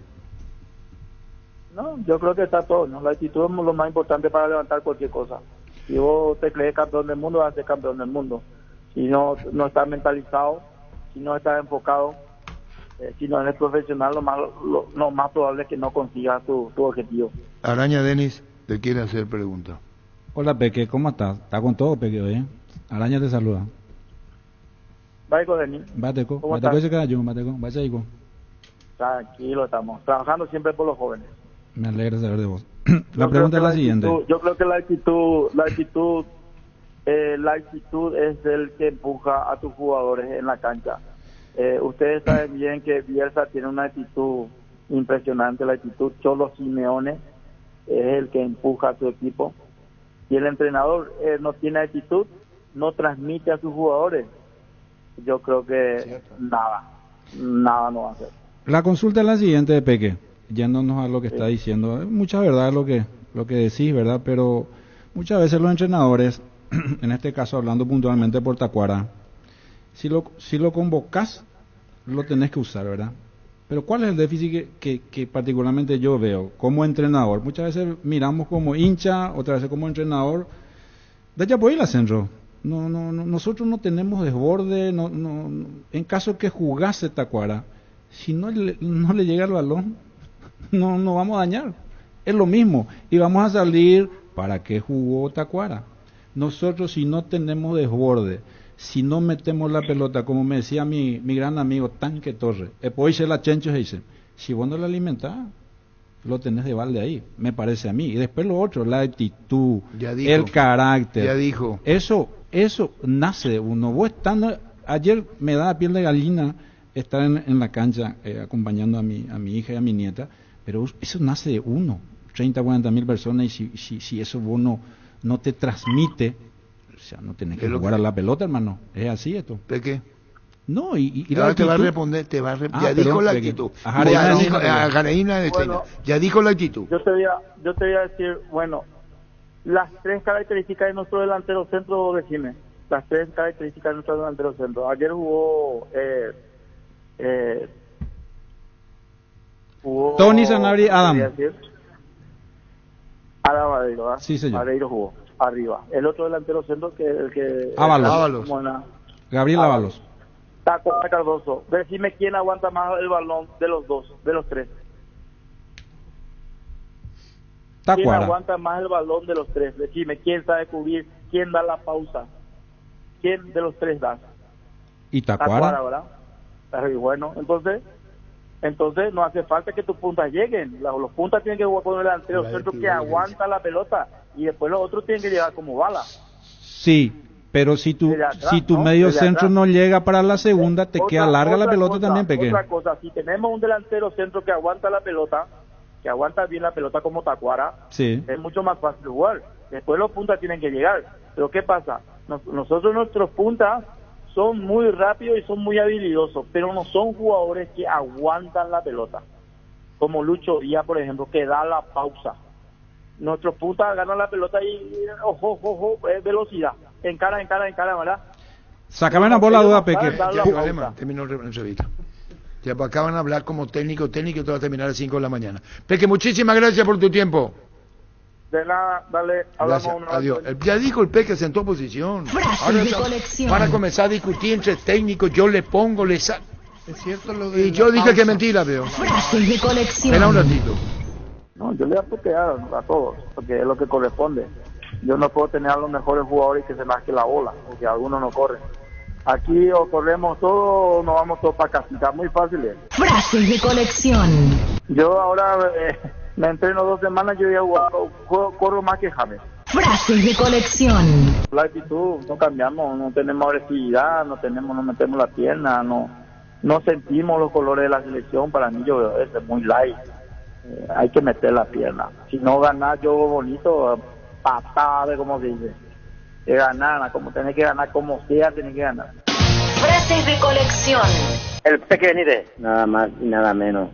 No, yo creo que está todo, ¿no? La actitud es lo más importante para levantar cualquier cosa. Si vos te crees campeón del mundo, vas a ser campeón del mundo. Si no estás mentalizado, si no estás enfocado, si no eres profesional, lo más probable es que no consigas tu objetivo. Araña Denis te quiere hacer pregunta. Hola Peque, ¿cómo estás? ¿Está con todo, Peque, hoy? Araña te saluda. Bateco, Denis. Bateco, ese cayó, Bateco, Bateco. Tranquilo, estamos trabajando siempre por los jóvenes. Me alegra saber de vos. La pregunta es la siguiente. Yo creo que la actitud es el que empuja a tus jugadores en la cancha. Ustedes saben bien que Bielsa tiene una actitud impresionante, la actitud Cholo Simeone es el que empuja a su equipo. Si el entrenador no tiene actitud, no transmite a sus jugadores. Yo creo que nada no va a hacer. La consulta es la siguiente, Peque, yéndonos a lo que está diciendo. Mucha verdad lo que decís, ¿verdad? Pero muchas veces los entrenadores, en este caso hablando puntualmente por Tacuara, si lo convocás, lo tenés que usar, ¿verdad? Pero ¿cuál es el déficit que particularmente yo veo como entrenador? Muchas veces miramos como hincha, otras veces como entrenador. De allá por ir al centro. Nosotros no tenemos desborde. En caso que jugase Tacuara, si no le llega el balón, no vamos a dañar. Es lo mismo. Y vamos a salir, ¿para qué jugó Tacuara? Nosotros, si no tenemos desborde, si no metemos la pelota, como me decía mi gran amigo Tanque Torre, después se la chencho dice, si vos no la alimentás, lo tenés de balde ahí, me parece a mí. Y después lo otro, la actitud, el carácter. Ya dijo. Eso nace de uno. Vos estando, ayer me da piel de gallina estar en la cancha acompañando a mi hija y a mi nieta, pero eso nace de uno. 30, 40 mil personas, y si eso vos no te transmite, o sea, no tenés que jugar a la pelota, hermano. Es así esto. ¿De qué? No, y ahora te va a responder, ya dijo la actitud. Ya dijo la actitud. Yo te voy a decir, bueno, las 3 características de nuestro delantero centro, decime. Las 3 características de nuestro delantero centro. Ayer jugó Tony Sanabria, Adam Vareiro, ¿verdad? Sí, señor. Vareiro jugó arriba. El otro delantero centro que Ábalos. Gabriel Ábalos. Tacuara Cardoso. Decime quién aguanta más el balón de los 3. Tacuara. ¿Quién aguanta más el balón de los 3? Decime quién sabe cubrir, quién da la pausa, quién de los 3 da. Y Tacuara, ¿verdad? Y bueno, entonces Entonces no hace falta que tus puntas lleguen. Los puntas tienen que jugar con el delantero centro que aguanta la pelota y después los otros tienen que llegar como bala. Sí, pero si tu medio centro no llega para la segunda, te queda larga la pelota también, Peque. Otra cosa, si tenemos un delantero centro que aguanta la pelota, que aguanta bien la pelota como Tacuara, sí, es mucho más fácil jugar. Después los puntas tienen que llegar. Pero ¿qué pasa? Nosotros, nuestros puntas son muy rápidos y son muy habilidosos, pero no son jugadores que aguantan la pelota. Como Lucho Díaz, por ejemplo, que da la pausa. Nuestros puntas ganan la pelota y ojo, velocidad. Encara, ¿verdad? Sácame una bola duda, Peque. Terminó la entrevista. Ya acaban de hablar como técnico, y todo va a terminar a las 5 de la mañana. Peque, muchísimas gracias por tu tiempo. De nada, dale, hablamos. Adiós. Ya dijo el Peque, sentó posición. Frases de colección. Van a comenzar a discutir entre técnicos, yo le pongo, Es cierto lo de y yo dije que mentira, veo. Frases de colección. Espera un ratito. No, yo le voy a putear a todos, porque es lo que corresponde. Yo no puedo tener a los mejores jugadores que se más que la bola, porque algunos no corren. Aquí o corremos todos o nos vamos todos para casita, muy fácil. Frases de colección. Yo ahora me entreno 2 semanas, yo ya corro más que James. Frases de colección. La actitud, no cambiamos, no tenemos agresividad, no metemos la pierna, no sentimos los colores de la selección. Para mí es muy light. Hay que meter la pierna. Si no ganar yo bonito, patada, como se dice. Que ganar, como tenés que ganar, como sea, tenés que ganar. Frases de colección. El Peque Benítez, nada más y nada menos.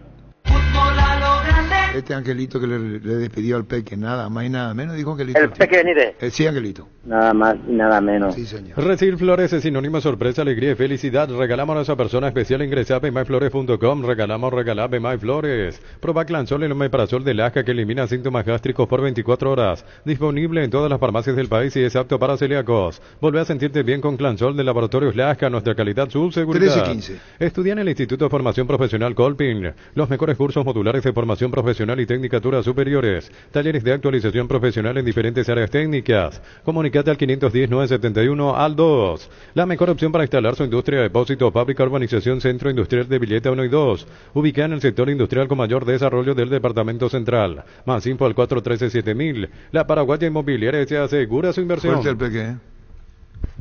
Este Angelito que le despidió al Peque, nada más y nada menos, dijo Angelito. El Peque Benítez. Sí, Angelito. Nada más y nada menos. Sí, señor. Recibir flores es sinónimo de sorpresa, alegría y felicidad. Regalamos a esa persona especial. Ingresa a bemyflores.com. Regalamos Bemyflores. Proba Clansol, el omeprazol de Laja que elimina síntomas gástricos por 24 horas. Disponible en todas las farmacias del país y es apto para celíacos. Volvé a sentirte bien con Clansol de Laboratorios Laja. Nuestra calidad, su seguridad. 13-15. Estudia en el Instituto de Formación Profesional Colpin. Los mejores cursos modulares de formación profesional y tecnicaturas superiores. Talleres de actualización profesional en diferentes áreas técnicas. Comunicate al 510-971 al 2. La mejor opción para instalar su industria, depósito, fábrica, urbanización, centro industrial de Villeta 1 y 2. Ubicada en el sector industrial con mayor desarrollo del departamento central. Más info al 413-7000. La Paraguaya Inmobiliaria se asegura su inversión. Fuerte el Peque,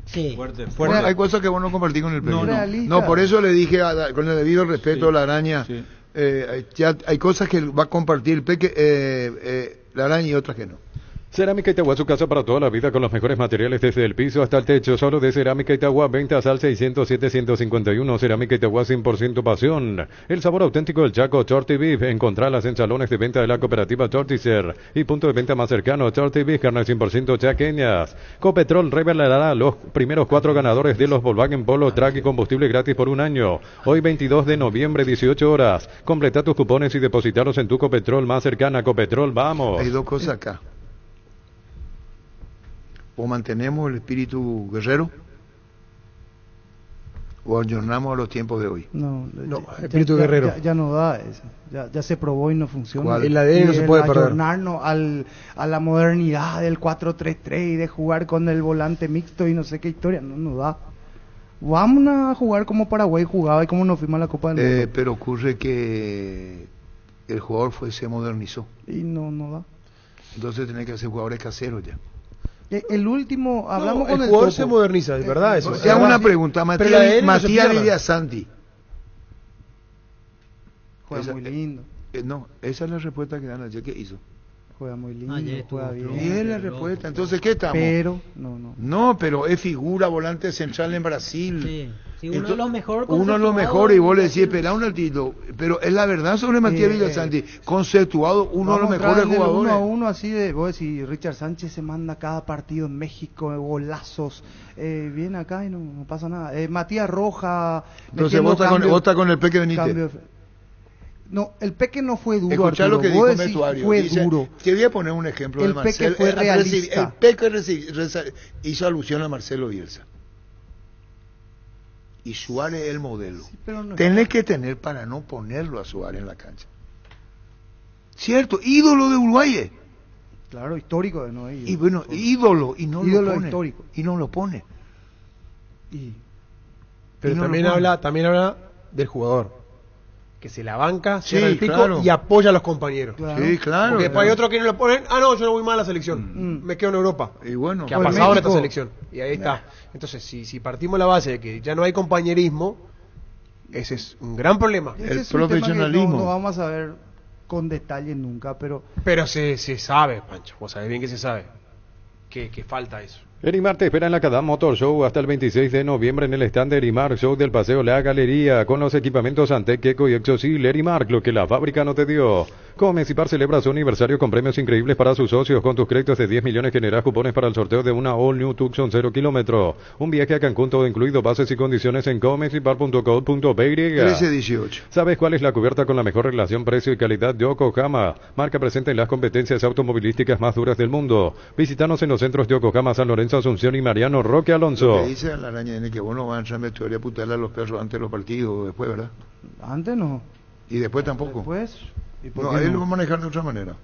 Sí. Fuerte. Hay cosas que vos no compartís con el Peque. No, por eso le dije, con el debido respeto a la araña, ya hay cosas que va a compartir el Peque, la araña y otras que no. Cerámica Itagua, su casa para toda la vida con los mejores materiales desde el piso hasta el techo. Solo de Cerámica Itagua, ventas al 607-151. Cerámica Itagua, 100% pasión. El sabor auténtico del Chaco, Shorty Beef. Encontralas en salones de venta de la cooperativa Shorticer y punto de venta más cercano, Shorty Beef, carnes 100% chaqueñas. Copetrol revelará los primeros 4 ganadores de los Volkswagen Polo Track y combustible gratis por 1 año. Hoy 22 de noviembre, 18 horas. Completa tus cupones y depositarlos en tu Copetrol más cercana. Copetrol, vamos. Hay 2 cosas acá. O mantenemos el espíritu guerrero o ayornamos a los tiempos de hoy. No, espíritu guerrero. Ya no da eso. Ya se probó y no funciona. El ADN no se puede perder. Ayornarnos a la modernidad del 4-3-3 y de jugar con el volante mixto y no sé qué historia. No da. Vamos a jugar como Paraguay jugaba y como nos fuimos a la Copa del Mundo. Pero ocurre que el jugador se modernizó. Y no da. Entonces tenés que hacer jugadores caseros ya. El último, hablamos con el jugador se moderniza, es verdad eso. Te hago una pregunta, Matías Villasanti. Juega muy lindo. No, esa es la respuesta que dan ayer. ¿Qué hizo? Juega muy lindo, juega bien. Y es la respuesta. Entonces, ¿qué estamos? Pero, no, pero es figura, volante central en Brasil. Sí. Sí, uno de los mejores. Uno de los mejores, y vos le decís, espera un ratito. Pero es la verdad sobre Matías Villasanti. Conceptuado, uno de los mejores jugadores. 1-1 así de, vos decís, Richard Sánchez se manda cada partido en México, golazos. Viene acá y no pasa nada. Matías Roja. Entonces, vos estás con el Peque Benítez. No, el Peque no fue duro. Escuchá lo que dijo Metuario. Fue duro. Te voy a poner un ejemplo de Marcelo. El Peque fue realista. El Peque hizo alusión a Marcelo Bielsa. Y Suárez es el modelo. Sí, tenés que tener para no ponerlo a Suárez en la cancha. Cierto, ídolo de Uruguay. Claro, histórico de no. Y bueno, ídolo y no ídolo lo pone. Histórico. Y no lo pone. Pero también habla del jugador. que se la banca, Sí, cierra el pico claro. y apoya a los compañeros. Claro. Sí, claro, Porque después hay claro. otros que no lo ponen, no, yo no voy mal a la selección, me quedo en Europa. Y bueno, Que ha o en pasado en esta México. selección. Y ahí está. Entonces, si partimos de la base de que ya no hay compañerismo, ese es un gran problema. Ese es un tema que no vamos a ver con detalle nunca, pero se sabe, Pancho, vos sabés bien que se sabe que falta eso. Erimar te espera en la Cadam Motor Show hasta el 26 de noviembre en el stand de Erimar Show del Paseo La Galería con los equipamientos Antec, Eco y Exosil. Erimar, lo que la fábrica no te dio. Comecipar celebra su aniversario con premios increíbles para sus socios. Con tus créditos de 10 millones generas cupones para el sorteo de una All New Tucson 0 kilómetro. Un viaje a Cancún todo incluido. Bases y condiciones en comecipar.co.py. 13-18. ¿Sabes cuál es la cubierta con la mejor relación precio y calidad? Yokohama, marca presente en las competencias automovilísticas más duras del mundo. Visítanos en los centros Yokohama, San Lorenzo, Asunción y Mariano Roque Alonso. Lo que dice la araña es que vos no vas a entrar en vestuario a putearle a los perros antes de los partidos, después, ¿verdad? antes no. Y después tampoco. Después, ¿y por No, qué ahí no? lo vamos a manejar de otra manera.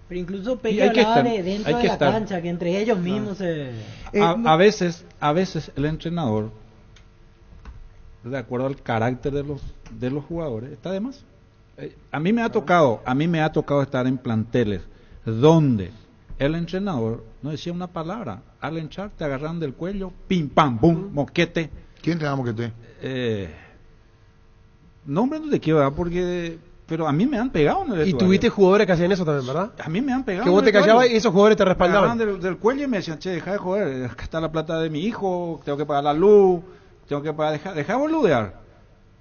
Pero incluso Y Peque hay que hablaba estar, de dentro hay de que la estar. cancha, que entre ellos mismos se... A veces el entrenador, de acuerdo al carácter de los jugadores, está de más. A mí me ha tocado estar en planteles donde el entrenador no decía una palabra. Al entrar te agarran del cuello, pim pam bum, moquete. ¿Quién te da moquete? Nombre no te quiero dar porque, pero a mí me han pegado en el Y vestuario. tuviste jugadores que hacían eso también, ¿verdad? A mí me han pegado. Que vos en te el vestuario. callabas y esos jugadores te Me respaldaban. agarraban del cuello y me decían, che, deja de joder, acá está la plata de mi hijo, tengo que pagar la luz, tengo que pagar, deja de boludear.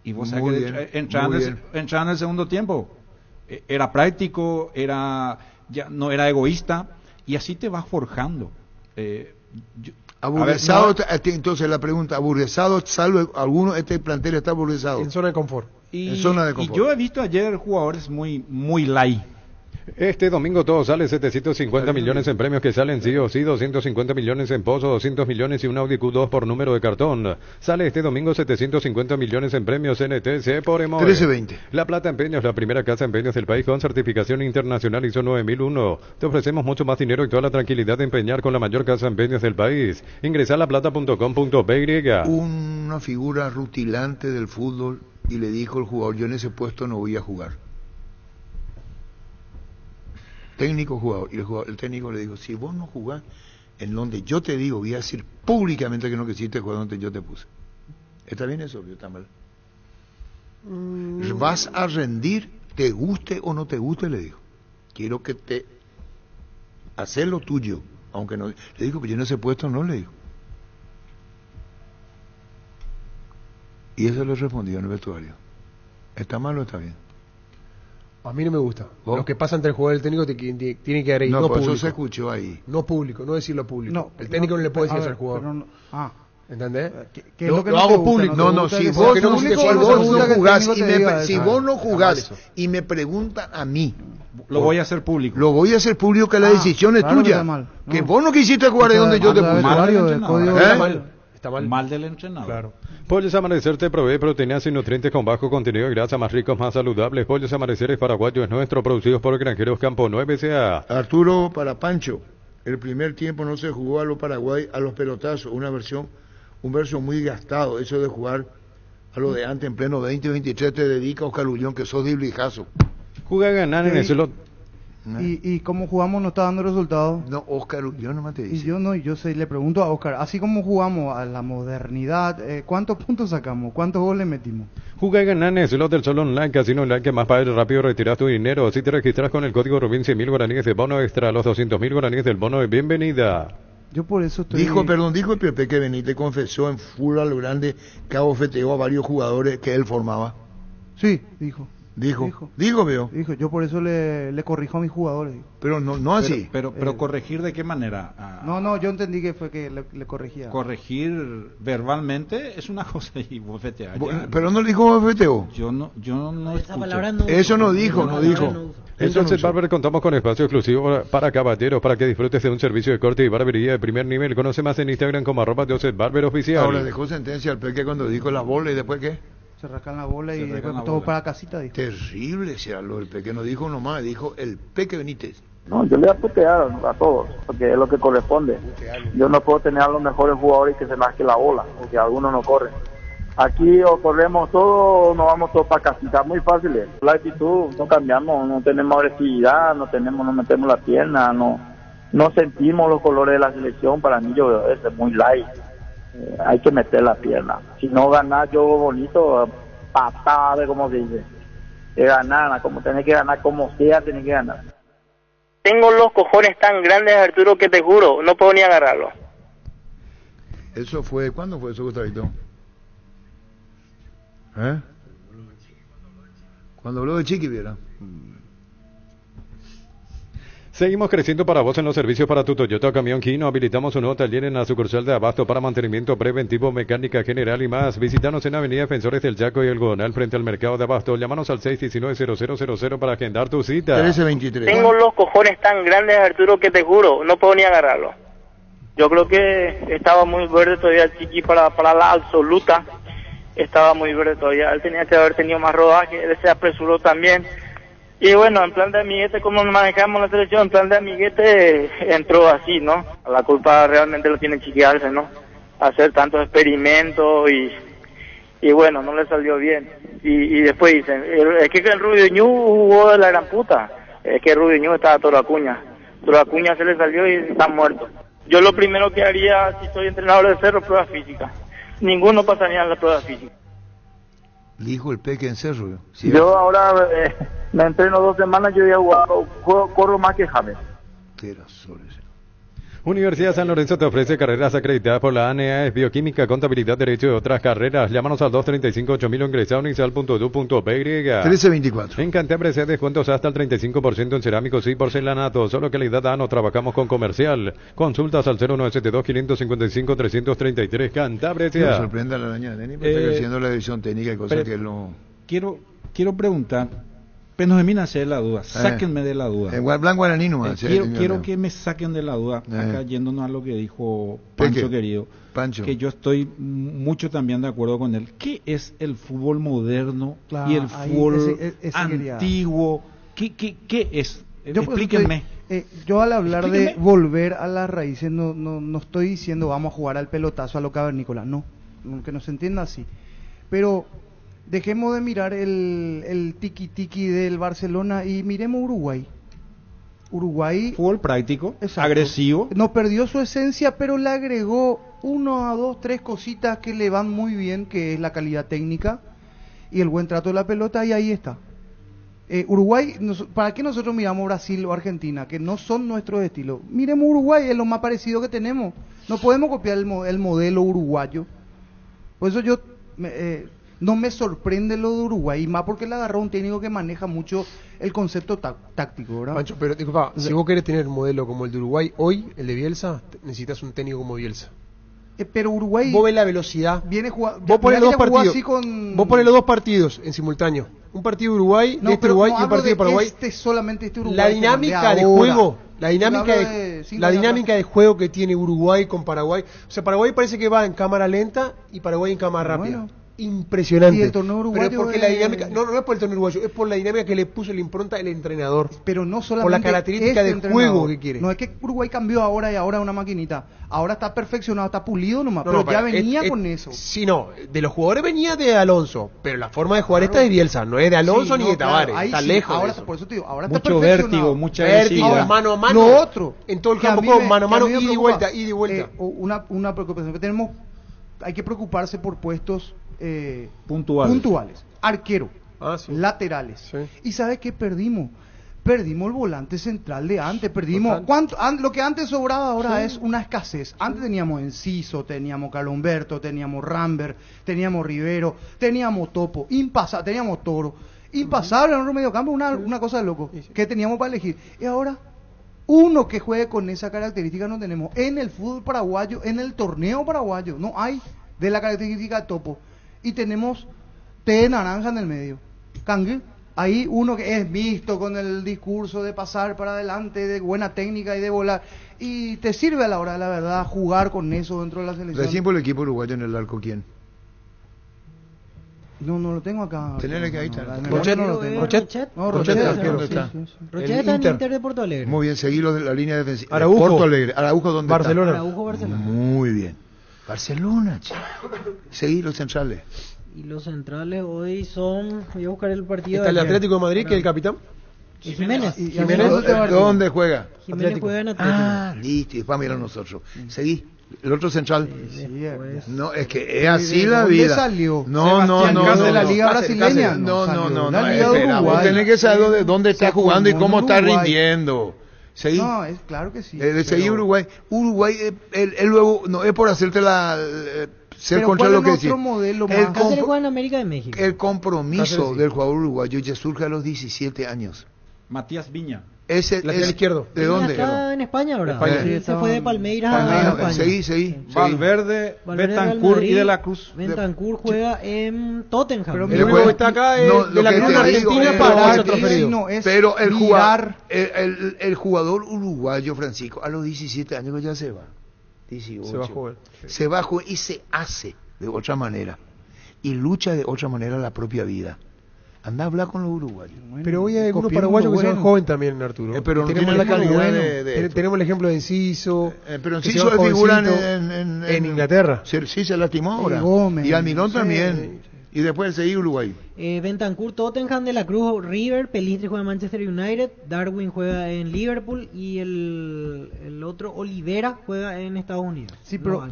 Y vos sabés Muy que bien, entraba muy en el segundo tiempo. Era práctico, ya no era egoísta, y así te vas forjando. Aburguesado, entonces la pregunta, aburguesado, salvo alguno, este plantel está aburguesado. En zona de confort. En zona de confort. Y yo he visto ayer jugadores muy light. Este domingo todo sale 750 millones en premios que salen sí o sí, 250 millones en pozo, 200 millones y un Audi Q2 por número de cartón. Sale este domingo 750 millones en premios NTC por Emoe. 13-20. La Plata Empeños, la primera casa de empeños del país con certificación internacional ISO 9001. Te ofrecemos mucho más dinero y toda la tranquilidad de empeñar con la mayor casa de empeños del país. Ingresa a laplata.com.py. Una figura rutilante del fútbol y le dijo el jugador, yo en ese puesto no voy a jugar. Técnico jugador, y el técnico le dijo, si vos no jugás en donde yo te digo, voy a decir públicamente que no quisiste jugar donde yo te puse. ¿Está bien eso? ¿Está mal? Vas a rendir, te guste o no te guste, le dijo. Quiero que te hacer lo tuyo, aunque no. Le dijo, pero yo en ese puesto no, le dijo. Y eso le respondió en el vestuario. ¿Está mal o está bien? A mí no me gusta. ¿Vos? Lo que pasa entre el jugador y el técnico tiene que haber ahí, No, no por público. eso se escuchó ahí. No público, no decirlo público. No, el técnico no le puede decir eso al pero jugador. no, ¿Entendés? ¿Qué es lo que no te hago gusta? público. ¿No te No, gusta si que vos sea no, público si o no te vos gusta no que el jugás técnico y te diga si eso? vos no jugás eso. y me preguntan a mí, Lo voy a hacer público. lo voy a hacer público, que la decisión es claro que tuya. está mal. No. Que vos no quisiste jugar ahí donde yo te puse. Mal del Vestuario, el entrenador. código Está ¿Eh? mal. Está mal. Mal del entrenador. Claro. Pollos Amanecer te provee proteínas y nutrientes con bajo contenido de grasa, más ricos, más saludables. Pollos Amanecer es paraguayo, es nuestro, producidos por Granjeros Campo 9 SA. Arturo, para Pancho, el primer tiempo no se jugó a los Paraguay a los pelotazos, un verso muy gastado, eso de jugar a lo de antes en pleno 2023 te dedica Oscar Ullón, que sos diblijazo. Juega a ganar en Sí. el slot. Y como jugamos no está dando resultados. No, Oscar Ullón nomás te Y dice. yo no, yo sé, le pregunto a Oscar, así como jugamos a la modernidad, ¿cuántos puntos sacamos? ¿Cuántos goles metimos? Juega y gana en el slot del Sol Online, casino online que más pagues rápido retiras tu dinero. Si te registras con el código Rubín 100.000 guaraníes de bono extra, los 200.000 guaraníes del bono de bienvenida. Yo por eso estoy... Dijo el Pepe que Benítez confesó en Fútbol lo Grande que abofeteó a varios jugadores que él formaba. Sí, dijo. Dijo, veo. Dijo, yo por eso le corrijo a mis jugadores. Dijo. Pero no así. Pero corregir de qué manera. No, yo entendí que fue que le corregía. Corregir verbalmente es una cosa y bofetear. Pero no le dijo abofeteo. Yo no Esa escuché. palabra no Eso no dijo, Esa no palabra dijo. no uso. Entonces, Barber, contamos con espacio exclusivo para caballeros para que disfrutes de un servicio de corte y barbería de primer nivel. Conoce más en Instagram como @JosepBarberOficial. Ahora dejó sentencia al Peque cuando dijo la bola y después qué. Se rascan la bola y Se después rascan la todo bola. para casita, dijo. Terrible sea lo del Peque, no dijo nomás, dijo el Peque Benítez. No, yo le voy a putear a todos, porque es lo que corresponde. Yo no puedo tener a los mejores jugadores que se rasque la bola, porque algunos no corren. Aquí o corremos todo o nos vamos todos para casita, muy fácil. La actitud, no cambiamos, no tenemos agresividad, no metemos la pierna, no sentimos los colores de la selección. Para mí yo es muy light, hay que meter la pierna. Si no ganar yo bonito, patada, como se dice, ganar, como tenés que ganar, como sea, tenés que ganar. Tengo los cojones tan grandes, Arturo, que te juro, no puedo ni agarrarlo. Eso fue, ¿cuándo fue eso, Gustavito? Cuando habló de Chiqui, viera. Seguimos creciendo para vos en los servicios para tu Toyota Camión Kino. Habilitamos un nuevo taller en la sucursal de Abasto para mantenimiento preventivo, mecánica general y más. Visítanos en Avenida Defensores del Chaco y El Gonal frente al mercado de Abasto. Llámanos al 619-0000 para agendar tu cita. 1323. Tengo los cojones tan grandes, Arturo, que te juro, no puedo ni agarrarlo. Yo creo que estaba muy verde todavía el Chiqui para la absoluta. Estaba muy verde todavía, él tenía que haber tenido más rodaje, él se apresuró también. Y bueno, en plan de amiguete, como manejamos la selección, en plan de amiguete entró así, ¿no? La culpa realmente lo tiene Chiqui Arce, ¿no? Hacer tantos experimentos y bueno, no le salió bien. Y después dicen, es que el Rubio Ñu jugó de la gran puta, es que el Rubio Ñu estaba todo Acuña se le salió y está muerto. Yo lo primero que haría si soy entrenador de Cerro, prueba física. Ninguno pasaría en la prueba física. Dijo el Peque en Cerro. ¿Sí? Yo ahora me entreno 2 semanas, yo ya corro más que James. Universidad San Lorenzo te ofrece carreras acreditadas por la ANEA, Bioquímica, Contabilidad, Derecho y otras carreras. Llámanos al 235-8000 o ingresa a unisal.edu.py. 1324. En Cantabria se descuentos hasta el 35% en cerámicos y porcelanato. Solo calidad A, no trabajamos con comercial. Consultas al 0972-555-333. Cantabria. Me sorprende la araña, Neni, porque está creciendo la división técnica y cosas que no... Quiero preguntar... Pero no me nace de la duda, sáquenme de la duda. En blanco guaraní nomás. Quiero que me saquen de la duda, acá yéndonos a lo que dijo Pancho, querido. Que yo estoy mucho también de acuerdo con él. ¿Qué es el fútbol moderno y el fútbol antiguo? ¿Qué es? Explíquenme. Yo al hablar de volver a las raíces no estoy diciendo vamos a jugar al pelotazo a lo cavernícola, no, que no se entienda así. Pero... dejemos de mirar el tiki-tiki del Barcelona y miremos Uruguay. Fútbol práctico, agresivo. No perdió su esencia, pero le agregó 1 a 2, 3 cositas que le van muy bien, que es la calidad técnica y el buen trato de la pelota, y ahí está. Uruguay, ¿para qué nosotros miramos Brasil o Argentina, que no son nuestros estilos? Miremos Uruguay, es lo más parecido que tenemos. No podemos copiar el modelo uruguayo. Por eso yo... no me sorprende lo de Uruguay, y más porque le agarró un técnico que maneja mucho el concepto táctico, ¿verdad? Pancho, pero disculpa, si vos querés tener un modelo como el de Uruguay, hoy, el de Bielsa, necesitas un técnico como Bielsa. Pero Uruguay... Vos ves la velocidad. Viene jugando... Vos pones los 2 partidos. Vos pones los 2 partidos en simultáneo. Un partido de Uruguay, de este Uruguay y un partido de Paraguay. Solamente este Uruguay. La dinámica de juego... La dinámica de juego que tiene Uruguay con Paraguay. O sea, Paraguay parece que va en cámara lenta y Paraguay en cámara rápida. Bueno. Impresionante. Y el torneo uruguayo, pero es porque la dinámica, no es por el torneo uruguayo, es por la dinámica que le puso la impronta el entrenador. Pero no solamente por la característica de juego que quiere. No es que Uruguay cambió ahora y ahora una maquinita. Ahora está perfeccionado, está pulido nomás, pero ya venía con eso. Sí, no, de los jugadores venía de Alonso, pero la forma de jugar esta es de Bielsa, no es de Alonso ni de Tavares, está lejos. Ahora, por eso te digo, ahora mucho está perfeccionado. Vértigo, mucha agresividad. Mano a mano. Lo otro, en todo el campo, mano a mano, ida y vuelta. Una preocupación que tenemos, hay que preocuparse por puestos puntuales. Arquero, laterales. Sí. ¿Y sabes qué perdimos? Perdimos el volante central de antes, perdimos lo que antes sobraba ahora es una escasez. Antes teníamos Enciso, teníamos Carlos Humberto, teníamos Rambert, teníamos Rivero, teníamos Topo, teníamos Toro, impasable en otro mediocampo, una cosa de loco, que teníamos para elegir. Y ahora uno que juegue con esa característica no tenemos. En el fútbol paraguayo, en el torneo paraguayo, no hay de la característica de Topo. Y tenemos té de naranja en el medio. Cangue. Ahí uno que es mixto con el discurso de pasar para adelante, de buena técnica y de volar. Y te sirve a la hora de la verdad jugar con eso dentro de la selección. Recién por el equipo uruguayo en el arco, ¿quién? No lo tengo acá. Tener que ahí está. Rochet no lo tengo. Rochet. No, Rochet está. Rochet está en Inter de Porto Muy Alegre. bien, seguilo de la línea defensiva. Araújo. Porto Alegre. Araújo, ¿dónde Barcelona. está? Araújo, Barcelona. Muy bien. Barcelona, che. Seguí los centrales. Y los centrales hoy son... Voy a buscar el partido. Está el Atlético de Madrid, que es el capitán. Y Jiménez. ¿Dónde juega? Jiménez juega en Atlético. Ah, listo, y después mirar nosotros. Seguí. El otro central. No, es que es así la vida. Salió? No. ¿De la Liga Brasileña? No. La Liga de Espera, vos Uruguay. tenés que saber dónde está jugando y cómo está rindiendo. ¿Seguí? No, es claro que sí. Seguí Uruguay. Uruguay, él luego, no es por hacerte la... ser pero contra ¿cuál lo es que nuestro decir. modelo Acá se le juega en América de México. El compromiso Cáceres, sí. del jugador uruguayo ya surge a los 17 años. Matías Viña. Ese lateral izquierdo. ¿De dónde? Está en España ahora. España. Sí, se fue de Palmeiras a España. Seguí. Valverde, Bentancur y De la Cruz. Bentancur juega en Tottenham. Pero el único que está acá es de la Cruz Argentina para otro transferido. Pero el jugador uruguayo, Francisco, a los 17 años ya se va. 18. Se va a jugar. Se va a jugar y se hace de otra manera. Y lucha de otra manera la propia vida. Anda a hablar con los uruguayos. Pero hoy hay algunos paraguayos que son jóvenes también, Arturo. Pero no tenemos tienen la calidad bueno. de tenemos el ejemplo de Enciso. Pero Enciso es figura en Inglaterra. Sí, se lastimó ahora. Gómez, Y Almirón también. Y después seguí Uruguay. Bentancur, Tottenham, De la Cruz, River, Pelistri juega en Manchester United, Darwin juega en Liverpool y el otro, Olivera, juega en Estados Unidos. Sí, pero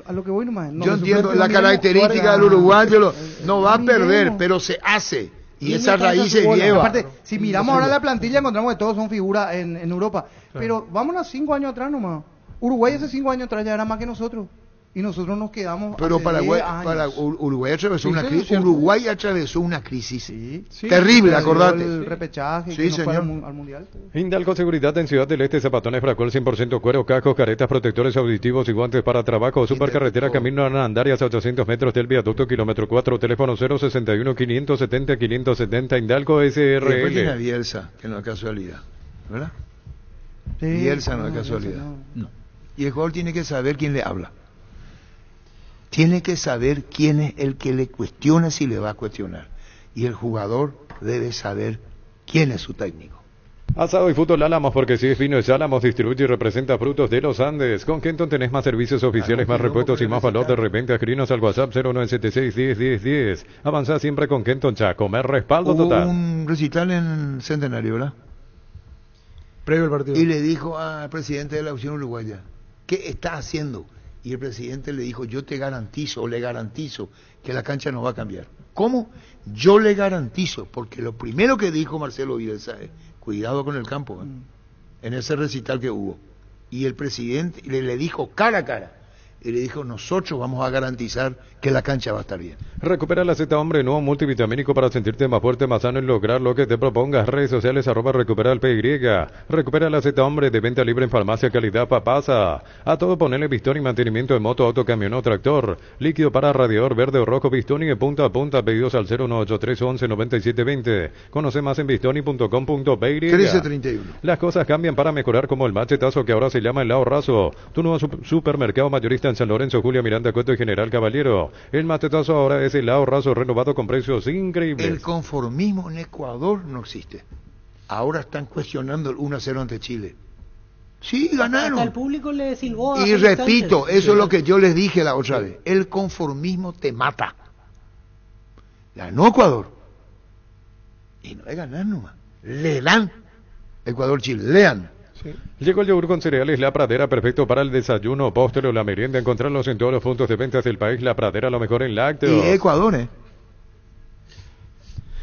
a lo que voy nomás. Yo entiendo la característica del uruguayo, no va a perder, pero se hace. Y esa raíz se lleva. Aparte, si miramos ahora la plantilla, encontramos que todos son figuras en Europa. Pero vámonos 5 años atrás nomás. Uruguay hace 5 años atrás ya era más que nosotros. Y nosotros nos quedamos. Pero Uruguay atravesó una crisis. Uruguay atravesó una crisis terrible, acordate. El repechaje, sí, que no fue señor. al mundial. Hindalco Seguridad en Ciudad del Este, zapatones Fracol 100% cuero, cascos, caretas, protectores auditivos y guantes para trabajo. Supercarretera Camino a Andarias a 800 metros del viaducto, kilómetro 4, teléfono 061 570 570. Hindalco SRL. Después tiene a Bielsa, que no es casualidad, ¿verdad? Sí, Bielsa no es casualidad. No. Y el jugador tiene que saber quién le habla. Tiene que saber quién es el que le cuestiona si le va a cuestionar. Y el jugador debe saber quién es su técnico. Asado y fútbol Álamos, porque si es fino es Álamos, distribuye y representa frutos de los Andes. Con Kenton tenés más servicios oficiales, más repuestos y más valor de repente. Escribinos al WhatsApp 0976 101010. Avanzá siempre con Kenton Chaco, me respaldo Hubo total. un recital en Centenario, ¿verdad? Previo al partido. Y le dijo al presidente de la Unión Uruguaya, ¿qué está haciendo? Y el presidente le dijo, yo te garantizo, o le garantizo, que la cancha no va a cambiar. ¿Cómo? Yo le garantizo, porque lo primero que dijo Marcelo Bielsa es, cuidado con el campo, en ese recital que hubo. Y el presidente le dijo cara a cara, y le dijo, nosotros vamos a garantizar que la cancha va a estar bien. Recupera la Z Hombre, nuevo multivitamínico para sentirte más fuerte, más sano y lograr lo que te propongas. Redes sociales @recupera el PY. Recupera la Z Hombre, de venta libre en farmacia, calidad Papasa. A todo ponerle pistón y mantenimiento de moto, auto, camión o tractor. Líquido para radiador verde o rojo, pistón y de punta a punta. Pedidos al 01831 11 97 20. Conoce más en pistoni.com.py. 1331. Las cosas cambian para mejorar, como el machetazo que ahora se llama el ahorrazo. Tu nuevo supermercado mayorista en San Lorenzo, Julia Miranda, Cueto y General Caballero. El machetazo ahora es el ahorrazo renovado con precios increíbles. El conformismo en Ecuador no existe. Ahora están cuestionando el 1-0 ante Chile. Sí, ganaron. Hasta el público le silbó a Y Félix repito, Sánchez. eso es lo que yo les dije la otra vez. El conformismo te mata. Ganó Ecuador. Y no es ganar nomás. Le dan. Ecuador-Chile, lean. Sí. Llegó el yogur con cereales La Pradera, perfecto para el desayuno, postre o la merienda. Encontrarlos en todos los puntos de ventas del país. La Pradera, lo mejor en lácteos. Y Ecuador,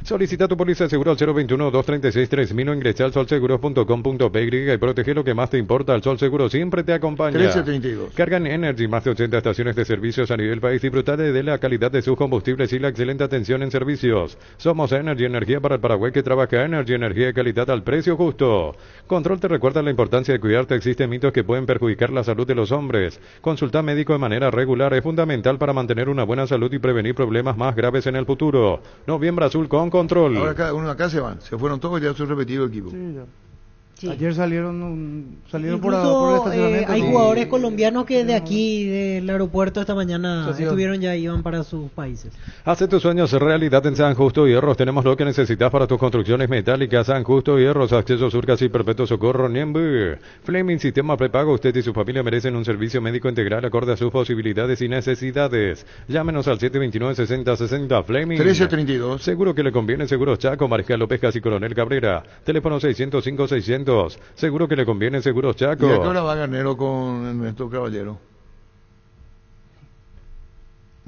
Solicita tu póliza de seguro al 021-236-3000 o ingresa al solseguros.com.py y protege lo que más te importa. El Sol Seguro siempre te acompaña. 1332. Cargan Energy, más de 80 estaciones de servicios a nivel país. Disfruta de la calidad de sus combustibles y la excelente atención en servicios. Somos Energy, energía para el Paraguay que trabaja. Energy, energía de calidad al precio justo. Control te recuerda la importancia de cuidarte. Existen mitos que pueden perjudicar la salud de los hombres. Consulta médico de manera regular es fundamental para mantener una buena salud y prevenir problemas más graves en el futuro. Noviembre Azul con control. Ahora cada uno acá se van. Se fueron todos y ya se ha repetido el equipo. Sí, ya. Sí. Ayer salieron por el Incluso estacionamiento. hay jugadores colombianos que de aquí, del aeropuerto esta mañana, Sí, estuvieron ya, iban para sus países. Hace tus sueños realidad en San Justo Hierros. Tenemos lo que necesitas para tus construcciones metálicas. San Justo Hierros, acceso sur casi perpetuo socorro, Niembu. Fleming Sistema Prepago. Usted y su familia merecen un servicio médico integral acorde a sus posibilidades y necesidades. Llámenos al 729-6060 Fleming. 1332. Seguro que le conviene. Seguros Chaco, Mariscal López Casi Coronel Cabrera. Teléfono 605-600. Seguro que le conviene. Seguros Chaco. ¿Y a qué hora va Garnero con nuestro caballero?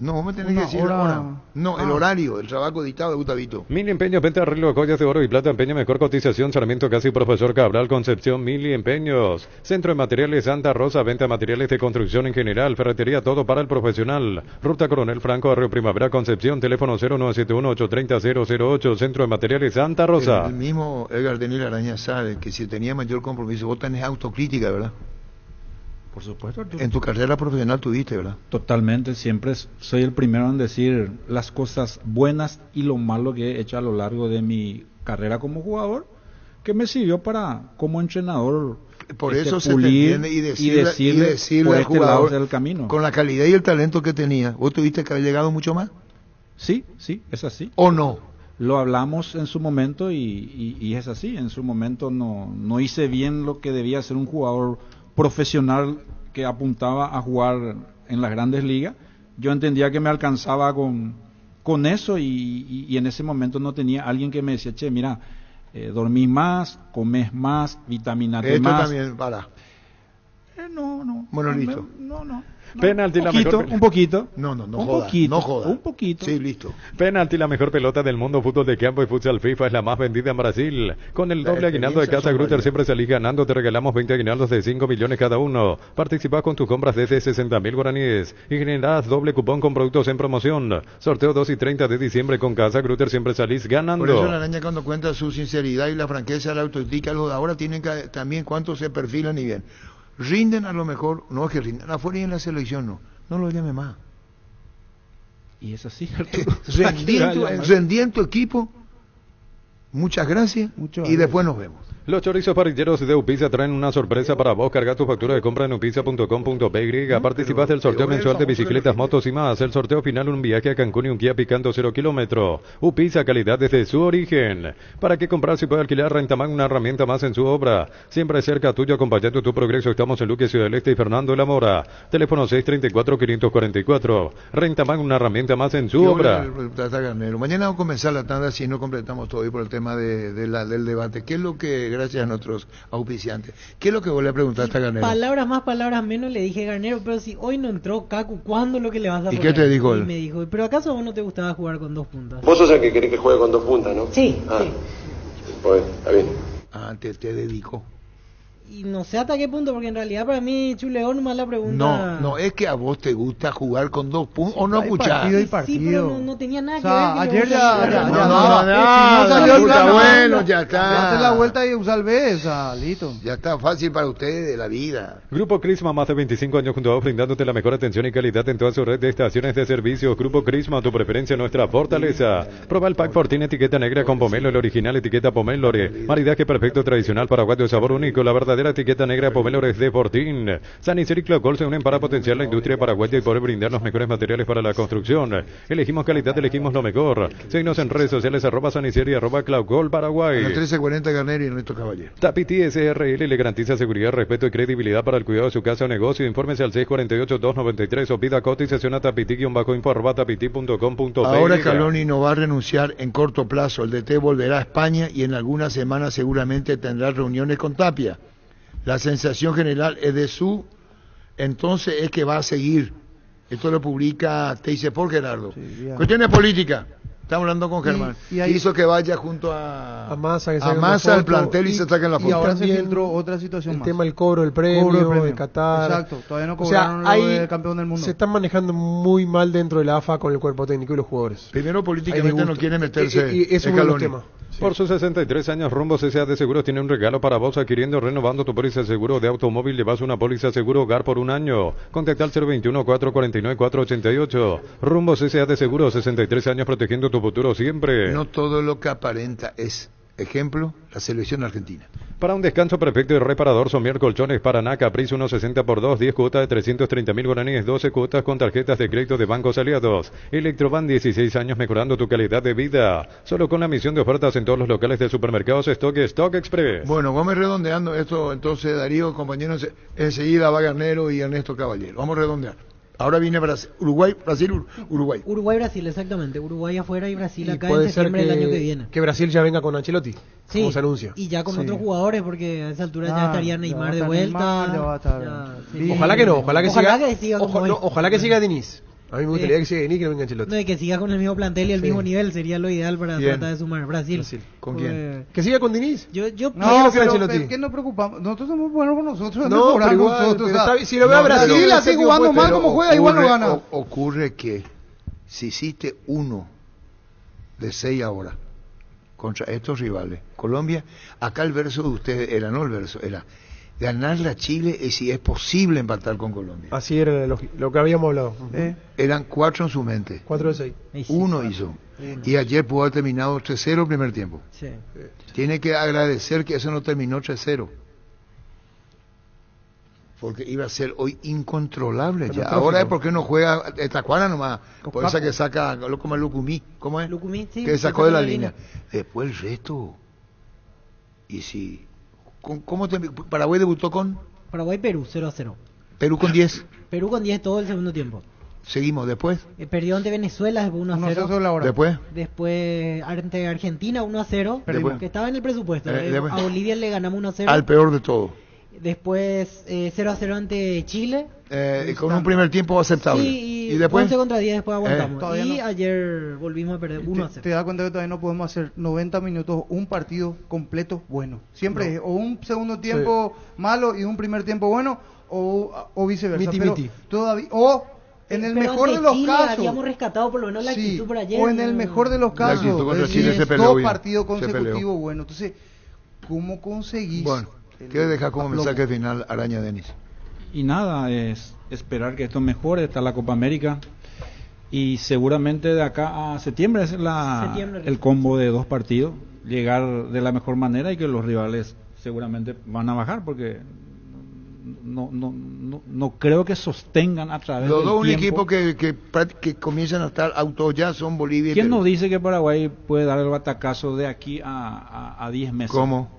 No, vos me tenés que decir la hora. No, el horario, el trabajo dictado de Gustavito. Mili Empeños, venta, arreglo de joyas de oro y plata, empeño, mejor cotización, Sarmiento Casi, Profesor Cabral, Concepción, Mili Empeños. Centro de Materiales Santa Rosa, venta de materiales de construcción en general, ferretería, todo para el profesional. Ruta Coronel Franco, Barrio Primavera, Concepción, teléfono 0971-830-008, Centro de Materiales Santa Rosa. El mismo Edgar Denis Araña sabe que si tenía mayor compromiso, vos tenés autocrítica, ¿verdad? Por supuesto, Arturo. En tu carrera profesional tuviste, ¿verdad? Totalmente, siempre soy el primero en decir las cosas buenas y lo malo que he hecho a lo largo de mi carrera como jugador, que me sirvió para, como entrenador, por eso se pulir te entiende y decirle por al este jugador lado del camino. Con la calidad y el talento que tenía, ¿vos tuviste que haber llegado mucho más? Sí, es así. ¿O no? Lo hablamos en su momento y es así. En su momento no hice bien lo que debía ser un jugador profesional que apuntaba a jugar en las grandes ligas. Yo entendía que me alcanzaba con eso y en ese momento no tenía alguien que me decía, che, mira, dormís más, comes más, vitaminate más. Esto también, para. No. Bueno, listo. No. Penalti, la mejor. Un poquito. No joda. Un poquito. Sí, listo. Penalti, la mejor pelota del mundo, fútbol de campo y futsal FIFA es la más vendida en Brasil. Con el doble aguinaldo de Casa Grutter siempre salís ganando, te regalamos 20 aguinaldos de 5 millones cada uno. Participás con tus compras desde 60.000 guaraníes y generás doble cupón con productos en promoción. Sorteo 2 y 30 de diciembre con Casa Grutter siempre salís ganando. Por eso la araña cuando cuenta su sinceridad y la franqueza, la autocrítica, los de ahora tienen que también cuánto se perfilan y bien. Rinden a lo mejor, no es que rindan afuera y en la selección no lo llame más. Y es así, rendí en tu equipo, muchas gracias y después nos vemos. Los chorizos parrilleros de Upisa traen una sorpresa para vos. Carga tu factura de compra en upisa.com.py. Participás del sorteo mensual de bicicletas, motos y más. El sorteo final, un viaje a Cancún y un Kia Picanto 0 kilómetro. Upisa, calidad desde su origen. ¿Para qué comprar si puede alquilar Rentamag, una herramienta más en su obra? Siempre cerca tuyo, acompañando tu progreso. Estamos en Luque, Ciudad del Este y Fernando de la Mora. Teléfono 634-544. Rentamag, una herramienta más en su obra. Mañana vamos a comenzar la tanda si no completamos todo hoy por el tema del debate. ¿Qué es lo que, gracias a nuestros auspiciantes, qué es lo que vos le preguntaste a Garnero? Palabras más, palabras menos, le dije, Garnero, pero si hoy no entró Cacu, ¿cuándo lo que le vas a poner? ¿Y qué te dijo él? Y me dijo, ¿pero acaso a vos no te gustaba jugar con 2 puntas? Vos sos el que querés que juegue con 2 puntas, ¿no? Sí, sí. Pues, está bien. Te dedicó. Y no sé hasta qué punto, porque en realidad para mí, Chuleón, más la pregunta... No, es que a vos te gusta jugar con 2 puntos, sí, o no escuchás. Sí, pero no tenía nada que ver. Ayer ya bueno, ya está. Date la vuelta y usa el B, listo. Ya está fácil para ustedes de la vida. Grupo Crisma, más de 25 años junto a vos, brindándote la mejor atención y calidad en toda su red de estaciones de servicio. Grupo Crisma, tu preferencia, nuestra fortaleza. Prueba el Pack Fortín, etiqueta negra con pomelo, el original, etiqueta pomelo. Maridaje perfecto, tradicional, paraguayo, sabor único, la verdad. La etiqueta negra pomelo de Fortín. San Isidro y Claucol se unen para potenciar la industria paraguaya y poder brindar los mejores materiales para la construcción. Elegimos calidad, elegimos lo mejor. Síguenos en redes sociales @San Isidro y @Claucol Paraguay. En el 1340 Garnero y Ernesto Caballero. Tapiti SRL le garantiza seguridad, respeto y credibilidad para el cuidado de su casa o negocio. Infórmese al 648-293 o pida cotización a tapiti-info@tapiti.com.pe. Ahora Scaloni no va a renunciar en corto plazo. El DT volverá a España y en algunas semanas seguramente tendrá reuniones con Tapia. La sensación general es de su, entonces es que va a seguir. Esto lo publica Teise por Gerardo. Sí, cuestiones políticas. Estamos hablando con Germán. Y hizo que vaya junto a Massa al plantel y se saquen la foto. Y ahora se filtró otra situación el más. tema del cobro del premio de Qatar. Exacto, todavía no cobraron lo de campeón del mundo. Se están manejando muy mal dentro de la AFA con el cuerpo técnico y los jugadores. Primero políticamente no quiere meterse. Y es uno de los temas. Sí. Por sus 63 años, Rumbo CSA de Seguros tiene un regalo para vos. Adquiriendo, renovando tu póliza de seguro de automóvil, llevas una póliza seguro hogar por 1 año. Contacta al 021-449-488. Rumbo CSA de Seguros, 63 años protegiendo tu futuro siempre. No todo lo que aparenta es. Ejemplo, la selección argentina. Para un descanso perfecto y reparador, Somier Colchones Paraná, Capriz 1.60 por 2, 10 cuotas de 330.000 guaraníes, 12 cuotas con tarjetas de crédito de bancos aliados. Electroban, 16 años mejorando tu calidad de vida. Solo con la misión de ofertas en todos los locales de supermercados Stock Express. Bueno, vamos redondeando esto, entonces Darío, compañeros, enseguida va Garnero y Ernesto Caballero. Vamos a redondear. Ahora viene Uruguay, Brasil, Uruguay. Uruguay-Brasil, exactamente. Uruguay afuera y Brasil Y acá puede en septiembre ser del año que viene. Que Brasil ya venga con Ancelotti, Sí, como se anuncia. y ya con Sí. otros jugadores, porque a esa altura ya estaría Neymar de vuelta. Sí. Ojalá que no, ojalá que Ojalá siga. que siga como es. Ojalá que siga Diniz. A mí me gustaría que siga Diniz y que no venga Ancelotti. No, y que siga con el mismo plantel y el Sí. mismo nivel sería lo ideal para Bien. tratar de sumar. Brasil. ¿Con Pues, quién? Que siga con Diniz. Yo No, que pero Ancelotti. ¿qué nos preocupamos? Nosotros somos buenos por nosotros. No, mejorar pero igual, nosotros. pero o sea, está- si lo ve a Brasil, Brasil el así séptimo jugando puesto, mal como juega, igual no gana. Ocurre que si hiciste 1 de 6 ahora contra estos rivales, Colombia, acá el verso de ustedes era, no el verso, era ganarle a Chile y si es posible empatar con Colombia. Así era lo que habíamos hablado. Eran 4 en su mente. 4 de 6. Uno hizo. Y ayer pudo haber terminado 3-0 el primer tiempo. Sí. Tiene que agradecer que eso no terminó 3-0. Porque iba a ser hoy incontrolable ya. Ahora es porque no juega Tacuara nomás. Por eso que saca, como el Lucumí. ¿Cómo es? Lucumí, sí, que sacó de la línea. Después el resto. Y si... ¿Cómo Paraguay debutó con? Paraguay-Perú, 0-0. Perú con 10. Perú con 10 todo el segundo tiempo. Seguimos después. Perdió ante Venezuela después 1-0. Después. Después ante Argentina 1-0. Después. Que estaba en el presupuesto. Después. A Bolivia le ganamos 1-0. Al peor de todo. Después 0-0 ante Chile. Con un primer tiempo aceptable. Sí, y después 11 contra 10 después aguantamos. Todavía Y no. ayer volvimos a perder 1-0. Te das cuenta que todavía no podemos hacer 90 minutos un partido completo bueno. Siempre es o un segundo tiempo malo y un primer tiempo bueno o viceversa. Miti, Pero miti. todavía en el Pero mejor ante de los Chile casos. habíamos rescatado por lo menos la Sí, actitud por ayer. o en el mejor de los casos. actitud contra es Chile decir, se peleó dos bien. partidos Se peleó. consecutivos buenos. Entonces, ¿cómo conseguís? Bueno, ¿qué deja como aplomo? mensaje final Araña Denis? Y nada, es esperar que esto mejore. Está la Copa América y seguramente de acá a septiembre es el combo de 2 partidos, llegar de la mejor manera y que los rivales seguramente van a bajar porque no creo que sostengan a través Los del dos tiempo. equipos que comienzan a estar autos ya son Bolivia y ¿Quién Perú. nos dice que Paraguay puede dar el batacazo de aquí a 10 meses? ¿Cómo?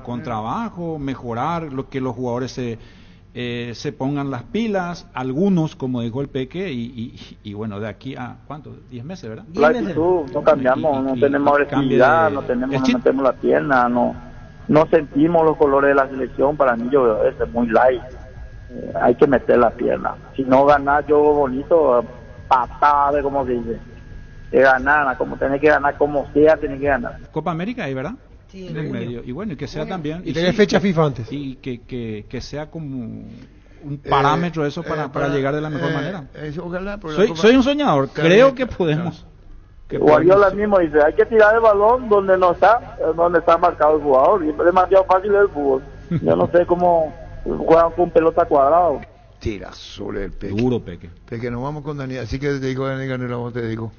Con trabajo, mejorar, lo que los jugadores se pongan las pilas, algunos, como dijo el Peque, y bueno, de aquí a, ¿cuánto? 10 meses, ¿verdad? La actitud, no cambiamos, no tenemos agresividad, no metemos la pierna, no sentimos los colores de la selección. Para mí yo veo eso, es muy light. Hay que meter la pierna. Si no ganar yo bonito, patada, como se dice. Que ganar, como tenés que ganar, como sea, tenés que ganar. Copa América ahí, ¿verdad? Sí, En el medio. Y bueno, y que sea también... Y tenés fecha FIFA antes. Y que sea como un parámetro eso para llegar de la mejor manera. Ojalá, Soy un soñador, creo que podemos. Guardiola mismo dice, hay que tirar el balón donde está marcado el jugador. Y es demasiado fácil el fútbol. Yo no sé cómo juegan con pelota cuadrado. Tira sobre el Peque. Duro, Peque. Peque, nos vamos con Daniel. Así que te digo, Daniel Garnero, vos te digo.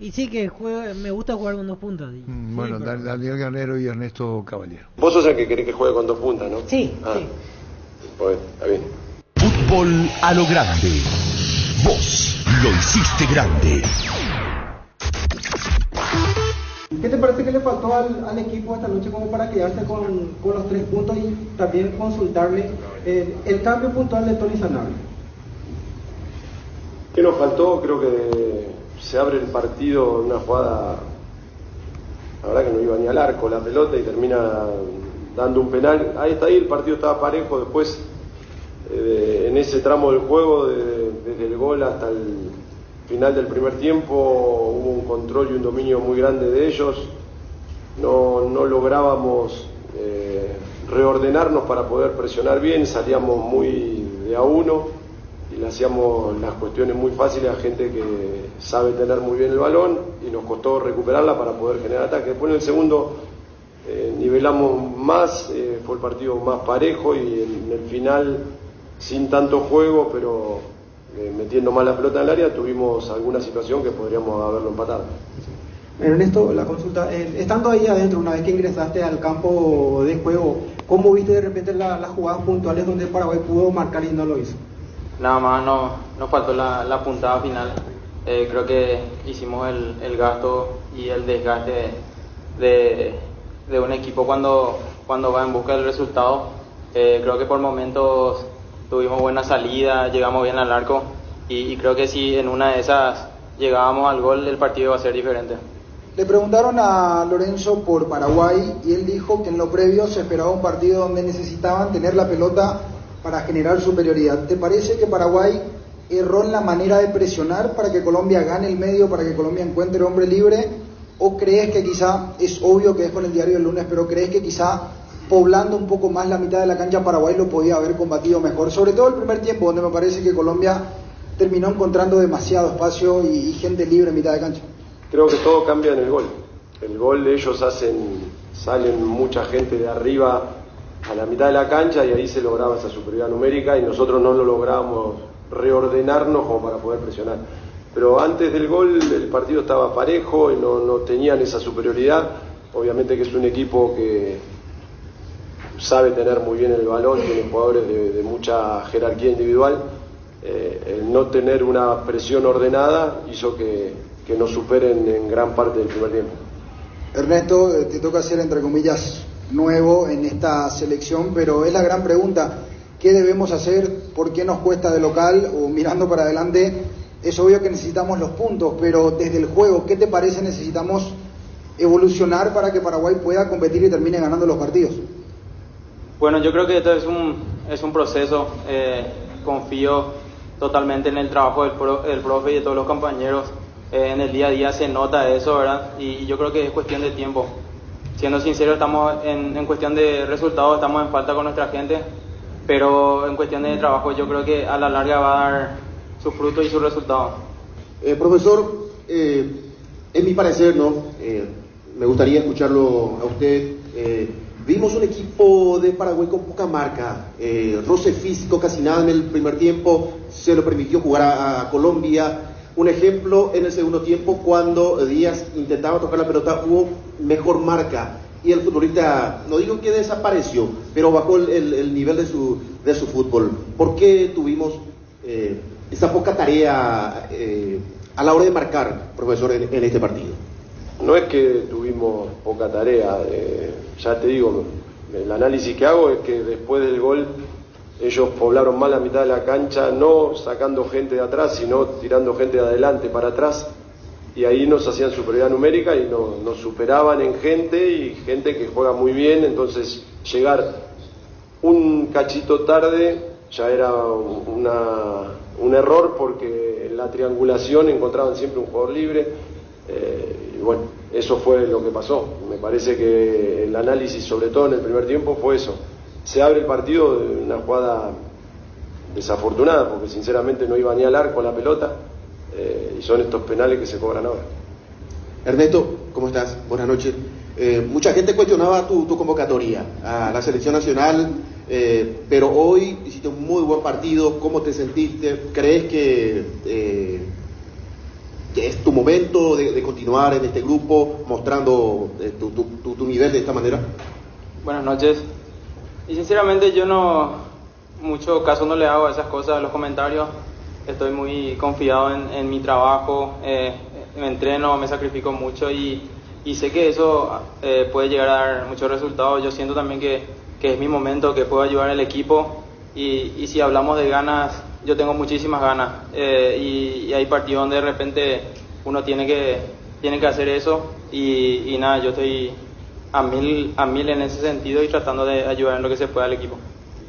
Y sí que me gusta jugar con 2 puntas. Bueno, pero... Daniel Garnero y Ernesto Caballero. Vos sos el que querés que juegue con 2 puntas, ¿no? Sí, sí. Pues, está bien. Fútbol a lo grande. Vos lo hiciste grande. ¿Qué te parece que le faltó al equipo esta noche como para quedarse con los 3 puntos y también consultarle el cambio puntual de Tony Sanabria? ¿Qué nos faltó? Creo que se abre el partido en una jugada, la verdad que no iba ni al arco la pelota y termina dando un penal. Ahí está, el partido estaba parejo. Después en ese tramo del juego, desde el gol hasta el final del primer tiempo, hubo un control y un dominio muy grande de ellos. No lográbamos reordenarnos para poder presionar bien, salíamos muy de a uno y le hacíamos las cuestiones muy fáciles a gente que sabe tener muy bien el balón y nos costó recuperarla para poder generar ataque. Después en el segundo nivelamos más, fue el partido más parejo y en el final sin tanto juego, pero metiendo más la pelota en el área, tuvimos alguna situación que podríamos haberlo empatado. Ernesto, la consulta, estando ahí adentro, una vez que ingresaste al campo de juego, ¿cómo viste de repente las jugadas puntuales donde Paraguay pudo marcar y no lo hizo? Nada más nos faltó la puntada final. Creo que hicimos el gasto y el desgaste de un equipo cuando va en busca del resultado. Creo que por momentos tuvimos buena salida, llegamos bien al arco y creo que si en una de esas llegábamos al gol, el partido va a ser diferente. Le preguntaron a Lorenzo por Paraguay y él dijo que en lo previo se esperaba un partido donde necesitaban tener la pelota para generar superioridad. ¿Te parece que Paraguay erró en la manera de presionar para que Colombia gane el medio, para que Colombia encuentre hombre libre? ¿O crees que quizá, es obvio que es con el diario del lunes, pero crees que quizá poblando un poco más la mitad de la cancha Paraguay lo podía haber combatido mejor? Sobre todo el primer tiempo, donde me parece que Colombia terminó encontrando demasiado espacio y gente libre en mitad de cancha. Creo que todo cambia en el gol. El gol ellos salen mucha gente de arriba a la mitad de la cancha y ahí se lograba esa superioridad numérica y nosotros no lo lográbamos reordenarnos como para poder presionar. Pero antes del gol el partido estaba parejo y no tenían esa superioridad. Obviamente que es un equipo que sabe tener muy bien el balón, tiene jugadores de mucha jerarquía individual. El no tener una presión ordenada hizo que nos superen en gran parte del primer tiempo. Ernesto, te toca ser entre comillas nuevo en esta selección, pero es la gran pregunta: ¿qué debemos hacer? ¿Por qué nos cuesta de local? O mirando para adelante, es obvio que necesitamos los puntos, pero desde el juego, ¿qué te parece necesitamos evolucionar para que Paraguay pueda competir y termine ganando los partidos? Bueno, yo creo que esto es un proceso. Confío totalmente en el trabajo del profe y de todos los compañeros. En el día a día se nota eso, ¿verdad? Y yo creo que es cuestión de tiempo. Siendo sincero, estamos en cuestión de resultados, estamos en falta con nuestra gente, pero en cuestión de trabajo yo creo que a la larga va a dar sus frutos y sus resultados. Profesor, en mi parecer, ¿no? Me gustaría escucharlo a usted. Vimos un equipo de Paraguay con poca marca, roce físico casi nada en el primer tiempo, se lo permitió jugar a Colombia. Un ejemplo, en el segundo tiempo, cuando Díaz intentaba tocar la pelota, hubo mejor marca y el futbolista, no digo que desapareció, pero bajó el nivel de su fútbol. ¿Por qué tuvimos esa poca tarea a la hora de marcar, profesor, en este partido? No es que tuvimos poca tarea, ya te digo, el análisis que hago es que después del gol ellos poblaron más la mitad de la cancha, no sacando gente de atrás, sino tirando gente de adelante para atrás, y ahí nos hacían superioridad numérica y nos superaban en gente, y gente que juega muy bien. Entonces llegar un cachito tarde ya era un error, porque en la triangulación encontraban siempre un jugador libre, y bueno, eso fue lo que pasó. Me parece que el análisis, sobre todo en el primer tiempo, fue eso. Se abre el partido de una jugada desafortunada, porque sinceramente no iba ni al arco la pelota, y son estos penales que se cobran ahora. Ernesto, ¿cómo estás? Buenas noches. Mucha gente cuestionaba tu convocatoria a la selección nacional, pero hoy hiciste un muy buen partido. ¿Cómo te sentiste? ¿Crees que es tu momento de continuar en este grupo mostrando tu nivel de esta manera? Buenas noches. Y sinceramente yo mucho caso no le hago a esas cosas, a los comentarios. Estoy muy confiado en mi trabajo, me entreno, me sacrifico mucho y sé que eso puede llegar a dar muchos resultados. Yo siento también que es mi momento, que puedo ayudar al equipo, y si hablamos de ganas, yo tengo muchísimas ganas, y hay partidos donde de repente uno tiene que hacer eso, y nada, yo estoy a mil en ese sentido y tratando de ayudar en lo que se pueda al equipo.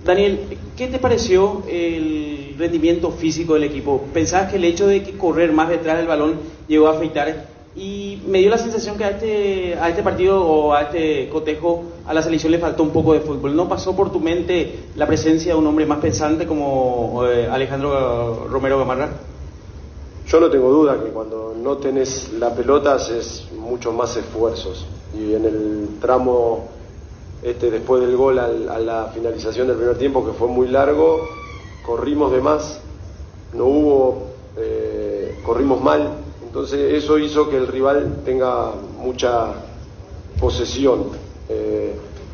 Daniel, ¿qué te pareció el rendimiento físico del equipo? ¿Pensabas que el hecho de que correr más detrás del balón llegó a afectar? Y me dio la sensación que a este partido o a este cotejo a la selección le faltó un poco de fútbol. ¿No pasó por tu mente la presencia de un hombre más pensante como Alejandro Romero Gamarra? Yo no tengo duda que cuando no tenés la pelota haces mucho más esfuerzos, y en el tramo después del gol a la finalización del primer tiempo, que fue muy largo, corrimos de más, corrimos mal Entonces eso hizo que el rival tenga mucha posesión.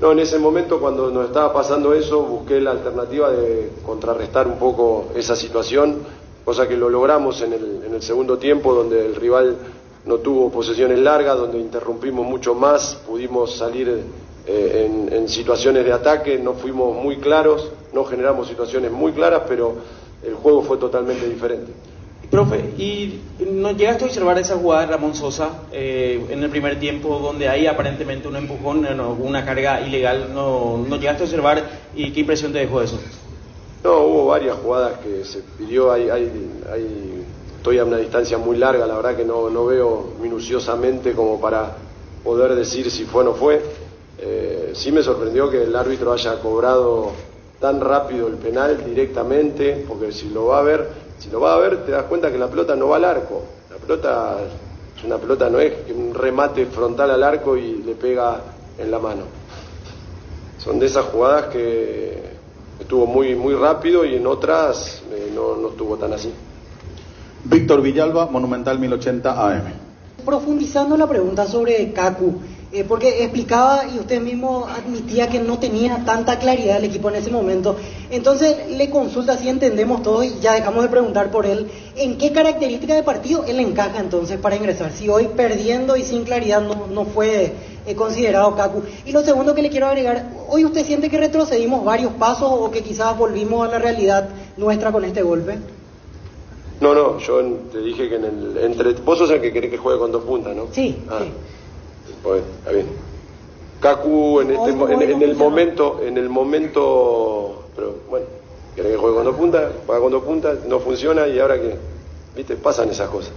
No, en ese momento cuando nos estaba pasando eso, busqué la alternativa de contrarrestar un poco esa situación, cosa que lo logramos en el segundo tiempo, donde el rival no tuvo posesiones largas, donde interrumpimos mucho más, pudimos salir en situaciones de ataque, no fuimos muy claros, no generamos situaciones muy claras, pero el juego fue totalmente diferente. Profe, ¿y no llegaste a observar esa jugada de Ramón Sosa en el primer tiempo donde hay aparentemente un empujón, una carga ilegal? ¿No llegaste a observar y qué impresión te dejó eso? No, hubo varias jugadas que se pidió, estoy a una distancia muy larga, la verdad que no veo minuciosamente como para poder decir si fue o no fue. Sí me sorprendió que el árbitro haya cobrado tan rápido el penal directamente, porque si lo va a ver te das cuenta que la pelota no va al arco. La pelota es una pelota, no es un remate frontal al arco y le pega en la mano. Son de esas jugadas que estuvo muy rápido y en otras no estuvo tan así. Víctor Villalba, Monumental 1080 AM. Profundizando la pregunta sobre Kaku, porque explicaba y usted mismo admitía que no tenía tanta claridad el equipo en ese momento. Entonces le consulta, si entendemos todo y ya dejamos de preguntar por él, ¿en qué característica de partido él encaja entonces para ingresar? Si hoy perdiendo y sin claridad no fue considerado Kaku. Y lo segundo que le quiero agregar, ¿hoy usted siente que retrocedimos varios pasos o que quizás volvimos a la realidad nuestra con este golpe? No, yo te dije que vos sos el que querés que juegue con 2 puntas, ¿no? Sí. Sí. Pues, está bien. Kaku en el momento, pero bueno, querés que juegue con 2 puntas, juega con 2 puntas, no funciona y ahora que, viste, pasan esas cosas.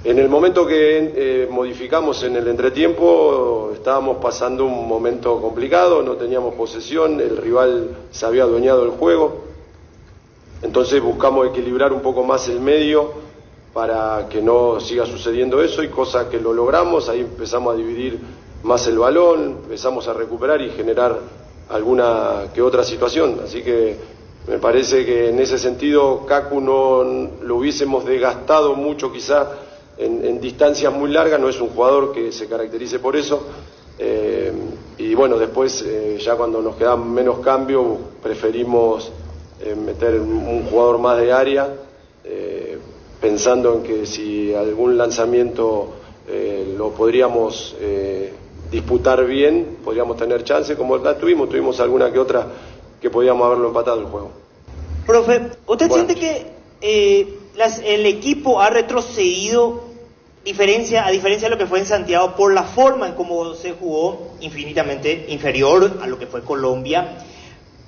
En el momento que modificamos en el entretiempo, estábamos pasando un momento complicado, no teníamos posesión, el rival se había adueñado del juego. Entonces buscamos equilibrar un poco más el medio para que no siga sucediendo eso, y cosa que lo logramos. Ahí empezamos a dividir más el balón, empezamos a recuperar y generar alguna que otra situación. Así que me parece que en ese sentido Kaku no lo hubiésemos desgastado mucho quizá en distancias muy largas, no es un jugador que se caracterice por eso. Y bueno, después ya cuando nos quedan menos cambios preferimos meter un jugador más de área, pensando en que si algún lanzamiento lo podríamos disputar bien, podríamos tener chance, como la tuvimos alguna que otra que podíamos haberlo empatado el juego. Profe, ¿usted siente que el equipo ha retrocedido a diferencia de lo que fue en Santiago por la forma en cómo se jugó, infinitamente inferior a lo que fue Colombia?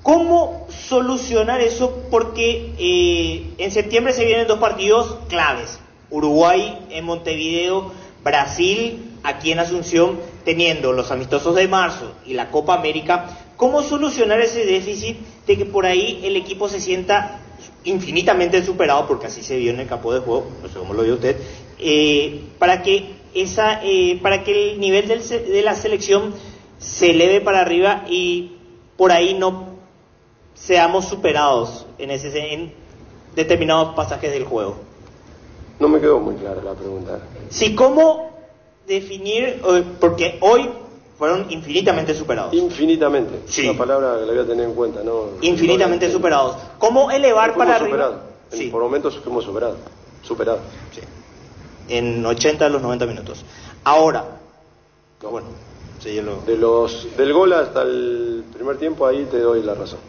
¿Cómo solucionar eso? Porque en septiembre se vienen 2 partidos claves. Uruguay en Montevideo, Brasil aquí en Asunción, teniendo los amistosos de marzo y la Copa América. ¿Cómo solucionar ese déficit de que por ahí el equipo se sienta infinitamente superado, porque así se vio en el campo de juego, no sé cómo lo vio usted, para que el nivel de la selección se eleve para arriba y por ahí no seamos superados en determinados pasajes del juego? No me quedó muy clara la pregunta. Sí, ¿cómo definir? Porque hoy fueron infinitamente superados. Infinitamente. Sí. Una palabra que la voy a tener en cuenta, ¿no? Infinitamente superados. ¿Cómo elevar para arriba? Sí. Por momentos fuimos superados. Sí. En 80 de los 90 minutos. Ahora, bueno, sí, del gol hasta el primer tiempo, ahí te doy la razón.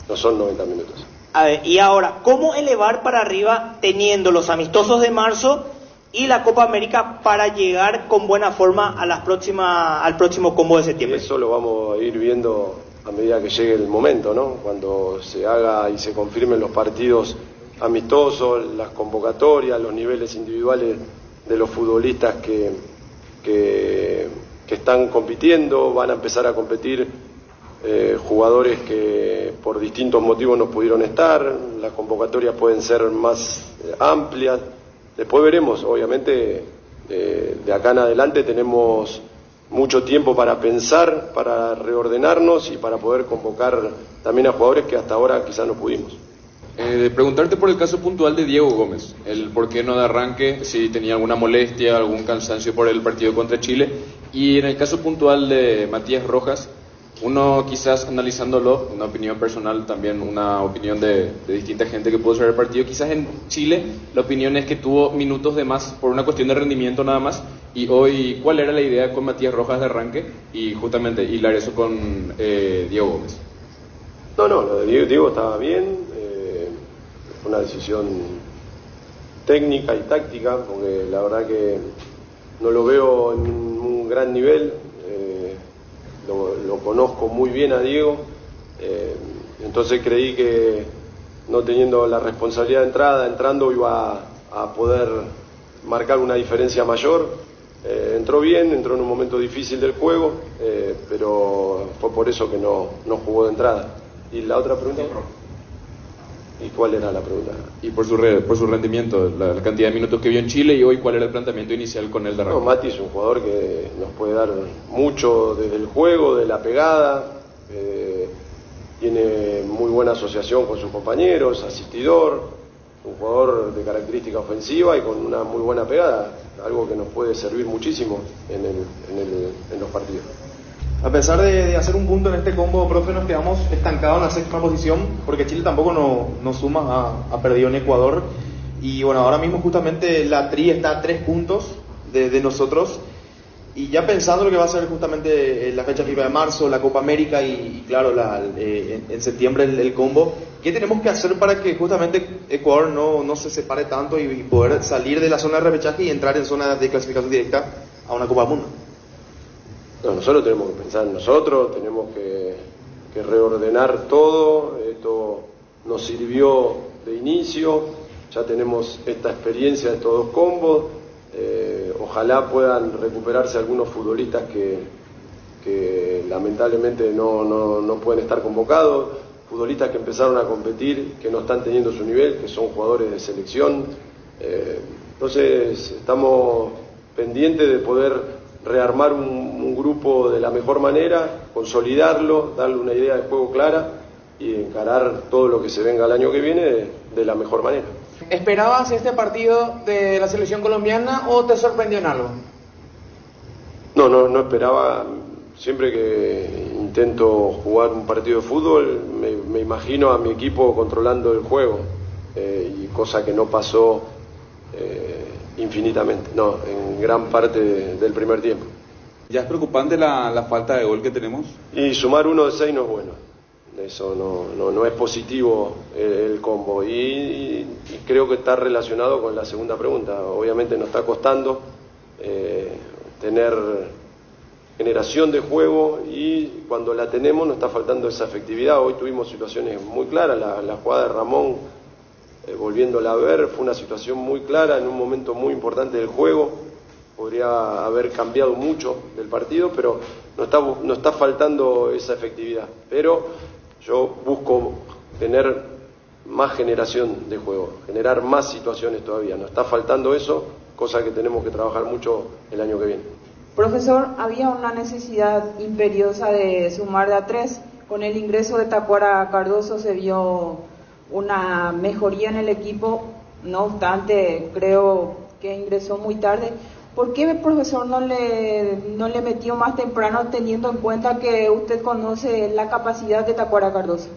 No son 90 minutos. A ver, y ahora, ¿cómo elevar para arriba teniendo los amistosos de marzo y la Copa América para llegar con buena forma al próximo combo de septiembre? Eso lo vamos a ir viendo a medida que llegue el momento, ¿no? Cuando se haga y se confirmen los partidos amistosos, las convocatorias, los niveles individuales de los futbolistas que están compitiendo, van a empezar a competir jugadores que por distintos motivos no pudieron estar, las convocatorias pueden ser más amplias. Después veremos, obviamente de acá en adelante tenemos mucho tiempo para pensar, para reordenarnos y para poder convocar también a jugadores que hasta ahora quizás no pudimos. Preguntarte por el caso puntual de Diego Gómez, el por qué no de arranque, si tenía alguna molestia, algún cansancio por el partido contra Chile, y en el caso puntual de Matías Rojas, uno quizás analizándolo, una opinión personal, también una opinión de distinta gente que pudo ser el partido, quizás en Chile la opinión es que tuvo minutos de más por una cuestión de rendimiento nada más, y hoy, ¿cuál era la idea con Matías Rojas de arranque? Y justamente hilar eso con Diego Gómez. No, lo de Diego estaba bien, fue una decisión técnica y táctica, porque la verdad que no lo veo en un gran nivel, lo conozco muy bien a Diego, entonces creí que no teniendo la responsabilidad de entrando iba a poder marcar una diferencia mayor. Entró bien, entró en un momento difícil del juego, pero fue por eso que no jugó de entrada. ¿Y la otra pregunta? ¿Y cuál era la pregunta? Y por su rendimiento, la cantidad de minutos que vio en Chile, y hoy cuál era el planteamiento inicial con él de arranque. No, Mati es un jugador que nos puede dar mucho desde el juego, de la pegada, tiene muy buena asociación con sus compañeros, asistidor, un jugador de característica ofensiva y con una muy buena pegada, algo que nos puede servir muchísimo en los partidos. A pesar de hacer un punto en este combo, profe, nos quedamos estancados en la sexta posición, porque Chile tampoco no suma, ha perdido en Ecuador, y bueno, ahora mismo justamente la Tri está a 3 puntos de nosotros, y ya pensando lo que va a ser justamente la fecha FIFA de marzo, la Copa América y claro, en septiembre el combo, ¿qué tenemos que hacer para que justamente Ecuador no se separe tanto y poder salir de la zona de repechaje y entrar en zona de clasificación directa a una Copa del Mundo? No, nosotros tenemos que pensar en nosotros, tenemos que reordenar todo, esto nos sirvió de inicio, ya tenemos esta experiencia de estos 2 combos, ojalá puedan recuperarse algunos futbolistas que lamentablemente no pueden estar convocados, futbolistas que empezaron a competir, que no están teniendo su nivel, que son jugadores de selección, entonces estamos pendientes de poder rearmar un grupo de la mejor manera, consolidarlo, darle una idea de juego clara y encarar todo lo que se venga el año que viene de la mejor manera. ¿Esperabas este partido de la selección colombiana o te sorprendió en algo? No esperaba. Siempre que intento jugar un partido de fútbol me imagino a mi equipo controlando el juego, y cosa que no pasó infinitamente, en gran parte del primer tiempo. ¿Ya es preocupante la falta de gol que tenemos? Y sumar 1 de 6 no es bueno, eso no es positivo el combo, y creo que está relacionado con la segunda pregunta. Obviamente nos está costando tener generación de juego, y cuando la tenemos nos está faltando esa efectividad. Hoy tuvimos situaciones muy claras, la jugada de Ramón, volviéndola a ver, fue una situación muy clara en un momento muy importante del juego, podría haber cambiado mucho del partido, pero no está faltando esa efectividad. Pero yo busco tener más generación de juego, generar más situaciones todavía, nos está faltando eso, cosa que tenemos que trabajar mucho el año que viene. Profesor, había una necesidad imperiosa de sumar de a 3, con el ingreso de Tacuara Cardoso se vio una mejoría en el equipo, no obstante creo que ingresó muy tarde. ¿Por qué el profesor no le metió más temprano, teniendo en cuenta que usted conoce la capacidad de Tacuara Cardoso?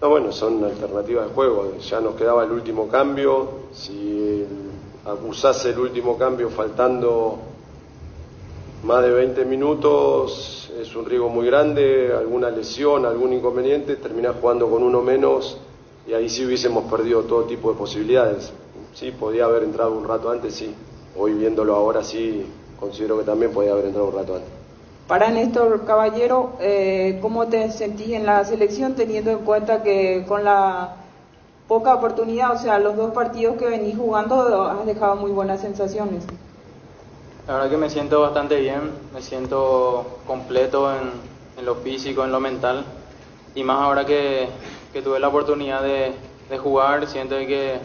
No, bueno, son alternativas de juego, ya nos quedaba el último cambio, si usase el último cambio faltando más de 20 minutos es un riesgo muy grande, alguna lesión, algún inconveniente, terminás jugando con uno menos y ahí sí hubiésemos perdido todo tipo de posibilidades. Sí, podía haber entrado un rato antes, sí. Hoy viéndolo ahora sí, considero que también podía haber entrado un rato antes. Para Néstor Caballero, ¿cómo te sentís en la selección teniendo en cuenta que con la poca oportunidad, o sea, los 2 partidos que venís jugando has dejado muy buenas sensaciones? La verdad que me siento bastante bien, me siento completo en lo físico, en lo mental, y más ahora que tuve la oportunidad de jugar, siento de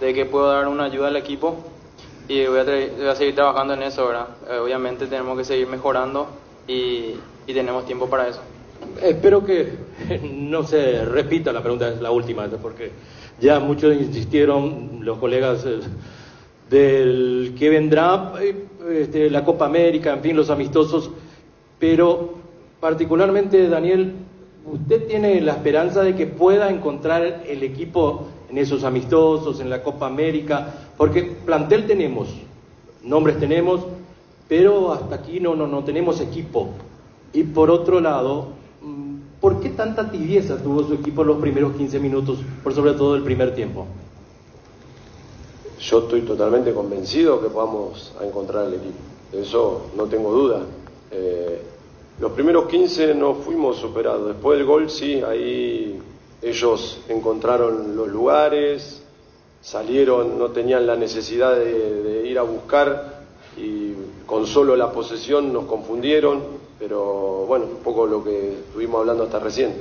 que puedo dar una ayuda al equipo, y voy a seguir trabajando en eso, ¿verdad? Obviamente tenemos que seguir mejorando y tenemos tiempo para eso. Espero que no se repita la pregunta, es la última, porque ya muchos insistieron, los colegas del que vendrá, la Copa América, en fin, los amistosos, pero particularmente, Daniel, ¿usted tiene la esperanza de que pueda encontrar el equipo en esos amistosos, en la Copa América? Porque plantel tenemos, nombres tenemos, pero hasta aquí no tenemos equipo. Y por otro lado, ¿por qué tanta tibieza tuvo su equipo en los primeros 15 minutos, por sobre todo el primer tiempo? Yo estoy totalmente convencido que vamos a encontrar el equipo, de eso no tengo duda. Los primeros 15 no fuimos superados, después del gol sí, ahí ellos encontraron los lugares, salieron, no tenían la necesidad de ir a buscar y con solo la posesión nos confundieron, pero bueno, un poco lo que estuvimos hablando hasta recién.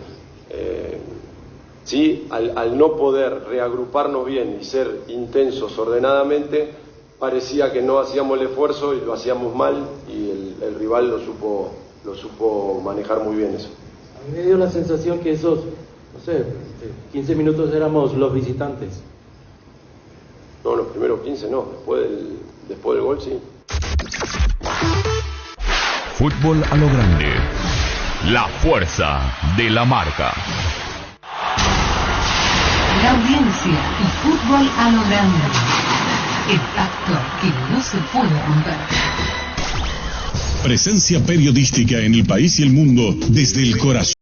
Sí, al no poder reagruparnos bien y ser intensos ordenadamente, parecía que no hacíamos el esfuerzo y lo hacíamos mal, y el rival lo supo manejar muy bien eso. A mí me dio la sensación que esos, 15 minutos éramos los visitantes. No, los primeros 15 no, después del gol sí. Fútbol a lo grande. La fuerza de la marca. La audiencia y fútbol a lo grande. El pacto que no se puede romper. Presencia periodística en el país y el mundo desde el corazón.